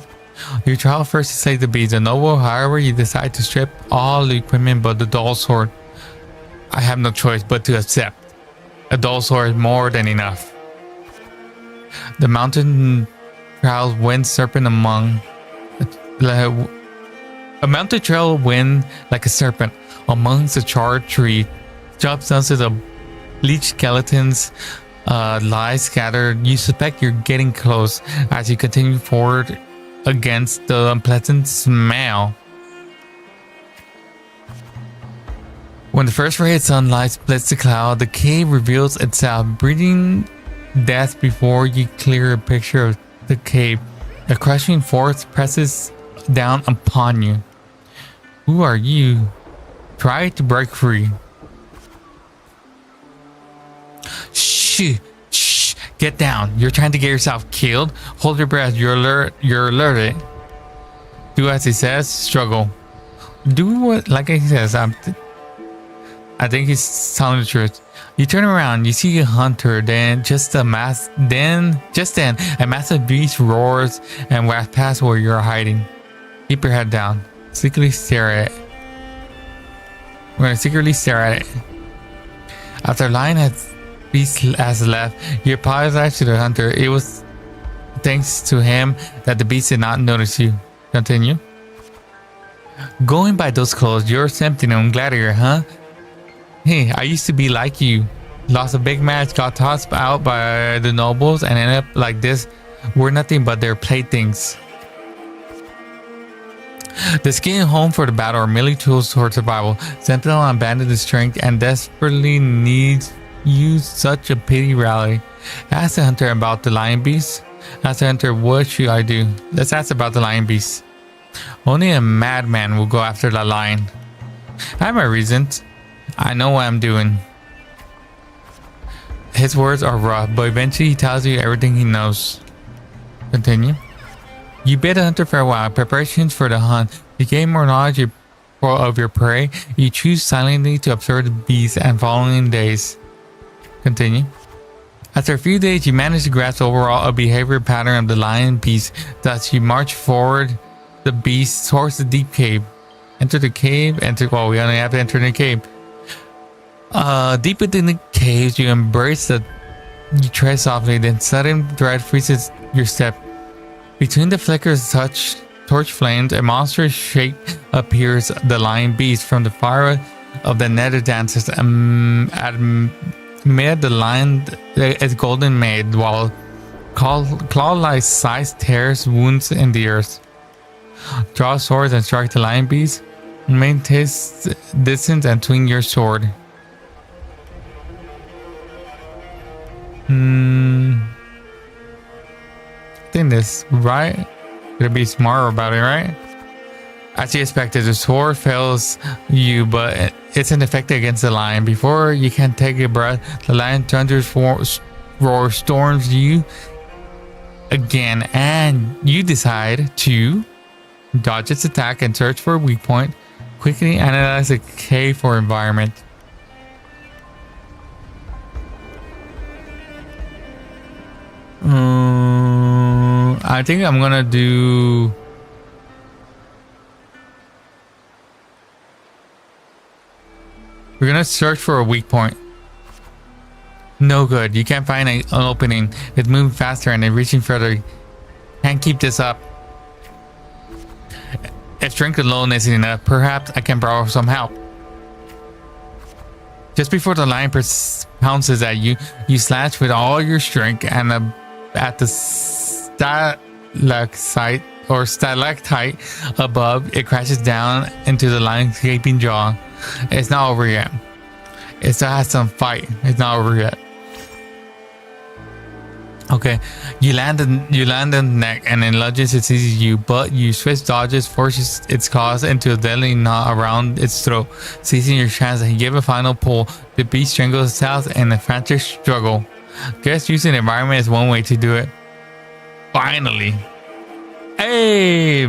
Your trial first to save the beast. The noble, however, you decide to strip all the equipment but the dull sword. I have no choice but to accept. A dull sword is more than enough. The mountain trails wind serpent among. A mountain trail wind like a serpent amongst the charred tree. Jumps onto the bleached skeletons lie scattered. You suspect you're getting close as you continue forward against the unpleasant smell. When the first ray of sunlight splits the cloud, the cave reveals itself, breathing death before you clear a picture of the cave. A crushing force presses down upon you. Who are you? Try to break free. Shh. Get down. You're trying to get yourself killed. Hold your breath. You're alerted. Do as he says. Struggle. Do what, like he says. I think he's telling the truth. You turn around. You see a hunter. Then a massive beast roars and wafts past where you're hiding. Keep your head down. Secretly stare at it. We're gonna secretly stare at it. After lion beast has left, you apologize to the hunter. It was thanks to him that the beast did not notice you. Continue. Going by those clothes, you're Septimon gladiator, huh? Hey, I used to be like you. Lost a big match, got tossed out by the nobles, and ended up like this. We're nothing but their playthings. The skin home for the battle are merely tools toward survival. Septimon abandoned his strength and desperately needs you such a pity rally. Ask the hunter about the lion beast. Ask the hunter, what should I do? Let's ask about the lion beast. Only a madman will go after the lion. I have my reasons. I know what I'm doing. His words are rough, but eventually he tells you everything he knows. Continue. You bid the hunter farewell. Preparations for the hunt. You gain more knowledge of your prey. You choose silently to observe the beast and following days. Continue. After a few days, you manage to grasp overall a behavior pattern of the lion beast. Thus, you march forward the beast towards the deep cave. Enter the cave. Well, we only have to enter the cave. Deep within the caves, you embrace the. You tread softly, then sudden dread freezes your step. Between the flickers torch flames, a monstrous shape appears. The lion beast from the fire of the nether dances amid the lion is golden maid, while claw-like size tears wounds in the earth. Draw swords and strike the lion beast. Maintain distance and swing your sword. I think this right. Gotta be smarter about it, right? As you expected, the sword fails you, but it's ineffective against the lion. Before you can take a breath, the lion thunders, roar, storms you again, and you decide to dodge its attack and search for a weak point. Quickly analyze the cave for environment. I think I'm gonna do. We're gonna search for a weak point. No good. You can't find an opening. It's moving faster and it's reaching further. Can't keep this up. If strength alone isn't enough, perhaps I can borrow some help. Just before the lion pounces at you, you slash with all your strength, and at the stalactite above, it crashes down into the lion's gaping jaw. It's not over yet. It still has some fight. It's not over yet. Okay, you land in the neck and it lunges. It seizes you, but you switch dodges, forces its claws into a deadly knot around its throat, seizing your chance, and you give a final pull. The beast strangles itself in a frantic struggle. Guess using the environment is one way to do it. Finally. Hey,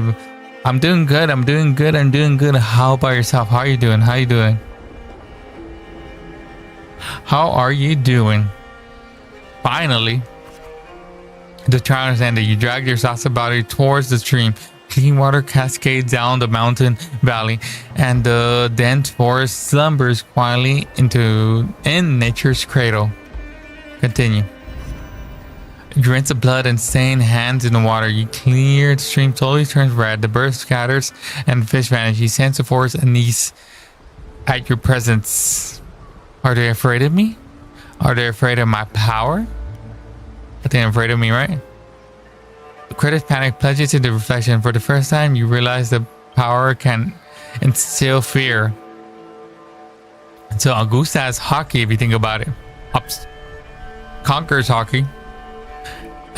I'm doing good. I'm doing good. How about yourself? How are you doing? How are you doing? Finally. The trial is ended. You drag your exhausted body towards the stream. Clean water cascades down the mountain valley, and the dense forest slumbers quietly in nature's cradle. Continue. You rinse the blood and stain hands in the water. You clear the stream, slowly turns red. The bird scatters and the fish vanish. You sense the forest unease at your presence. Are they afraid of me? Are they afraid of my power? I think they're afraid of me, right? The critics panic plunges into reflection. For the first time, you realize the power can instill fear. So Augusta has hockey, if you think about it. Conquers hockey.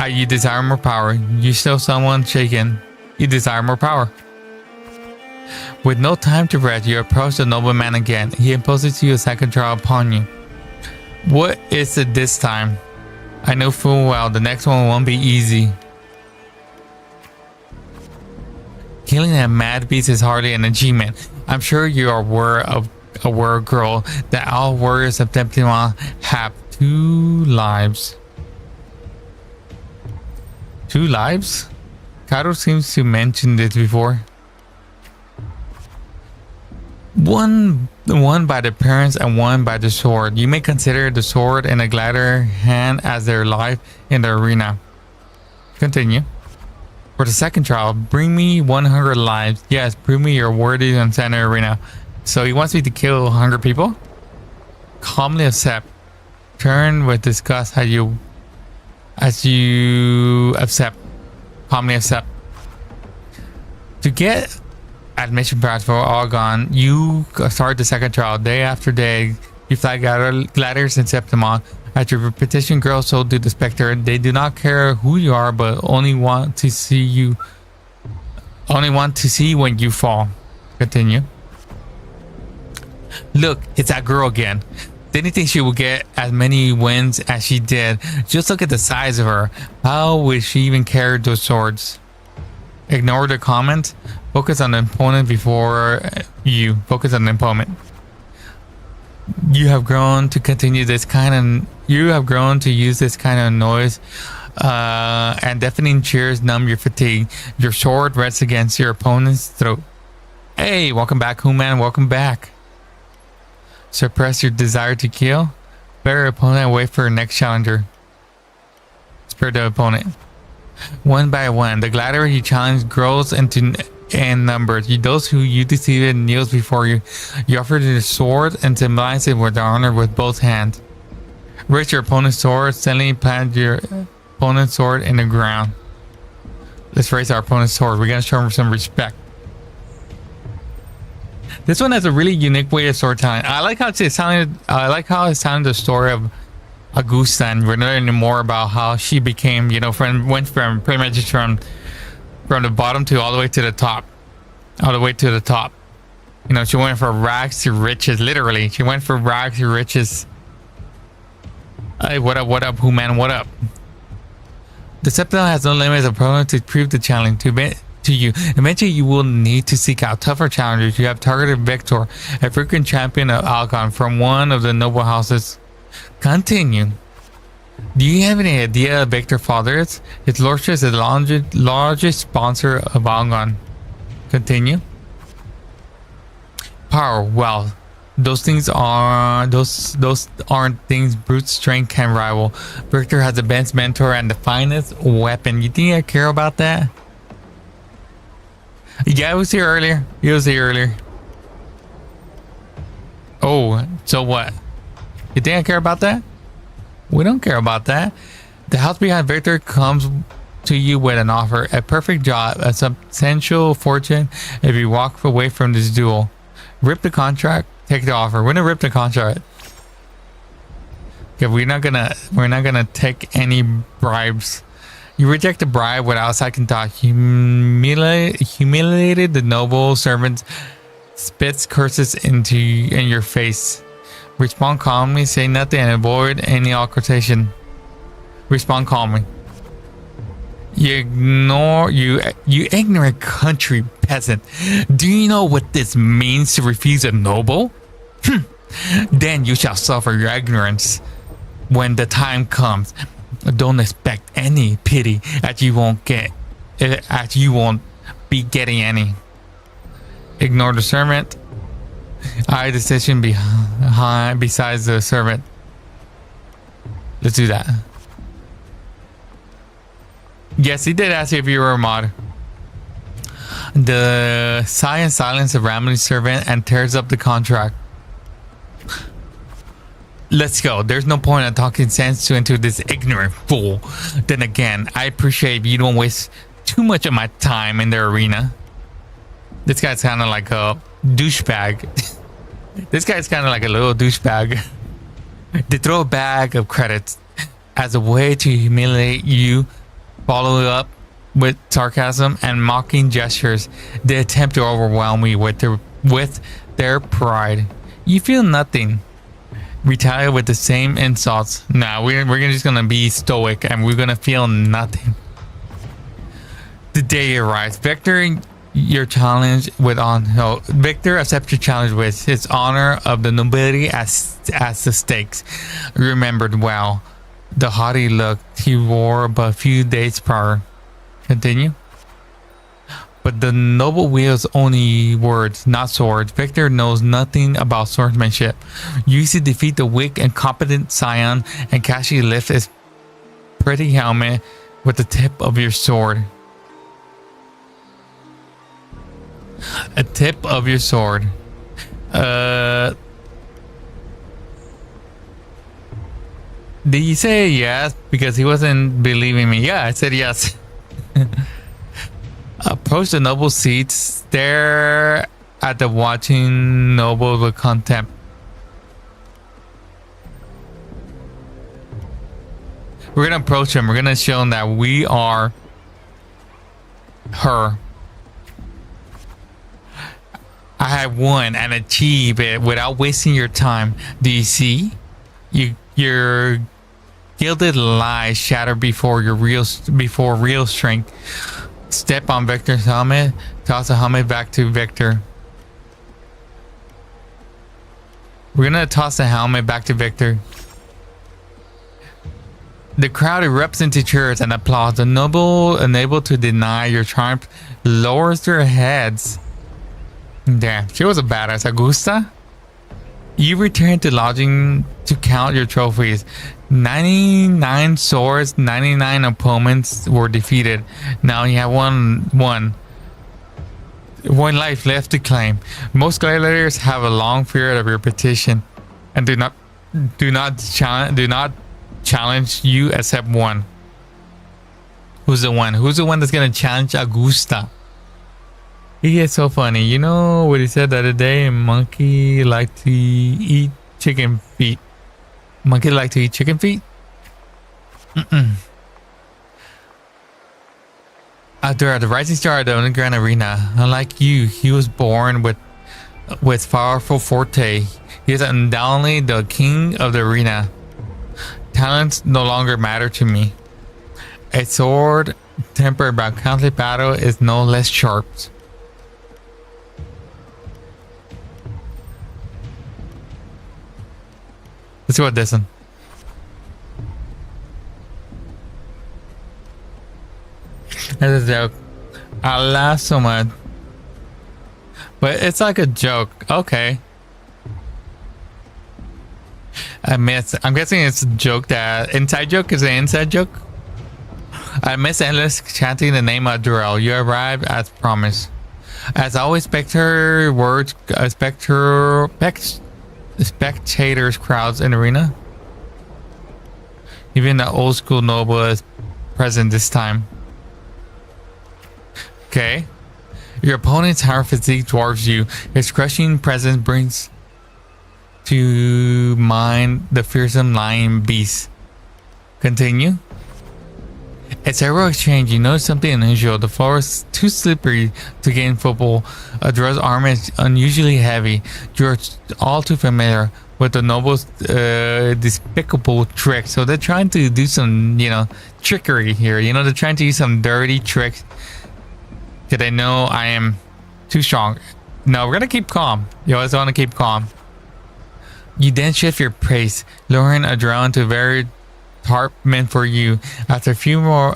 You desire more power. You show someone shaken. You desire more power. With no time to rest, you approach the nobleman again. He imposes you a second trial upon you. What is it this time? I know full well the next one won't be easy. Killing a mad beast is hardly an achievement. I'm sure you are aware of a word girl that all warriors of Temptima have 2 lives. 2 lives? Kato seems to mention this before. One by the parents and one by the sword. You may consider the sword and a glider hand as their life in the arena. Continue. For the second trial, bring me 100 lives. Yes, prove me you're worthy in center arena. So he wants me to kill 100 people? Calmly accept. Turn with disgust as you accept. Calmly accept. To get admission pass for all gone, you start the second trial. Day after day, you fly gliders and Septimon. At your repetition, girls so do the Spectre. They do not care who you are, but only want to see when you fall. Continue. Look, it's that girl again. Didn't think she would get as many wins as she did. Just look at the size of her. How would she even carry those swords? Ignore the comment. Focus on the opponent before you. Focus on the opponent. You have grown to continue this kind You have grown to use this kind of noise, and deafening cheers numb your fatigue. Your sword rests against your opponent's throat. Hey, welcome back, Human. Welcome back. Suppress your desire to kill. Better opponent and wait for your next challenger. Spare the opponent. One by one, the gladiator you challenge grows in numbers. Those who you defeated kneels before you. You offer your sword and symbolize it with honor with both hands. Raise your opponent's sword. Suddenly plant your opponent's sword in the ground. Let's raise our opponent's sword. We're gonna show him some respect. This one has a really unique way of storytelling. I like how it sounded. I like how it sounded the story of Augusta, and we're learning more about how she became, you know, went from pretty much just from the bottom to all the way to the top, You know, she went from rags to riches. Literally, she went from rags to riches. Hey, what up, Human? What up? The Sentinel has no limits of opponents to prove the challenge to you. Eventually, you will need to seek out tougher challengers. You have targeted Victor, a frequent champion of Algon from one of the noble houses. Continue. Do you have any idea of Victor's father is? His lordship is the largest sponsor of Algon. Continue. Power, wealth. Those things aren't things brute strength can rival. Victor has the best mentor and the finest weapon. You think I care about that? Yeah, I was here earlier. Oh, so what? You think I care about that? We don't care about that. The house behind Victor comes to you with an offer. A perfect job, a substantial fortune if you walk away from this duel. Rip the contract, take the offer. We're gonna rip the contract. Okay, we're not gonna take any bribes. You reject the bribe without second thought. Humiliated the noble servant spits curses in your face. Respond calmly, say nothing, and avoid any altercation. Respond calmly. You ignorant country peasant. Do you know what this means to refuse a noble? Then you shall suffer your ignorance when the time comes. Don't expect any pity as you won't be getting any. Ignore the servant. I decision besides the servant. Let's do that. Yes, he did ask you if you were a mod. The sigh and silence of Ramley's servant and tears up the contract. Let's go. There's no point in talking sense into this ignorant fool. Then again, I appreciate you don't waste too much of my time in the arena. This guy's kind of like a douchebag. This guy's kind of like a little douchebag. They throw a bag of credits as a way to humiliate you, follow up with sarcasm and mocking gestures. They attempt to overwhelm you with their pride. You feel nothing. Retaliate with the same insults. Nah, we're just gonna be stoic and we're gonna feel nothing. The day arrives. Victor, your challenge with Victor accepts your challenge with his honor of the nobility as the stakes. Remembered well the haughty look he wore but a few days prior. Continue. But the noble wields only words, not swords. Victor knows nothing about swordsmanship. You used to defeat the weak and competent scion and casually lift his pretty helmet with the tip of your sword. A tip of your sword. Did you say yes? Because he wasn't believing me. Yeah, I said yes. Approach the noble seat. Stare at the watching noble with contempt. We're gonna approach him. We're gonna show him that we are her. I have won and achieved it without wasting your time. Do you see? Your gilded lies shatter before real strength. Step on Victor's helmet. Toss the helmet back to Victor. We're gonna toss the helmet back to Victor. The crowd erupts into cheers and applause. The noble, unable to deny your triumph, lowers their heads. Damn, she was a badass. Augusta? You return to lodging to count your trophies. 99 swords, 99 opponents were defeated. Now you have one life left to claim. Most gladiators have a long period of repetition and do not challenge you except one. Who's the one? Who's the one that's gonna challenge Augusta? He is so funny. You know what he said the other day? Monkey like to eat chicken feet. Monkey like to eat chicken feet? Out there at the rising star of the underground arena, unlike you, he was born with powerful forte. He is undoubtedly the king of the arena. Talents no longer matter to me. A sword tempered by countless battle is no less sharp. Let's go with this one. That's a joke. I laugh so much. But it's like a joke. Okay. I'm guessing it's a joke that... Inside joke? Is it an inside joke? I miss endless chanting the name of Durrell. You arrived as promised. As always, spectators crowds in the arena. Even the old school noble is present this time. Okay. Your opponent's higher physique dwarfs you. His crushing presence brings to mind the fearsome lion beast. Continue. It's a heroic exchange. You notice something unusual. The floor is too slippery to gain football. Adro's armor is unusually heavy. You're all too familiar with the noble's despicable trick. So they're trying to do some, trickery here. They're trying to use some dirty tricks. Because they know I am too strong. No, we're going to keep calm. You always want to keep calm. You then shift your pace, lowering Adro into a very heart meant for you. After a few more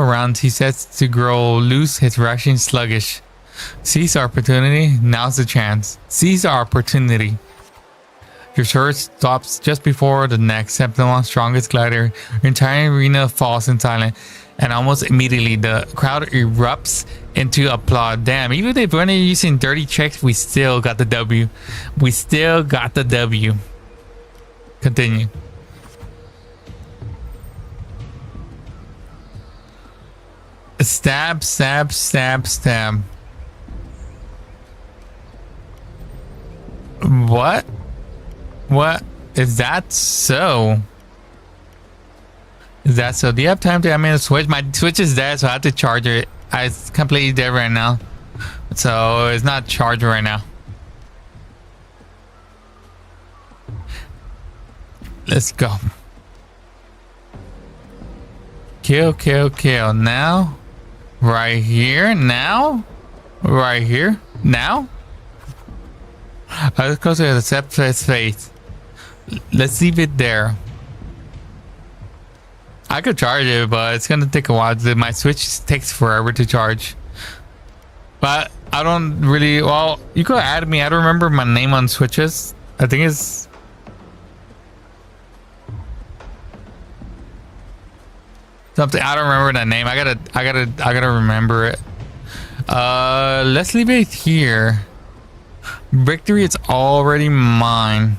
rounds, he sets to grow loose, his rushing sluggish. Seize our opportunity. Now's the chance. Seize our opportunity. Your sword stops just before the next Septimon's strongest glider. Your entire arena falls in silence, and almost immediately the crowd erupts into applaud. Damn, even if we're using dirty tricks, we still got the W. We still got the W. Continue. Stab, stab, stab, stab. What? What? Is that so? Is that so? Do you have time to... switch? My Switch is dead, so I have to charge it. It's completely dead right now. So it's not charged right now. Let's go. Kill, kill, kill. Now. Right here. Now. Right here. Now. Let's go to the separate face. Let's leave it there. I could charge it, but it's gonna take a while. My Switch takes forever to charge. But I don't really... Well, you could add me. I don't remember my name on Switches. I think it's... something. I don't remember that name. I gotta remember it. Let's leave it here. Victory is already mine.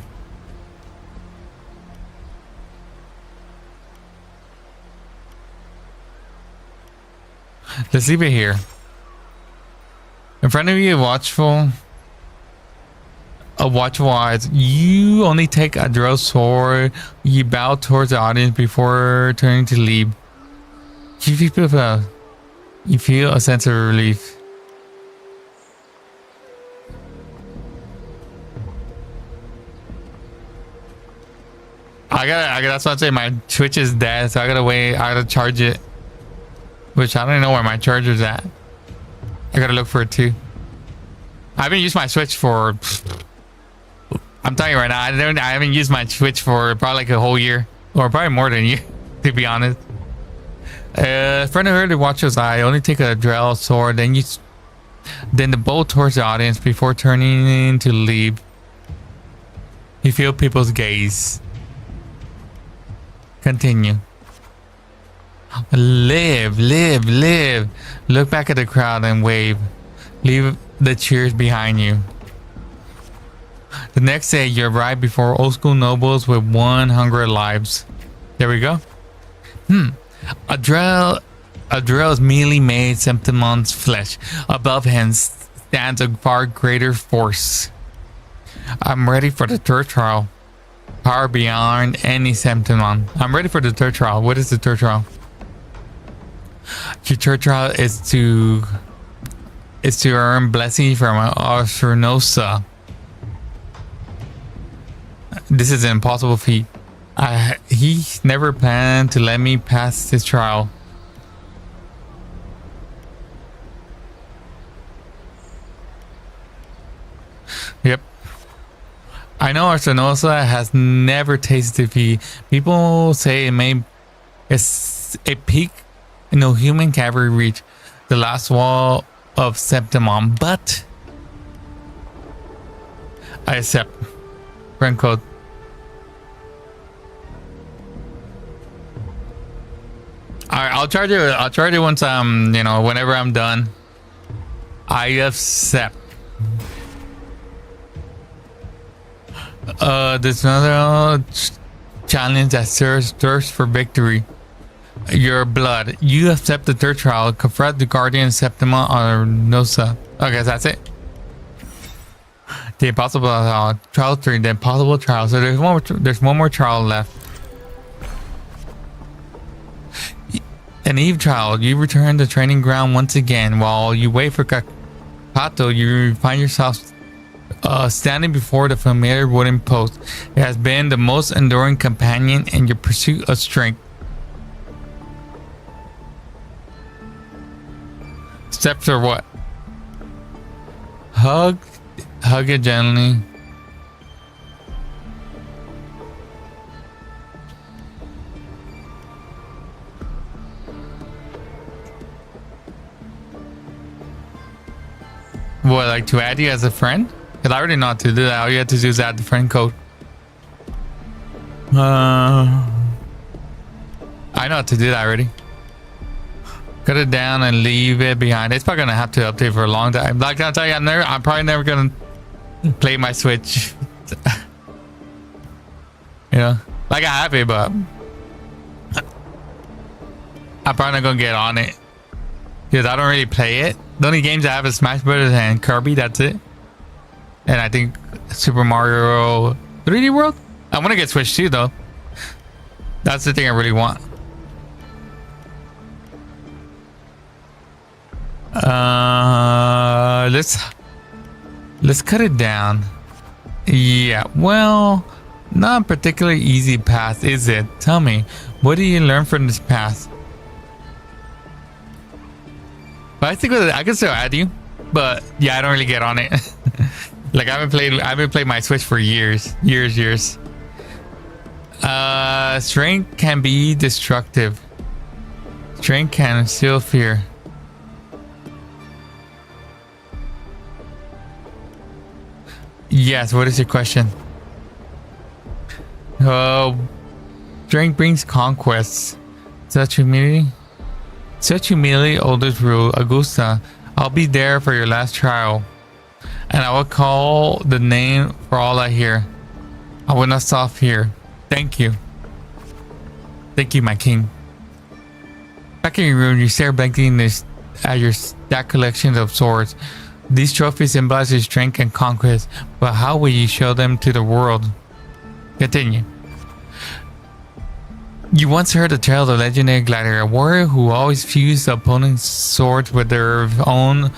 Let's leave it here. In front of you, watchful eyes. You only take a drill sword. You bow towards the audience before turning to leave. You feel a sense of relief. That's what I'm saying. My Switch is dead, so I gotta wait. I gotta charge it. Which I don't know where my charger's at. I gotta look for it too. I haven't used my Switch for... I'm telling you right now, I haven't used my Switch for probably like a whole year. Or probably more than a year. to be honest. Friend of her to watch his eye. Only take a Drell sword, then the bow towards the audience before turning to leave. You feel people's gaze. Continue. Live, live, live. Look back at the crowd and wave. Leave the cheers behind you. The next day, you arrive before old school nobles with 100 lives. There we go. A Drell's mealy made Septimon's flesh. Above him stands a far greater force. I'm ready for the third trial. Power beyond any Septimon. I'm ready for the third trial. What is the third trial? Your third trial is to earn blessing from Arthurnosa. This is an impossible feat. He never planned to let me pass this trial. Yep. I know Arthurnosa has never tasted defeat. People say it's a peak no human can ever reach, the last wall of Septimon, but I accept. Friend code. Alright, I'll charge it once whenever I'm done. I accept. There's another challenge that thirsts for victory. Your blood. You accept the third trial. Confront the guardian Septima or Nosa. Okay, that's it. The impossible trial 3. The impossible trial. So there's one more trial left. An Eve trial. You return to training ground once again. While you wait for Kapato, you find yourself standing before the familiar wooden post. It has been the most enduring companion in your pursuit of strength. Steps or what? Hug it gently. What, like to add you as a friend? Because I already know how to do that. All you have to do is add the friend code. I know how to do that already. Cut it down and leave it behind. It's probably gonna have to update for a long time. Like I'll tell you, I'm probably never gonna play my Switch. You know, like I have it, but I'm probably not gonna get on it because I don't really play it. The only games I have is Smash Brothers and Kirby. That's it. And I think Super Mario 3D World. I want to get Switch 2 though. That's the thing I really want. Let's cut it down. Yeah, well, not a particularly easy path, is it? Tell me, what do you learn from this path? But I think I can still add you, but yeah, I don't really get on it. Like I haven't played my Switch for years. Strength can be destructive. Strength can instill fear. Yes, what is your question? Strength brings conquests. Such humility, oldest rule. Augusta, I'll be there for your last trial, and I will call the name for all I hear. I will not stop here. Thank you. Thank you, my king. Back in your room, you stare blankly at your stacked collection of swords. These trophies symbolize your strength and conquest, but how will you show them to the world? Continue. You once heard the tale of the legendary gladiator, a warrior who always fused the opponent's swords with their own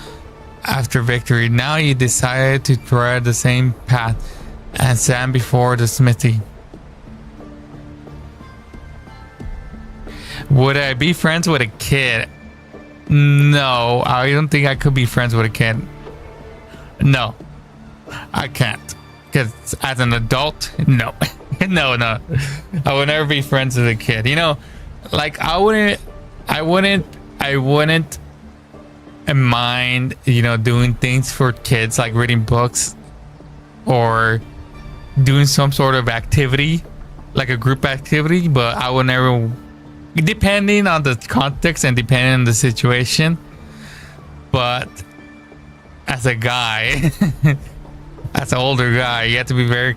after victory. Now you decided to tread the same path and stand before the smithy. Would I be friends with a kid? No, I don't think I could be friends with a kid. No, I can't. Because as an adult, no. No. I will never be friends with a kid. You know, Like I wouldn't mind, you know, doing things for kids like reading books or doing some sort of activity, like a group activity, but I would never, depending on the context and depending on the situation. But as a guy, as an older guy, you have to be very,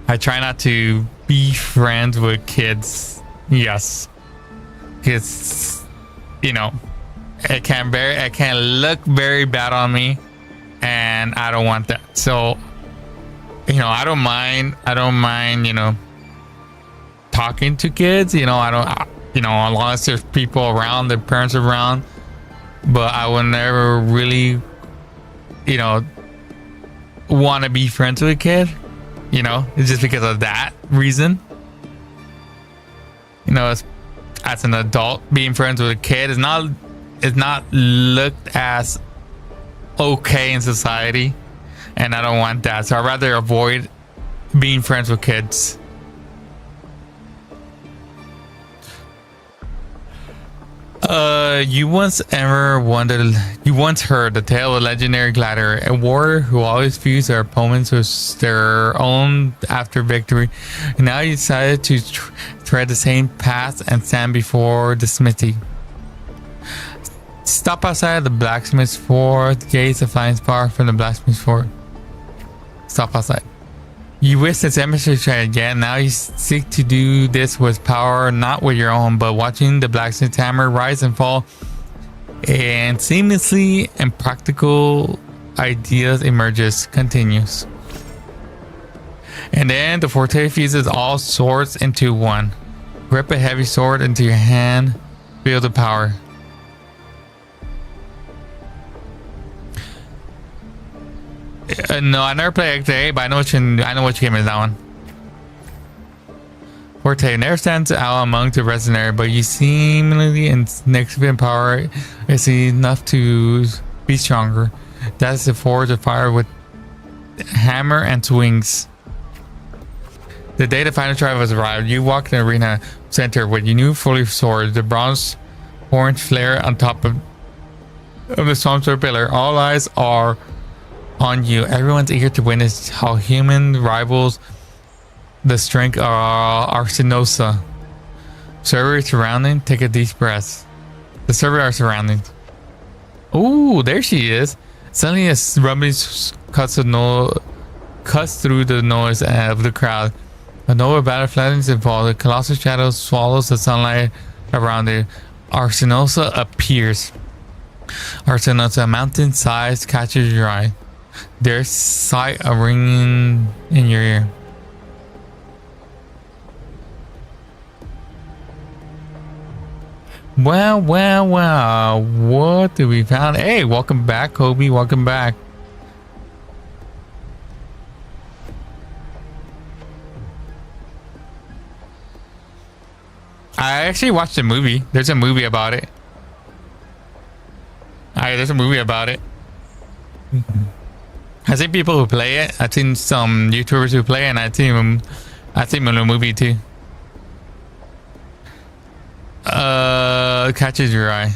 I try not to be friends with kids. Yes. Because, you know, it can look very bad on me, and I don't want that. So, you know, I don't mind, you know, talking to kids, you know, you know, as long as there's people around, their parents around, but I would never really, you know, want to be friends with a kid, you know, it's just because of that reason. You know, as an adult, being friends with a kid is not looked as okay in society, and I don't want that. So I'd rather avoid being friends with kids. You once heard the tale of a legendary gladiator, a warrior who always views their opponents as their own after victory. And now he decided to tread the same path and stand before the smithy. Stop outside the blacksmith's fort. Gaze a flying spark from the blacksmith's fort. Stop outside. You wish this emissary try again. Now you seek to do this with power, not with your own, but watching the blacksmith's hammer rise and fall, and seamlessly impractical ideas emerges. Continues. And then the forte fuses all swords into one. Grip a heavy sword into your hand. Feel the power. No, I never played XA, but I know which game is that one. Forte never stands out among the resident, but you seemingly insignificant power is enough to be stronger. That is the forge of fire with hammer and swings. The day the final trial has arrived, you walk the arena center with your new fully sword, the bronze orange flare on top of the stormsword pillar. All eyes are on you. Everyone's eager to witness how human rivals the strength of Arsinosa. Server surrounding. Take a deep breath. The server are surrounding. Ooh, there she is. Suddenly a rumbling cuts through the noise of the crowd. A Nova battle flattens and falls. The colossal shadow swallows the sunlight around it. Arsinosa appears. Arsinosa, mountain-sized, catches your eye. There's sight a ringing in your ear. Wow, wow, wow. What did we found? Hey, welcome back, Kobe. Welcome back. I actually watched a movie. There's a movie about it. There's a movie about it. I've seen people who play it. I've seen some YouTubers who play it, and I've seen them in a movie too. Catches your eye.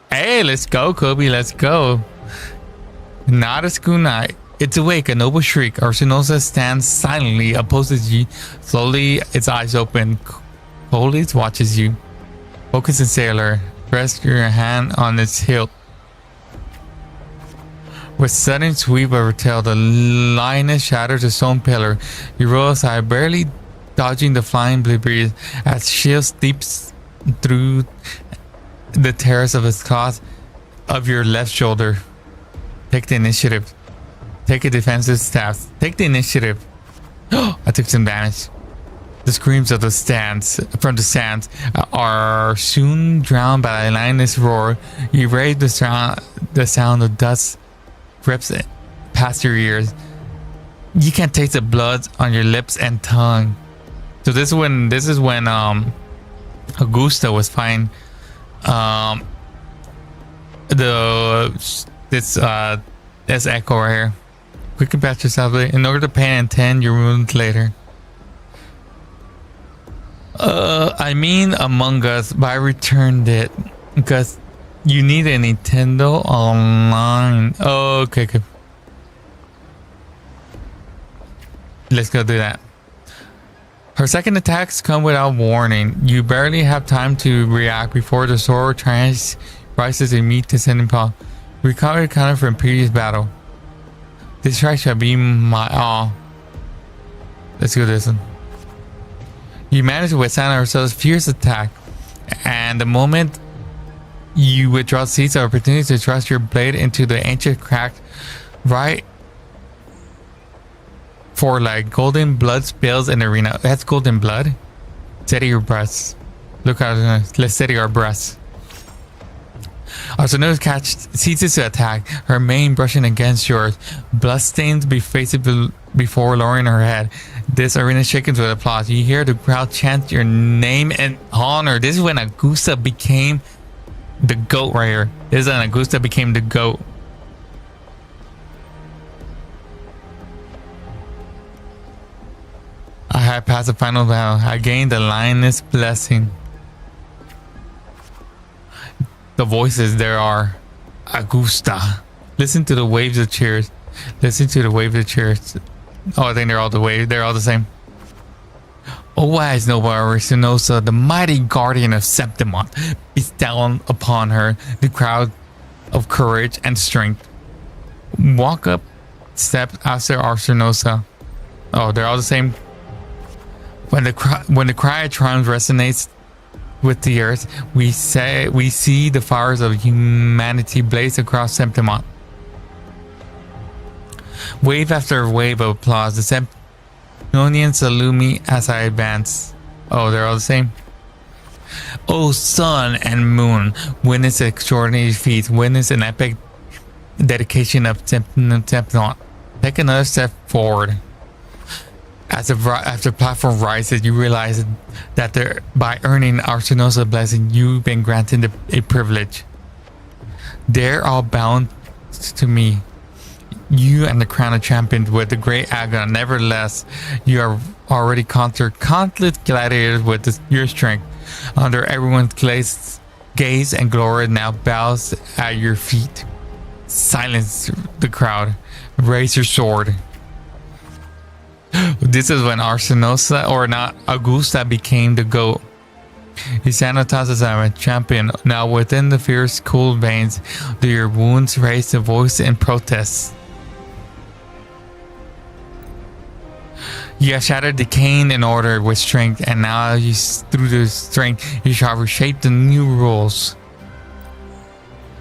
Hey, let's go, Kobe. Let's go. Not a school night. It's awake, a noble shriek. Arsinosa stands silently, opposes you. Slowly, its eyes open. Coldly watches you. Focus and sailor. Rest your hand on its hilt. With sudden sweep of her tail, the lioness shatters a stone pillar. You roll aside, barely dodging the flying breeze as shield steeps through the tears of its cloth of your left shoulder. Take the initiative. Take a defensive stance. Take the initiative. I took some damage. The screams of the stands are soon drowned by a lioness roar. You raise the sound of dust rips it past your ears. You can taste the blood on your lips and tongue. So this is when Augusta was fighting this echo right here. Quickly patch yourself in order to pain and tend your wounds later. I mean Among Us, but I returned it because you need a Nintendo Online. Oh, okay. Let's go do that. Her second attacks come without warning. You barely have time to react before the sword rises to meet descending paw. Recover counter from previous battle. This strike shall be my all. Let's go this one. You manage to withstand ourselves' fierce attack, and the moment you withdraw, seize the opportunity to thrust your blade into the ancient crack right foreleg. Golden blood spills in the arena. That's golden blood. Steady your breaths. Look out! Let's steady our breaths. Arsenault's catch ceases to attack, her mane brushing against yours. Bloodstains before lowering her head. This arena shakes with applause. You hear the crowd chant your name and honor. This is when Augusta became the GOAT right here. This is when Augusta became the GOAT. I had passed the final battle. I gained the lioness blessing. The voices there are Augusta. Listen to the waves of cheers. Listen to the waves of cheers. Oh, I think they're all the same. Oh, wise noble Arsenault, the mighty guardian of Septimont, beats down upon her the crowd of courage and strength. Walk up, step after Arsenault. Oh, they're all the same. When the cry of triumph resonates with the earth, we see the fires of humanity blaze across Septimont. Wave after wave of applause. The Septimonians salute me as I advance. Oh, they're all the same. Oh, sun and moon, witness extraordinary feats. Witness an epic dedication of Septimont. Take another step forward. As the platform rises, you realize that by earning Arsenault's blessing, you've been granted a privilege. They're all bound to me. You and the crown of champions with the great Agon. Nevertheless, you are already conquered countless gladiators with your strength. Under everyone's gaze and glory now bows at your feet. Silence the crowd. Raise your sword. This is when Arsenault, or not Augusta, became the GOAT. You stand atop as a champion. Now within the fierce, cool veins, do your wounds raise a voice in protest? You have shattered the cane in order with strength, and now through the strength you shall reshape the new rules.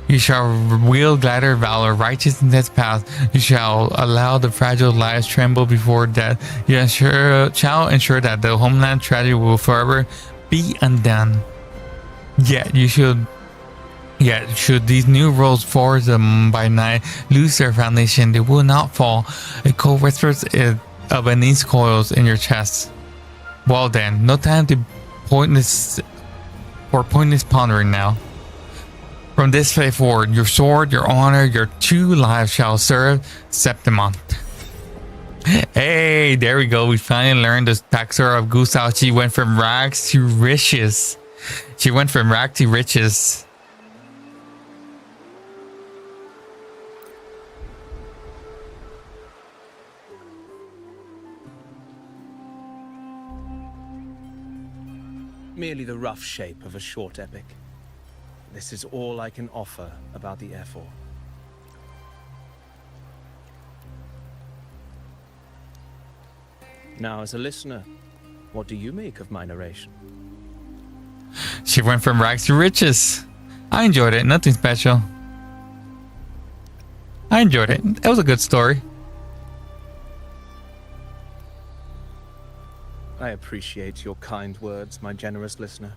You shall wield gladiator valor, righteousness path. You shall allow the fragile lives tremble before death. You shall ensure that the homeland tragedy will forever be undone. Yet should these new rules forged by night lose their foundation, they will not fall. A cold whispers of uneasy coils in your chest. Well then, no time to pointless pondering now. From this day forward, your sword, your honor, your true lives shall serve Septimont. Hey, there we go. We finally learned the backstory of Augusta. She went from rags to riches. She went from rag to riches. Merely the rough shape of a short epic. This is all I can offer about the F4. Now, as a listener, what do you make of my narration? She went from rags to riches. I enjoyed it. Nothing special. I enjoyed it. It was a good story. I appreciate your kind words, my generous listener.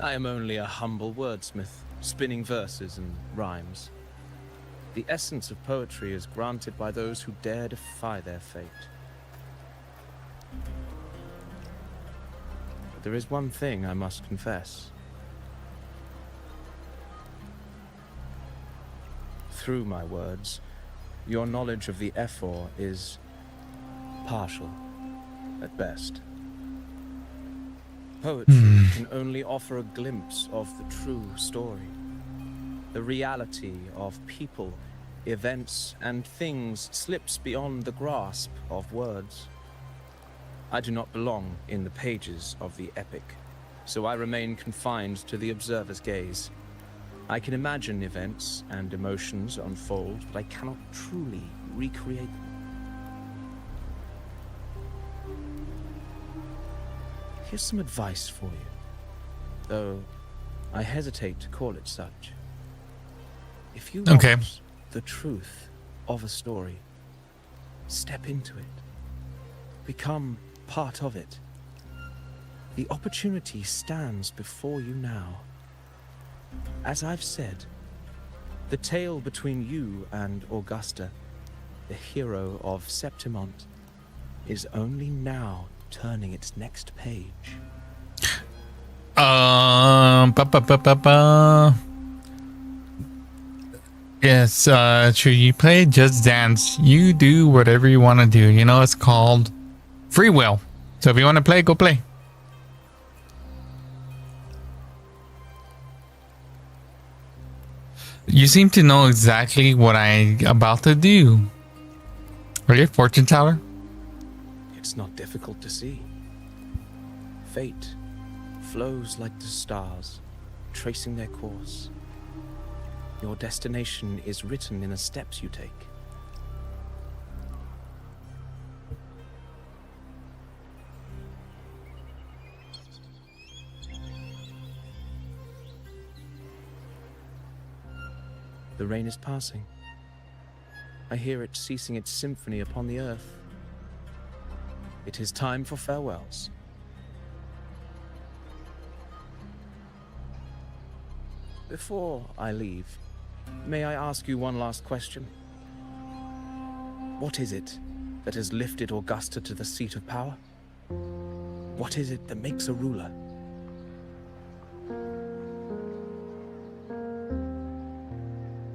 I am only a humble wordsmith, spinning verses and rhymes. The essence of poetry is granted by those who dare defy their fate. But there is one thing I must confess. Through my words, your knowledge of the F4 is partial, at best. Poetry can only offer a glimpse of the true story. The reality of people, events, and things slips beyond the grasp of words. I do not belong in the pages of the epic, so I remain confined to the observer's gaze. I can imagine events and emotions unfold, but I cannot truly recreate them. Here's some advice for you, though I hesitate to call it such. If you want the truth of a story, step into it. Become part of it. The opportunity stands before you now. As I've said, the tale between you and Augusta, the hero of Septimont, is only now turning its next page. Yes, true. You play Just Dance. You do whatever you want to do. You know, it's called free will. So if you want to play, go play. You seem to know exactly what I'm about to do. Are you a fortune teller? It's not difficult to see. Fate flows like the stars, tracing their course. Your destination is written in the steps you take. The rain is passing. I hear it ceasing its symphony upon the earth. It is time for farewells. Before I leave, may I ask you one last question? What is it that has lifted Augusta to the seat of power? What is it that makes a ruler?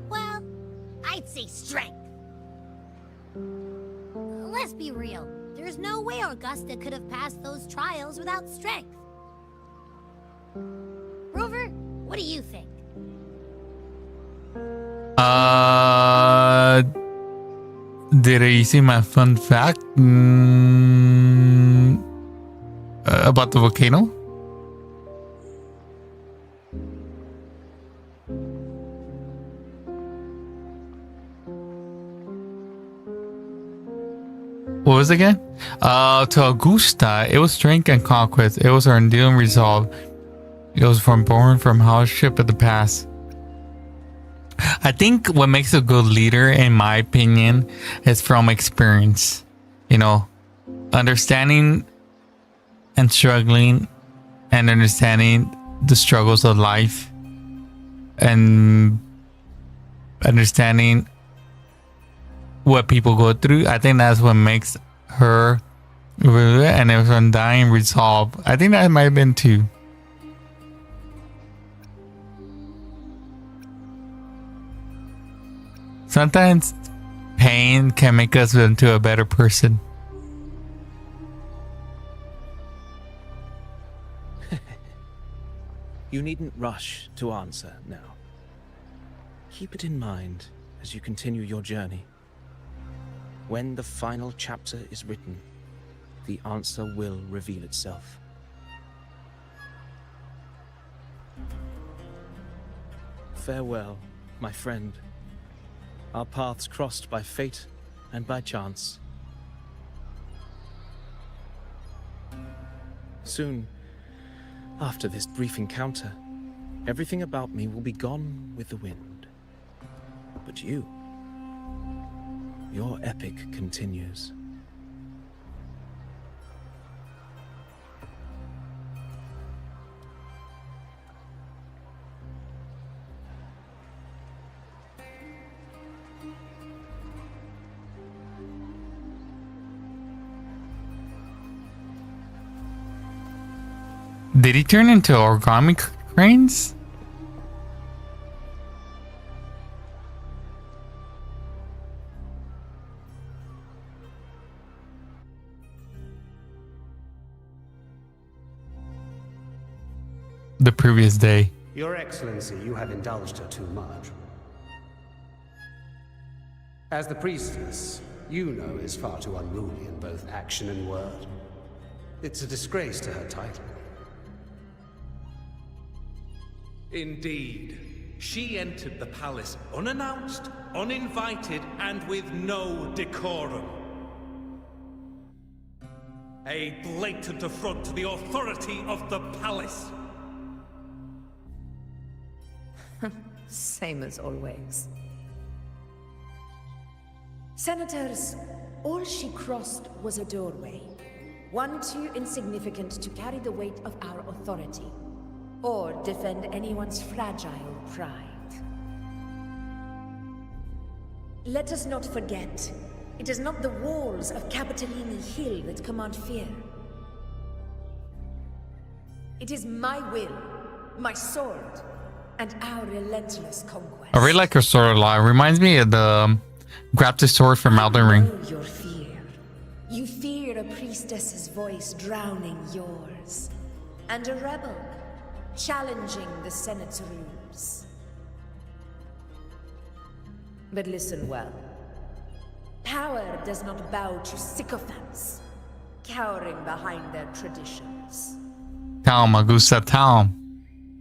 Well, I'd say strength. Let's be real. There's no way Augusta could have passed those trials without strength. Rover, what do you think? Did you see my fun fact about the volcano? What was it again? To Augusta, it was strength and conquest. It was her enduring resolve. It was born from hardship of the past. I think what makes a good leader, in my opinion, is from experience. You know, understanding and struggling and understanding the struggles of life and understanding what people go through. I think that's what makes her, and it was undying resolve. I think that might have been too. Sometimes pain can make us into a better person. You needn't rush to answer now. Keep it in mind as you continue your journey. When the final chapter is written, the answer will reveal itself. Farewell, my friend. Our paths crossed by fate and by chance. Soon, after this brief encounter, everything about me will be gone with the wind. But you, your epic continues. Did he turn into origami cranes? the previous day. Your Excellency, you have indulged her too much. As the priestess, Yuno is far too unruly in both action and word. It's a disgrace to her title. Indeed. She entered the palace unannounced, uninvited, and with no decorum. A blatant affront to the authority of the palace. Same as always. Senators, all she crossed was a doorway. One too insignificant to carry the weight of our authority, or defend anyone's fragile pride. Let us not forget, it is not the walls of Capitolini Hill that command fear. It is my will, my sword, and our relentless conquest. I really like her sword a lot. It reminds me of the grab the sword from Elden Ring. Know your fear. You fear a priestess's voice drowning yours, and a rebel challenging the Senate's rules. But listen well. Power does not bow to sycophants, cowering behind their traditions. Tell him, Augusta, tell him.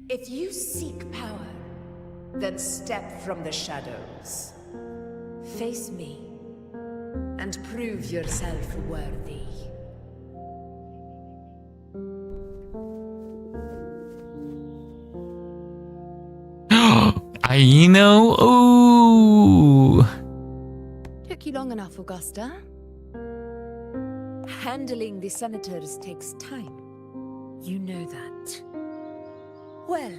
If you seek power, then step from the shadows. Face me, and prove yourself worthy. Aino? Ooh. Took you long enough, Augusta. Handling the senators takes time. You know that. Well,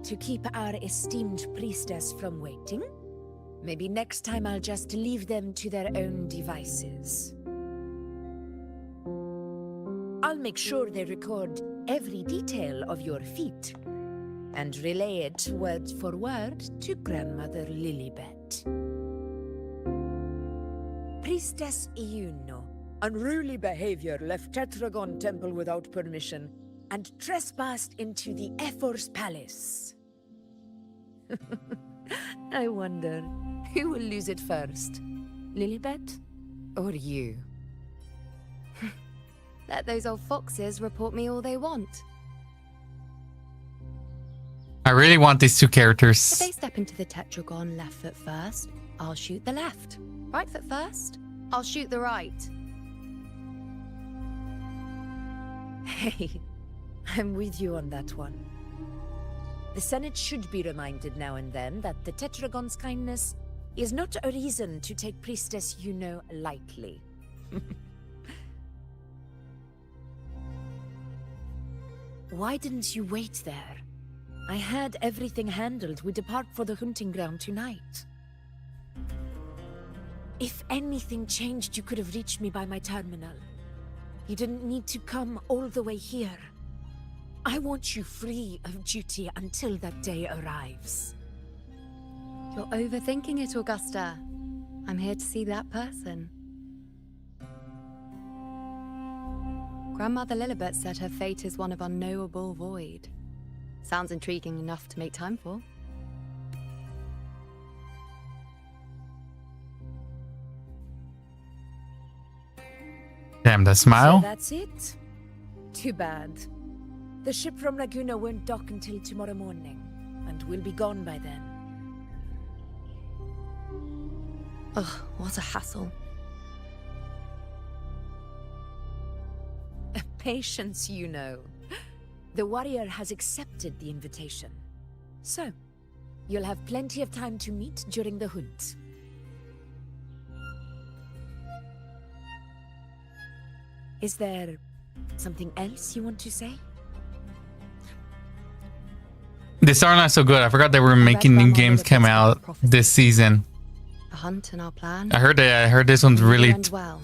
to keep our esteemed priestess from waiting, maybe next time I'll just leave them to their own devices. I'll make sure they record every detail of your feat and relay it word for word to Grandmother Lilibet. Priestess Yuno, unruly behavior, left Tetragon Temple without permission and trespassed into the Ephor's palace. I wonder, who will lose it first? Lilibet or you? Let those old foxes report me all they want. I really want these two If characters. they step into the tetragon left foot first, I'll shoot the left. Right foot first, I'll shoot the right. Hey, I'm with you on that one. The Senate should be reminded now and then that the Tetragon's kindness is not a reason to take Priestess Yuno lightly. Why didn't you wait there? I had everything handled. We depart for the hunting ground tonight. If anything changed, you could have reached me by my terminal. You didn't need to come all the way here. I want you free of duty until that day arrives. You're overthinking it, Augusta. I'm here to see that person. Grandmother Lilibet said her fate is one of unknowable void. Sounds intriguing enough to make time for. Damn, the smile. So that's it? Too bad. The ship from Laguna won't dock until tomorrow morning, and we'll be gone by then. Ugh, what a hassle. Patience, you know. The warrior has accepted the invitation. So, you'll have plenty of time to meet during the hunt. Is there something else you want to say? These are not so good. I forgot they were making new games come out this season. A hunt in our plan. I heard this one's really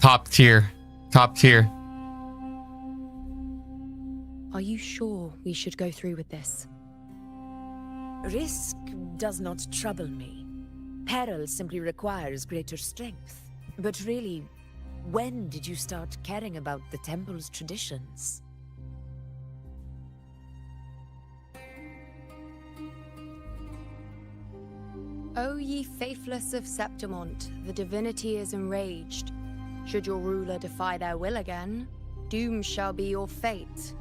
top tier. Top tier. Are you sure we should go through with this? Risk does not trouble me. Peril simply requires greater strength. But really, when did you start caring about the temple's traditions? O ye faithless of Septimont, the divinity is enraged. Should your ruler defy their will again, doom shall be your fate.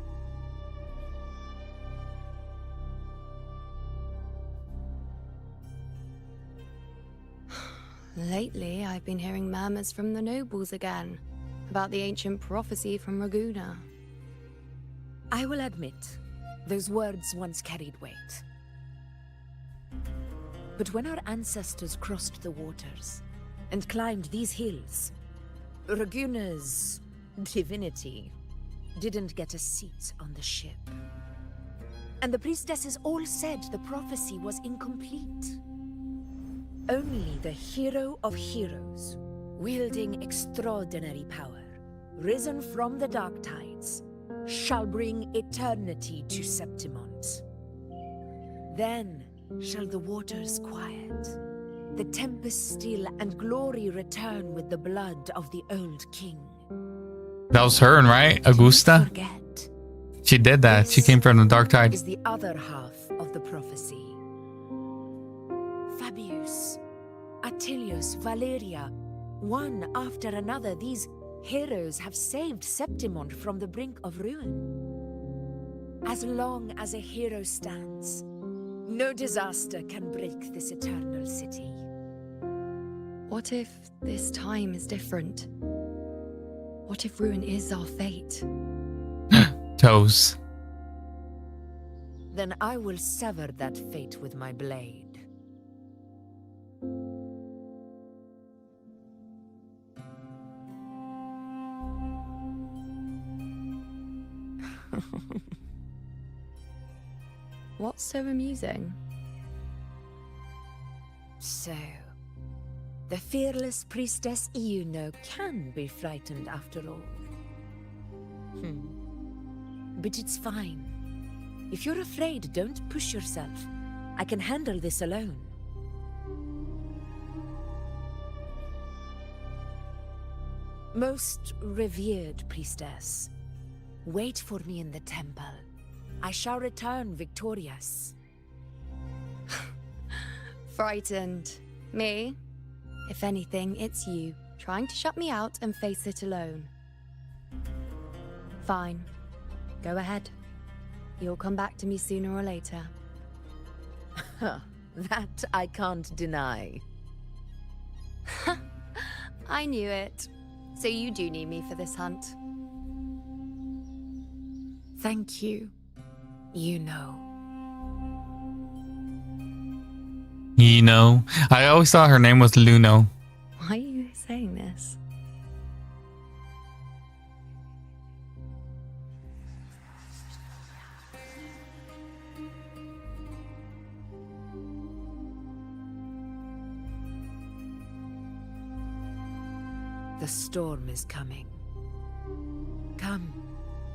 Lately, I've been hearing murmurs from the nobles again, about the ancient prophecy from Raguna. I will admit, those words once carried weight. But when our ancestors crossed the waters and climbed these hills, Raguna's divinity didn't get a seat on the ship. And the priestesses all said the prophecy was incomplete. Only the hero of heroes, wielding extraordinary power, risen from the dark tides, shall bring eternity to Septimont. Then shall the waters quiet, the tempest still, and glory return with the blood of the old king. That was her, right? Augusta? She did that. She came from the dark tide. Is the other half of the prophecy. Fabius, Attilius, Valeria, one after another, these heroes have saved Septimont from the brink of ruin. As long as a hero stands, no disaster can break this eternal city. What if this time is different? What if ruin is our fate? Toes. Then I will sever that fate with my blade. What's so amusing? So, the fearless priestess Iuno can be frightened after all. But it's fine. If you're afraid, don't push yourself. I can handle this alone. Most revered priestess, wait for me in the temple. I shall return victorious. Frightened. Me? If anything, it's you, trying to shut me out and face it alone. Fine. Go ahead. You'll come back to me sooner or later. That I can't deny. I knew it. So you do need me for this hunt. Thank you. You know. You know. I always thought her name was Luno. Why are you saying this? The storm is coming. Come,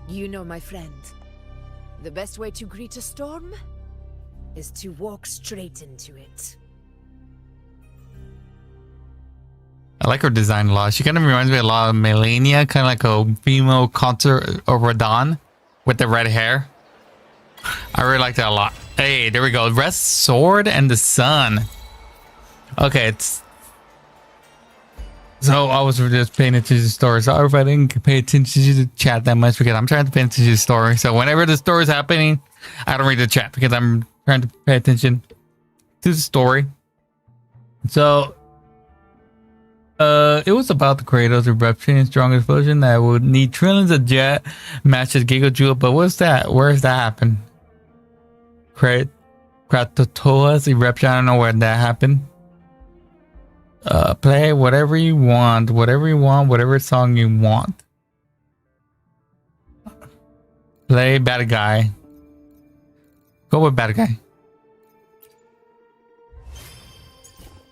you know my friend. The best way to greet a storm is to walk straight into it. I like her design a lot. She kind of reminds me a lot of Melania, kind of like a female concert or Radon with the red hair. I really like that a lot. Hey, there we go. Rest Sword and the Sun. Okay, it's... So I was just paying attention to the story. Sorry if I didn't pay attention to the chat that much because I'm trying to pay attention to the story. So whenever the story is happening, I don't read the chat because I'm trying to pay attention to the story. So it was about the Kratos eruption and strong explosion that would need trillions of jet matches gigajoule. But what's that? Where does that happen? Kratatoa's eruption. I don't know where that happened. Play whatever you want, whatever song you want. Play bad guy. Go with bad guy.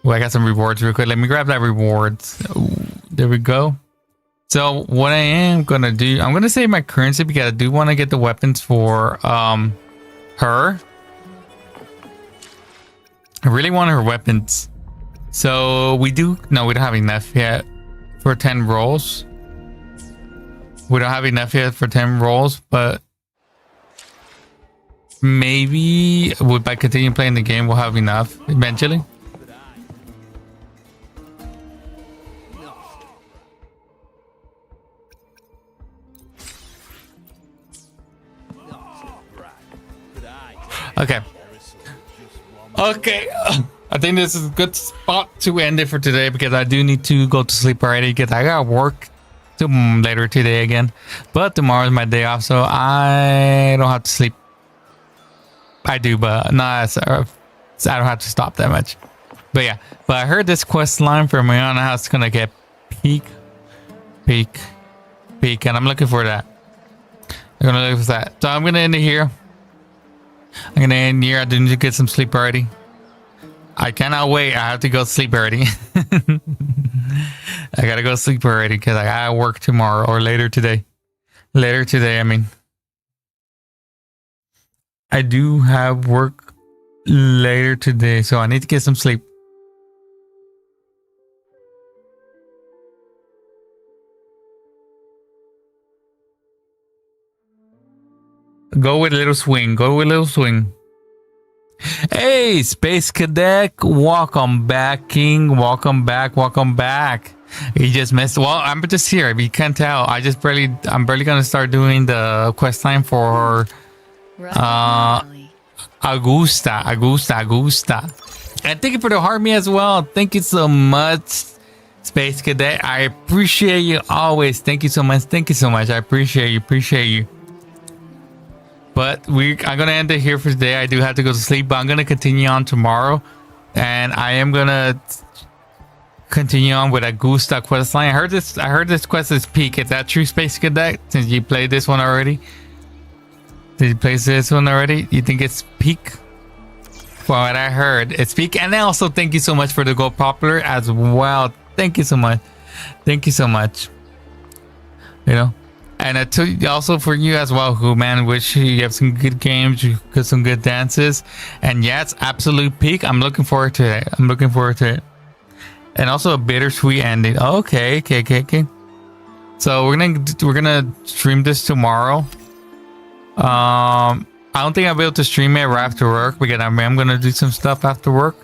Oh, I got some rewards real quick. Let me grab that rewards. Ooh, there we go. So what I am gonna do, I'm gonna save my currency because I do want to get the weapons for her. I really want her weapons. So we don't have enough yet for 10 rolls. We don't have enough yet for 10 rolls, but maybe by continuing playing the game, we'll have enough eventually. Okay. Okay. I think this is a good spot to end it for today because I do need to go to sleep already because I got work later today again. But tomorrow is my day off, so I don't have to sleep. I do, but not. I don't have to stop that much. But yeah. But I heard this quest line from Rihanna how it's gonna get peak, and I'm looking for that. I'm gonna look for that. So I'm gonna end it here. I'm gonna end here. I do need to get some sleep already. I cannot wait. I have to go sleep already. I gotta go sleep already because I gotta work tomorrow or later today. Later today, I mean. I do have work later today, so I need to get some sleep. Go with a little swing. Go with a little swing. Hey, Space Cadet, welcome back, King. Welcome back. Welcome back. You just missed. Well, I'm just here. If you can't tell, I'm barely gonna start doing the quest time for Augusta. And thank you for the heart me as well. Thank you so much, Space Cadet. I appreciate you always. Thank you so much. Thank you so much. I appreciate you. But I'm gonna end it here for today. I do have to go to sleep, but I'm gonna continue on tomorrow, and I am gonna continue on with Augusta quest line. I heard this quest is peak. Is that true, Space Cadet? Since you played this one already, you think it's peak? From what I heard, it's peak. And also, thank you so much for the gold popular as well. Thank you so much. You know. And also for you as well, who man, wish you have some good games, you got some good dances, and yeah, it's absolute peak. I'm looking forward to it. And also a bittersweet ending. Okay. So we're gonna stream this tomorrow. I don't think I'll be able to stream it right after work because I'm gonna do some stuff after work,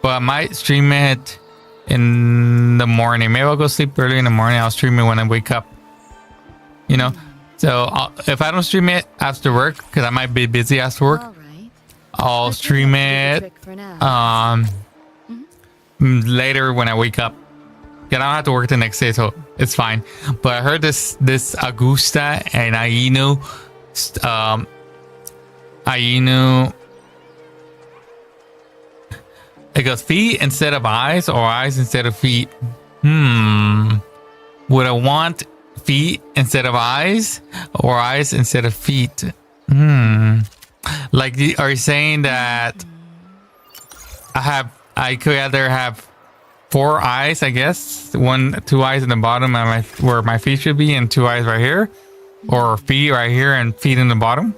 but I might stream it in the morning. Maybe I'll go sleep early in the morning. I'll stream it when I wake up. You know, so if I don't stream it after work, because I might be busy after work, I'll stream it later when I wake up. Yeah, I don't have to work the next day, so it's fine. But I heard this Augusta and Ainu, it goes feet instead of eyes or eyes instead of feet. Would I want feet instead of eyes or eyes instead of feet? Like, are you saying that I could either have 4 eyes, I guess, 2 eyes in the bottom and where my feet should be, and 2 eyes right here, or feet right here and feet in the bottom?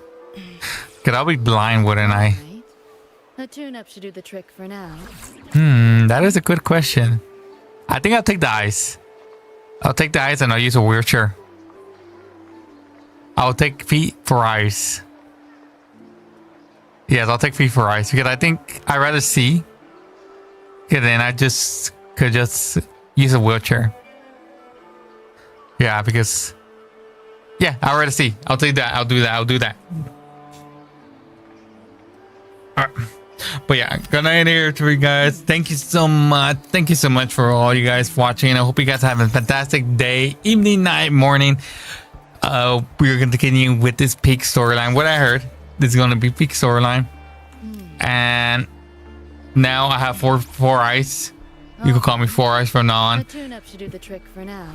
Because I'll be blind, wouldn't I? A tune-up should do the trick for now. That is a good question. I think I'll take the eyes. And I'll use a wheelchair. I'll take feet for eyes. Yes, I'll take feet for eyes because I think I'd rather see. And then I could just use a wheelchair. Yeah, because I'd rather see. I'll take that. I'll do that. All right. But yeah, gonna end here to you guys. Thank you so much for all you guys watching. I hope you guys have a fantastic day, evening, night, morning. We're gonna continue with this peak storyline. What I heard, this is gonna be peak storyline. And now I have four eyes. You can call me 4 eyes from now on. A tune-up should do the trick for now.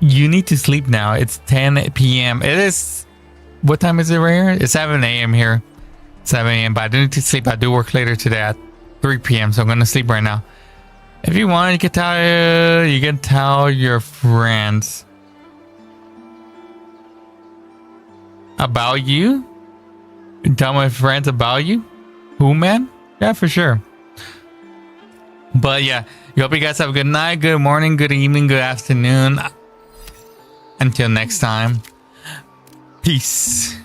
You need to sleep now. It's 10 p.m. It is. What time is it right here? It's 7 a.m. here. 7 a.m. But I do need to sleep. I do work later today at 3 p.m. So I'm gonna sleep right now. If you want, you can tell your friends about you. You can tell my friends about you. Who, man? Yeah, for sure. But yeah, I hope you guys have a good night, good morning, good evening, good afternoon. Until next time. Peace.